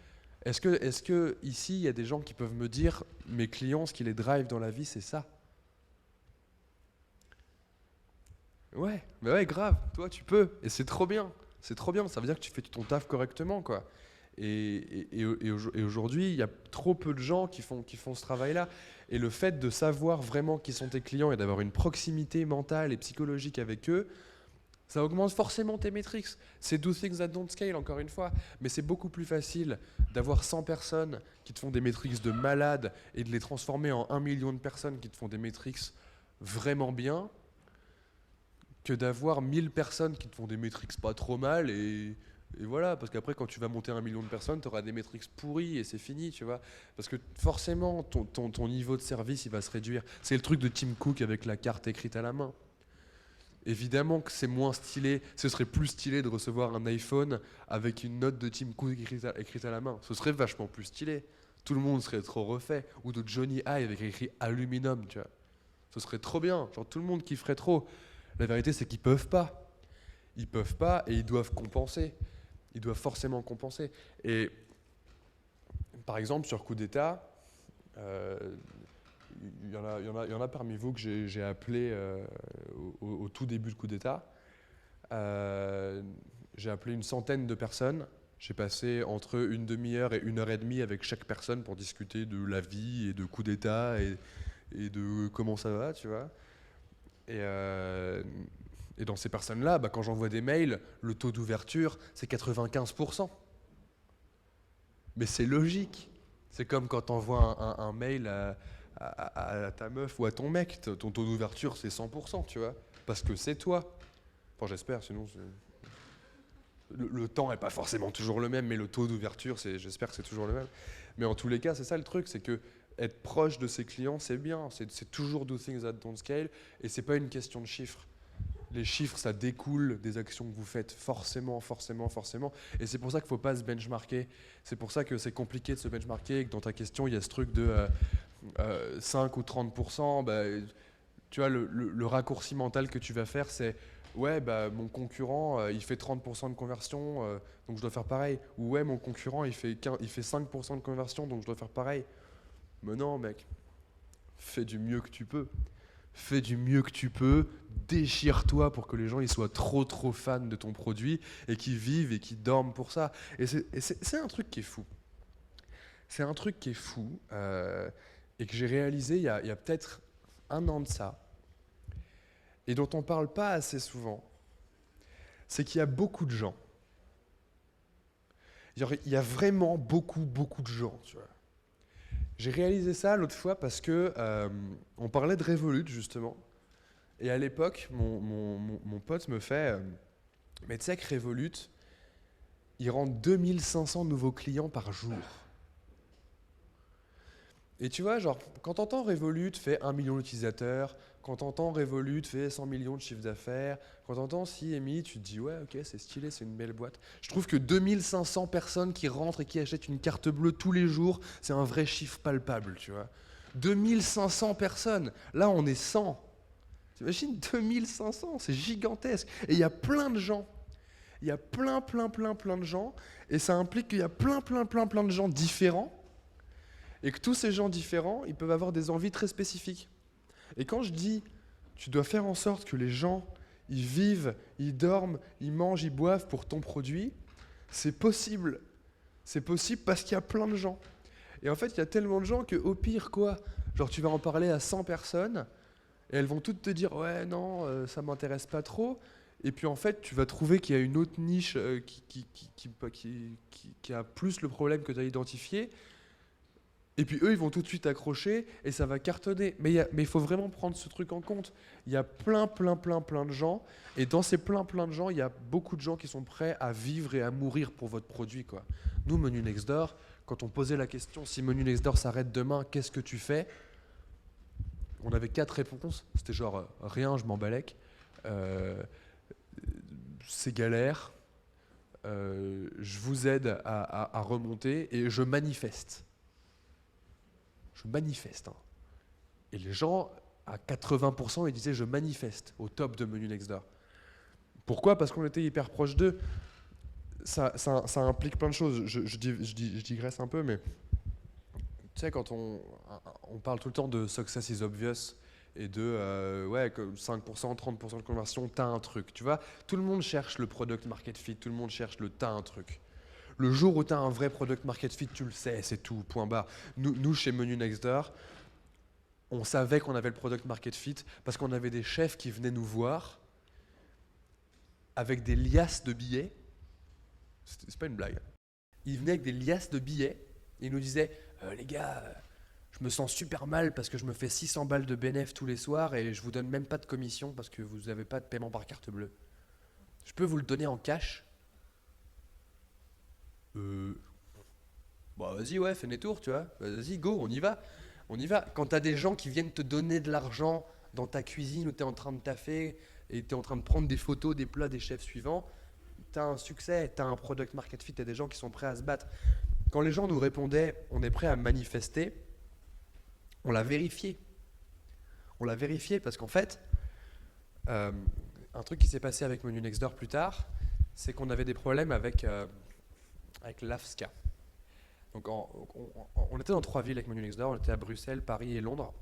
Speaker 1: Est-ce que ici, il y a des gens qui peuvent me dire, mes clients, ce qui les drive dans la vie, c'est ça? Ouais, mais ouais, grave, toi, tu peux. Et c'est trop bien. C'est trop bien. Ça veut dire que tu fais ton taf correctement, quoi. Et aujourd'hui, il y a trop peu de gens qui font ce travail-là. Et le fait de savoir vraiment qui sont tes clients et d'avoir une proximité mentale et psychologique avec eux, ça augmente forcément tes métriques. C'est do things that don't scale, encore une fois. Mais c'est beaucoup plus facile d'avoir 100 personnes qui te font des métriques de malade et de les transformer en 1 million de personnes qui te font des métriques vraiment bien que d'avoir 1000 personnes qui te font des métriques pas trop mal et voilà, parce qu'après quand tu vas monter 1 million de personnes, tu auras des métriques pourries et c'est fini, tu vois. Parce que forcément, ton niveau de service, il va se réduire. C'est le truc de Tim Cook avec la carte écrite à la main. Évidemment que c'est moins stylé, ce serait plus stylé de recevoir un iPhone avec une note de Tim Cook écrite à la main. Ce serait vachement plus stylé. Tout le monde serait trop refait. Ou de Johnny Ive avec écrit Aluminum, tu vois. Ce serait trop bien. Genre tout le monde kifferait trop. La vérité, c'est qu'ils peuvent pas. Ils peuvent pas et ils doivent compenser. Ils doivent forcément compenser. Et par exemple, sur Coup d'État, euh, il y en a parmi vous que j'ai appelé au tout début de Coup d'État. J'ai appelé une centaine de personnes. J'ai passé entre une demi-heure et 1 heure et demie avec chaque personne pour discuter de la vie et de Coup d'État et de comment ça va, tu vois. Et, euh, et dans ces personnes-là, bah, quand j'envoie des mails, le taux d'ouverture, c'est 95%. Mais c'est logique. C'est comme quand tu envoies un mail à ta meuf ou à ton mec, ton taux d'ouverture, c'est 100%, tu vois. Parce que c'est toi. Enfin, j'espère, sinon... Le temps n'est pas forcément toujours le même, mais le taux d'ouverture, j'espère que c'est toujours le même. Mais en tous les cas, c'est ça le truc, c'est que être proche de ses clients, c'est bien. C'est toujours do things that don't scale. Et c'est pas une question de chiffres. Les chiffres, ça découle des actions que vous faites, forcément, forcément, forcément. Et c'est pour ça qu'il ne faut pas se benchmarker. C'est pour ça que c'est compliqué de se benchmarker et que dans ta question, il y a ce truc de 5 ou 30%. Bah, tu vois, le raccourci mental que tu vas faire, c'est ouais, bah, mon concurrent, il fait 30% de conversion, donc je dois faire pareil. Ou ouais, mon concurrent, il fait 5% de conversion, donc je dois faire pareil. Mais non, mec, fais du mieux que tu peux. Fais du mieux que tu peux, déchire-toi pour que les gens ils soient trop fans de ton produit et qu'ils vivent et qu'ils dorment pour ça. Et c'est un truc qui est fou. C'est un truc qui est fou et que j'ai réalisé il y a peut-être un an de ça et dont on parle pas assez souvent. C'est qu'il y a beaucoup de gens. Genre, il y a vraiment beaucoup de gens, tu vois. J'ai réalisé ça l'autre fois parce que on parlait de Revolut justement. Et à l'époque, mon pote me fait mais tu sais que Revolut, ils rendent 2500 nouveaux clients par jour. Et tu vois, genre, quand t'entends Revolut fait 1 million d'utilisateurs, quand t'entends Revolut fait 100 millions de chiffre d'affaires, quand t'entends CMI, tu te dis ouais, ok, c'est stylé, c'est une belle boîte. Je trouve que 2500 personnes qui rentrent et qui achètent une carte bleue tous les jours, c'est un vrai chiffre palpable, tu vois. 2500 personnes, là on est 100. T'imagines 2500, c'est gigantesque. Et il y a plein de gens. Il y a plein de gens. Et ça implique qu'il y a plein de gens différents. Et que tous ces gens différents, ils peuvent avoir des envies très spécifiques. Et quand je dis, tu dois faire en sorte que les gens, ils vivent, ils dorment, ils mangent, ils boivent pour ton produit, c'est possible. C'est possible parce qu'il y a plein de gens. Et en fait, il y a tellement de gens qu'au pire, quoi, genre tu vas en parler à 100 personnes, et elles vont toutes te dire ouais non ça m'intéresse pas trop et puis en fait tu vas trouver qu'il y a une autre niche qui a plus le problème que tu as identifié et puis eux ils vont tout de suite accrocher et ça va cartonner mais il faut vraiment prendre ce truc en compte. Il y a plein de gens et dans ces plein de gens il y a beaucoup de gens qui sont prêts à vivre et à mourir pour votre produit quoi. Nous Menu Next Door, quand on posait la question si Menu Next Door s'arrête demain, qu'est-ce que tu fais? On avait 4 réponses. C'était genre rien, je m'en balèque. C'est galère. Je vous aide à remonter et je manifeste. Je manifeste. Hein. Et les gens, à 80%, ils disaient je manifeste au top de Menu Next Door. Pourquoi? Parce qu'on était hyper proche d'eux. Ça implique plein de choses. Je digresse un peu, mais tu sais, quand on parle tout le temps de success is obvious et de ouais, 5%, 30% de conversion, t'as un truc. Tu vois, tout le monde cherche le product market fit, tout le monde cherche le t'as un truc. Le jour où t'as un vrai product market fit, tu le sais, c'est tout, point barre. Nous chez Menu Next Door, on savait qu'on avait le product market fit parce qu'on avait des chefs qui venaient nous voir avec des liasses de billets. C'est pas une blague. Ils venaient avec des liasses de billets et ils nous disaient les gars, je me sens super mal parce que je me fais 600 balles de bénéf tous les soirs et je vous donne même pas de commission parce que vous n'avez pas de paiement par carte bleue. Je peux vous le donner en cash? Bah vas-y ouais, fais des tours, tu vois. Vas-y, go, on y va. On y va. Quand t'as des gens qui viennent te donner de l'argent dans ta cuisine où t'es en train de taffer et t'es en train de prendre des photos des plats des chefs suivants, t'as un succès, t'as un product market fit, t'as des gens qui sont prêts à se battre. Quand les gens nous répondaient on est prêt à manifester, on l'a vérifié. On l'a vérifié parce qu'en fait, un truc qui s'est passé avec Menu Next Door plus tard, c'est qu'on avait des problèmes avec l'AFSCA. Donc on était dans 3 villes avec Menu Next Door, on était à Bruxelles, Paris et Londres.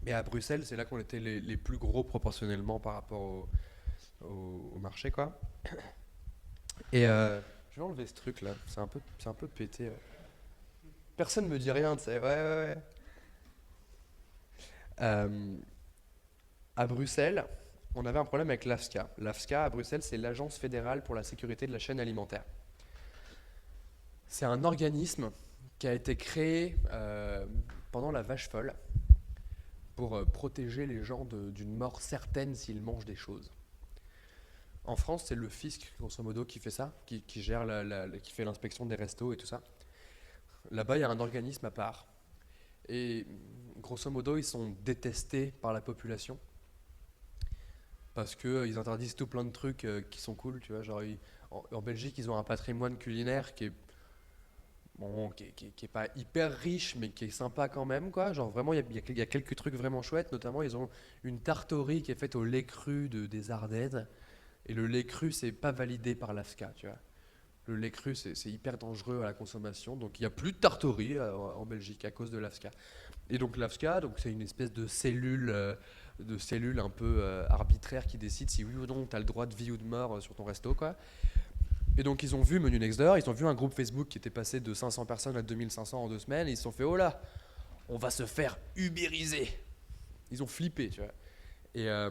Speaker 1: Mais à Bruxelles, c'est là qu'on était les plus gros proportionnellement par rapport au marché, quoi. Et je vais enlever ce truc là, c'est un peu pété. Personne me dit rien, tu sais. Ouais. À Bruxelles, on avait un problème avec l'AFSCA. L'AFSCA à Bruxelles, c'est l'Agence fédérale pour la sécurité de la chaîne alimentaire. C'est un organisme qui a été créé pendant la vache folle pour protéger les gens d'une mort certaine s'ils mangent des choses. En France, c'est le fisc, grosso modo, qui fait ça, qui gère qui fait l'inspection des restos et tout ça. Là-bas, il y a un organisme à part.
Speaker 2: Et grosso modo, ils sont détestés par la population parce qu'ils interdisent tout plein de trucs qui sont cool, tu vois. Genre, en Belgique, ils ont un patrimoine culinaire qui est, bon, qui est pas hyper riche, mais qui est sympa quand même, quoi. Genre, vraiment, il y a quelques trucs vraiment chouettes. Notamment, ils ont une tartorie qui est faite au lait cru des Ardennes. Et le lait cru, c'est pas validé par l'AFSCA, tu vois. Le lait cru, c'est hyper dangereux à la consommation. Donc, il n'y a plus de tartorie en Belgique à cause de l'AFSCA. Et donc l'AFSCA, donc c'est une espèce de cellule un peu arbitraire qui décide si oui ou non tu as le droit de vie ou de mort sur ton resto, quoi. Et donc ils ont vu Menu Next Door, ils ont vu un groupe Facebook qui était passé de 500 personnes à 2500 en 2 semaines, et ils se sont fait oh là, on va se faire ubériser. Ils ont flippé, tu vois. Et, euh,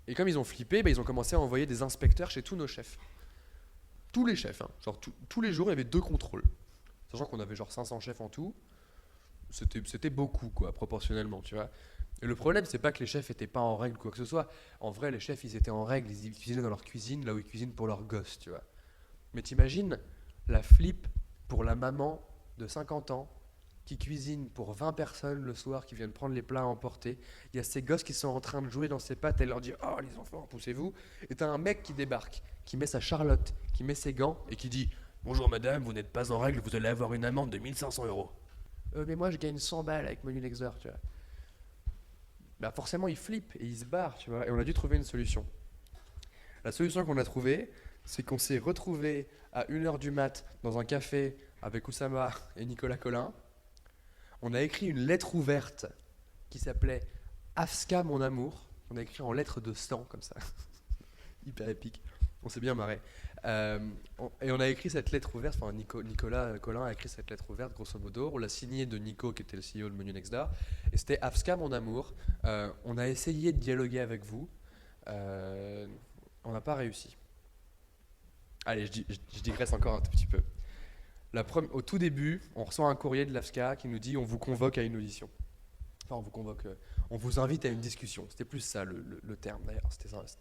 Speaker 2: et comme ils ont flippé, bah, ils ont commencé à envoyer des inspecteurs chez tous nos chefs. Tous les chefs, hein. Genre tous les jours il y avait 2 contrôles. Sachant qu'on avait genre 500 chefs en tout, c'était beaucoup, quoi, proportionnellement, tu vois. Et le problème, c'est pas que les chefs étaient pas en règle ou quoi que ce soit. En vrai, les chefs, ils étaient en règle, ils cuisinaient dans leur cuisine, là où ils cuisinent pour leurs gosses, tu vois. Mais t'imagines la flip pour la maman de 50 ans qui cuisine pour 20 personnes le soir, qui viennent prendre les plats à emporter. Il y a ces gosses qui sont en train de jouer dans ses pattes, elle leur dit oh les enfants, poussez-vous. Et t'as un mec qui débarque, qui met sa charlotte, qui met ses gants et qui dit bonjour madame, vous n'êtes pas en règle, vous allez avoir une amende de 1 500 euros. Mais moi je gagne 100 balles avec Menu Next Door, tu vois. Bah forcément il flippe et il se barre, tu vois. Et on a dû trouver une solution. La solution qu'on a trouvée, c'est qu'on s'est retrouvé à 1 heure du mat dans un café avec Oussama et Nicolas Collin. On a écrit une lettre ouverte qui s'appelait Afska mon amour. On a écrit en lettres de sang comme ça, hyper épique. On s'est bien marré. Et on a écrit cette lettre ouverte, enfin Nicolas Collin a écrit cette lettre ouverte grosso modo. On l'a signée de Nico qui était le CEO de Menu Next Door. Et c'était Afska mon amour. On a essayé de dialoguer avec vous. Euh, on n'a pas réussi. Allez, je digresse encore un tout petit peu. Au tout début, on reçoit un courrier de l'AFSCA qui nous dit on vous convoque à une audition. Enfin, on vous convoque, on vous invite à une discussion. C'était plus ça le terme d'ailleurs.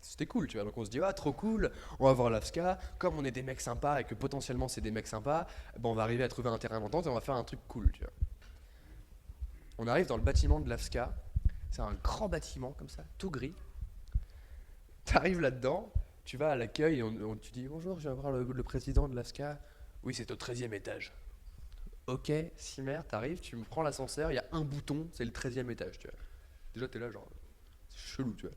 Speaker 2: C'était cool, tu vois. Donc on se dit ah trop cool, on va voir l'AFSCA. Comme on est des mecs sympas et que potentiellement c'est des mecs sympas, bon, on va arriver à trouver un terrain d'entente et on va faire un truc cool, tu vois. On arrive dans le bâtiment de l'AFSCA. C'est un grand bâtiment comme ça, tout gris. T'arrives là-dedans, tu vas à l'accueil et tu dis bonjour, je viens voir le président de l'AFSCA. Oui, c'est au 13e étage. Ok, Cimer, t'arrives, tu me prends l'ascenseur, il y a un bouton, c'est le 13e étage, tu vois. Déjà, t'es là, genre, c'est chelou, tu vois.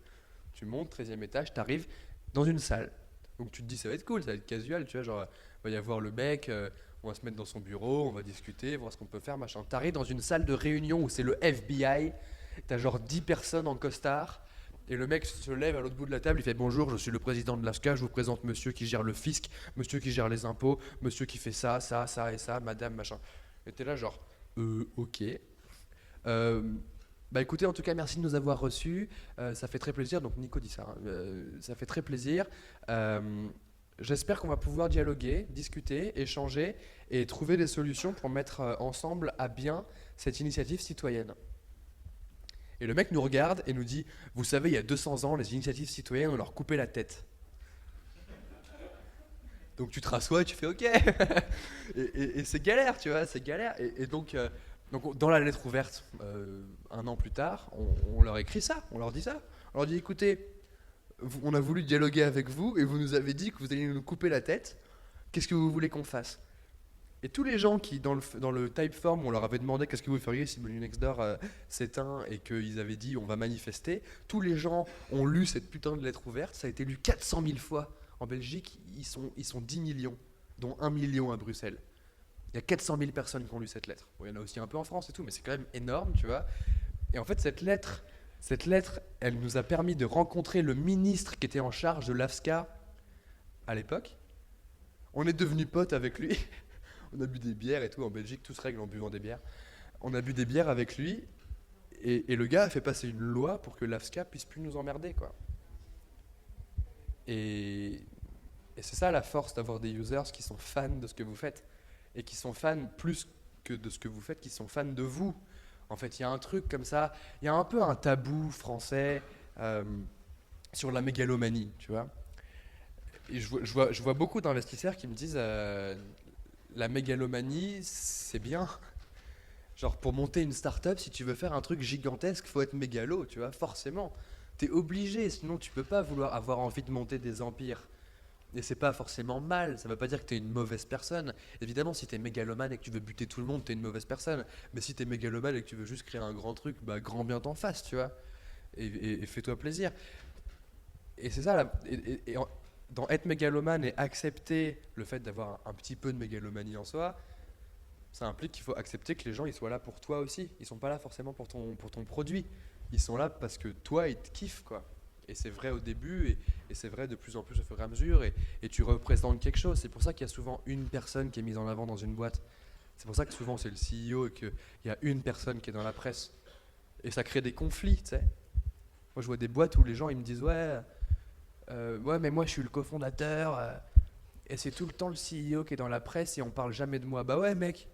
Speaker 2: Tu montes, 13e étage, t'arrives dans une salle. Donc tu te dis, ça va être cool, ça va être casual, tu vois, genre, il va y avoir le mec, on va se mettre dans son bureau, on va discuter, voir ce qu'on peut faire, machin. T'arrives dans une salle de réunion où c'est le FBI, t'as genre 10 personnes en costard, et le mec se lève à l'autre bout de la table, il fait bonjour, je suis le président de l'AFSCA, je vous présente monsieur qui gère le fisc, monsieur qui gère les impôts, monsieur qui fait ça, ça, ça et ça, madame, machin. Et t'es là genre, ok. Euh, Bah écoutez, en tout cas, merci de nous avoir reçus. Ça fait très plaisir. Donc Nico dit ça, hein. Ça fait très plaisir. Euh, J'espère qu'on va pouvoir dialoguer, discuter, échanger et trouver des solutions pour mettre ensemble à bien cette initiative citoyenne. Et le mec nous regarde et nous dit, vous savez, il y a 200 ans, les initiatives citoyennes, on leur coupait la tête. Donc tu te rassois et tu fais OK. Et c'est galère, tu vois, c'est galère. Et donc dans la lettre ouverte, 1 an plus tard, on leur écrit ça, on leur dit ça. On leur dit écoutez, on a voulu dialoguer avec vous et vous nous avez dit que vous alliez nous couper la tête. Qu'est-ce que vous voulez qu'on fasse? Et tous les gens qui, dans le Typeform, on leur avait demandé qu'est-ce que vous feriez si Menu Next Door s'éteint et qu'ils avaient dit on va manifester, tous les gens ont lu cette putain de lettre ouverte, ça a été lu 400 000 fois. En Belgique, ils sont 10 millions, dont 1 million à Bruxelles. Il y a 400 000 personnes qui ont lu cette lettre. Bon, il y en a aussi un peu en France et tout, mais c'est quand même énorme, tu vois. Et en fait, cette lettre, elle nous a permis de rencontrer le ministre qui était en charge de l'AFSCA à l'époque. On est devenus potes avec lui. On a bu des bières et tout. En Belgique, tout se règle en buvant des bières. On a bu des bières avec lui. Et le gars a fait passer une loi pour que l'AFSCA puisse plus nous emmerder, quoi. Et, et c'est ça la force d'avoir des users qui sont fans de ce que vous faites. Et qui sont fans plus que de ce que vous faites, qui sont fans de vous. En fait, il y a un truc comme ça. Il y a un peu un tabou français sur la mégalomanie, tu vois. Et je vois beaucoup d'investisseurs qui me disent la mégalomanie, c'est bien, Genre, pour monter une start-up, si tu veux faire un truc gigantesque, faut être mégalo, tu vois, forcément. T'es obligé, sinon tu peux pas vouloir avoir envie de monter des empires. Et c'est pas forcément mal, ça veut pas dire que t'es une mauvaise personne. Évidemment, si t'es mégalomane et que tu veux buter tout le monde, t'es une mauvaise personne. Mais si t'es mégalomane et que tu veux juste créer un grand truc, bah grand bien t'en face, tu vois. Et fais-toi plaisir. Et c'est ça, dans être mégalomane et accepter le fait d'avoir un petit peu de mégalomanie en soi, ça implique qu'il faut accepter que les gens ils soient là pour toi aussi. Ils sont pas là forcément pour ton produit. Ils sont là parce que toi, ils te kiffent, quoi. Et c'est vrai au début, et c'est vrai de plus en plus au fur et à mesure, et tu représentes quelque chose. C'est pour ça qu'il y a souvent une personne qui est mise en avant dans une boîte. C'est pour ça que souvent c'est le CEO et qu'il y a une personne qui est dans la presse. Et ça crée des conflits, tu sais. Moi, je vois des boîtes où les gens ils me disent ouais, mais moi je suis le cofondateur, et c'est tout le temps le CEO qui est dans la presse et on parle jamais de moi. Bah ouais, mec,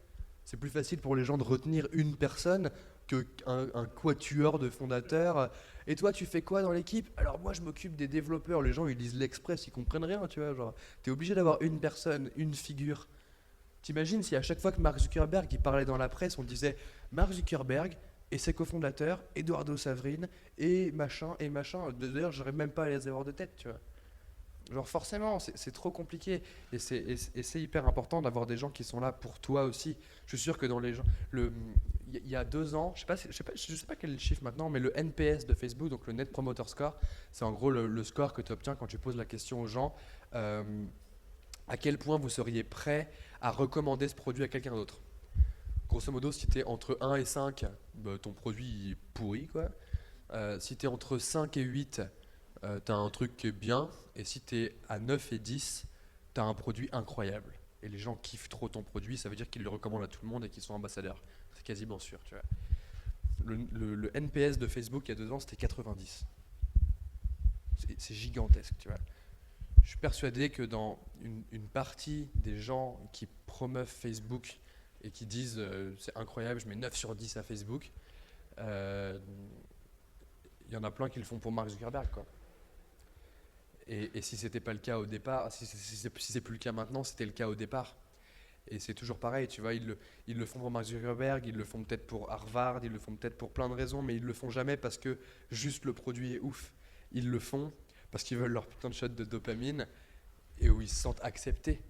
Speaker 2: c'est plus facile pour les gens de retenir une personne que un quatuor de fondateurs. Et toi, tu fais quoi dans l'équipe? Alors moi, je m'occupe des développeurs. Les gens, ils lisent l'Express, ils comprennent rien, tu vois. Genre, t'es obligé d'avoir une personne, une figure. T'imagines si à chaque fois que Mark Zuckerberg il parlait dans la presse, on disait Mark Zuckerberg et ses cofondateurs, Eduardo Savrine et machin et machin. D'ailleurs, j'arrive même pas à les avoir de tête, tu vois. Genre forcément, c'est trop compliqué et c'est hyper important d'avoir des gens qui sont là pour toi aussi. Je suis sûr que dans les gens, il y a 2 ans, je sais pas quel est le chiffre maintenant, mais le NPS de Facebook, donc le Net Promoter Score, c'est en gros le score que tu obtiens quand tu poses la question aux gens. euh, à quel point vous seriez prêt à recommander ce produit à quelqu'un d'autre. Grosso modo, si tu es entre 1 et 5, bah, ton produit est pourri, quoi. Si tu es entre 5 et 8, tu as un truc qui est bien. Et si tu es à 9 et 10, tu as un produit incroyable. Et les gens kiffent trop ton produit, ça veut dire qu'ils le recommandent à tout le monde et qu'ils sont ambassadeurs. C'est quasiment sûr, tu vois. Le NPS de Facebook il y a 2 ans, c'était 90. C'est gigantesque, tu vois. Je suis persuadé que dans une partie des gens qui promeuvent Facebook et qui disent c'est incroyable, je mets 9 sur 10 à Facebook, euh, il y en a plein qui le font pour Mark Zuckerberg, quoi. Et si c'était pas le cas au départ, si c'est plus le cas maintenant, c'était le cas au départ. Et c'est toujours pareil, tu vois, ils le font pour Mark Zuckerberg, ils le font peut-être pour Harvard, ils le font peut-être pour plein de raisons, mais ils le font jamais parce que juste le produit est ouf. Ils le font parce qu'ils veulent leur putain de shot de dopamine et où ils se sentent acceptés.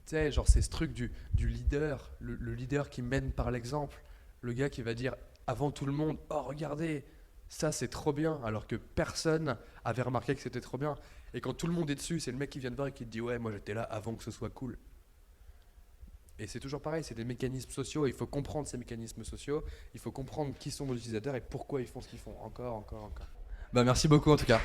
Speaker 2: Tu sais, genre c'est ce truc du leader, le leader qui mène par l'exemple, le gars qui va dire avant tout le monde, oh regardez, ça c'est trop bien, alors que personne avait remarqué que c'était trop bien. Et quand tout le monde est dessus, c'est le mec qui vient de voir et qui te dit ouais, moi j'étais là avant que ce soit cool. Et c'est toujours pareil, c'est des mécanismes sociaux, il faut comprendre ces mécanismes sociaux, il faut comprendre qui sont nos utilisateurs et pourquoi ils font ce qu'ils font, encore. Bah merci beaucoup en tout cas.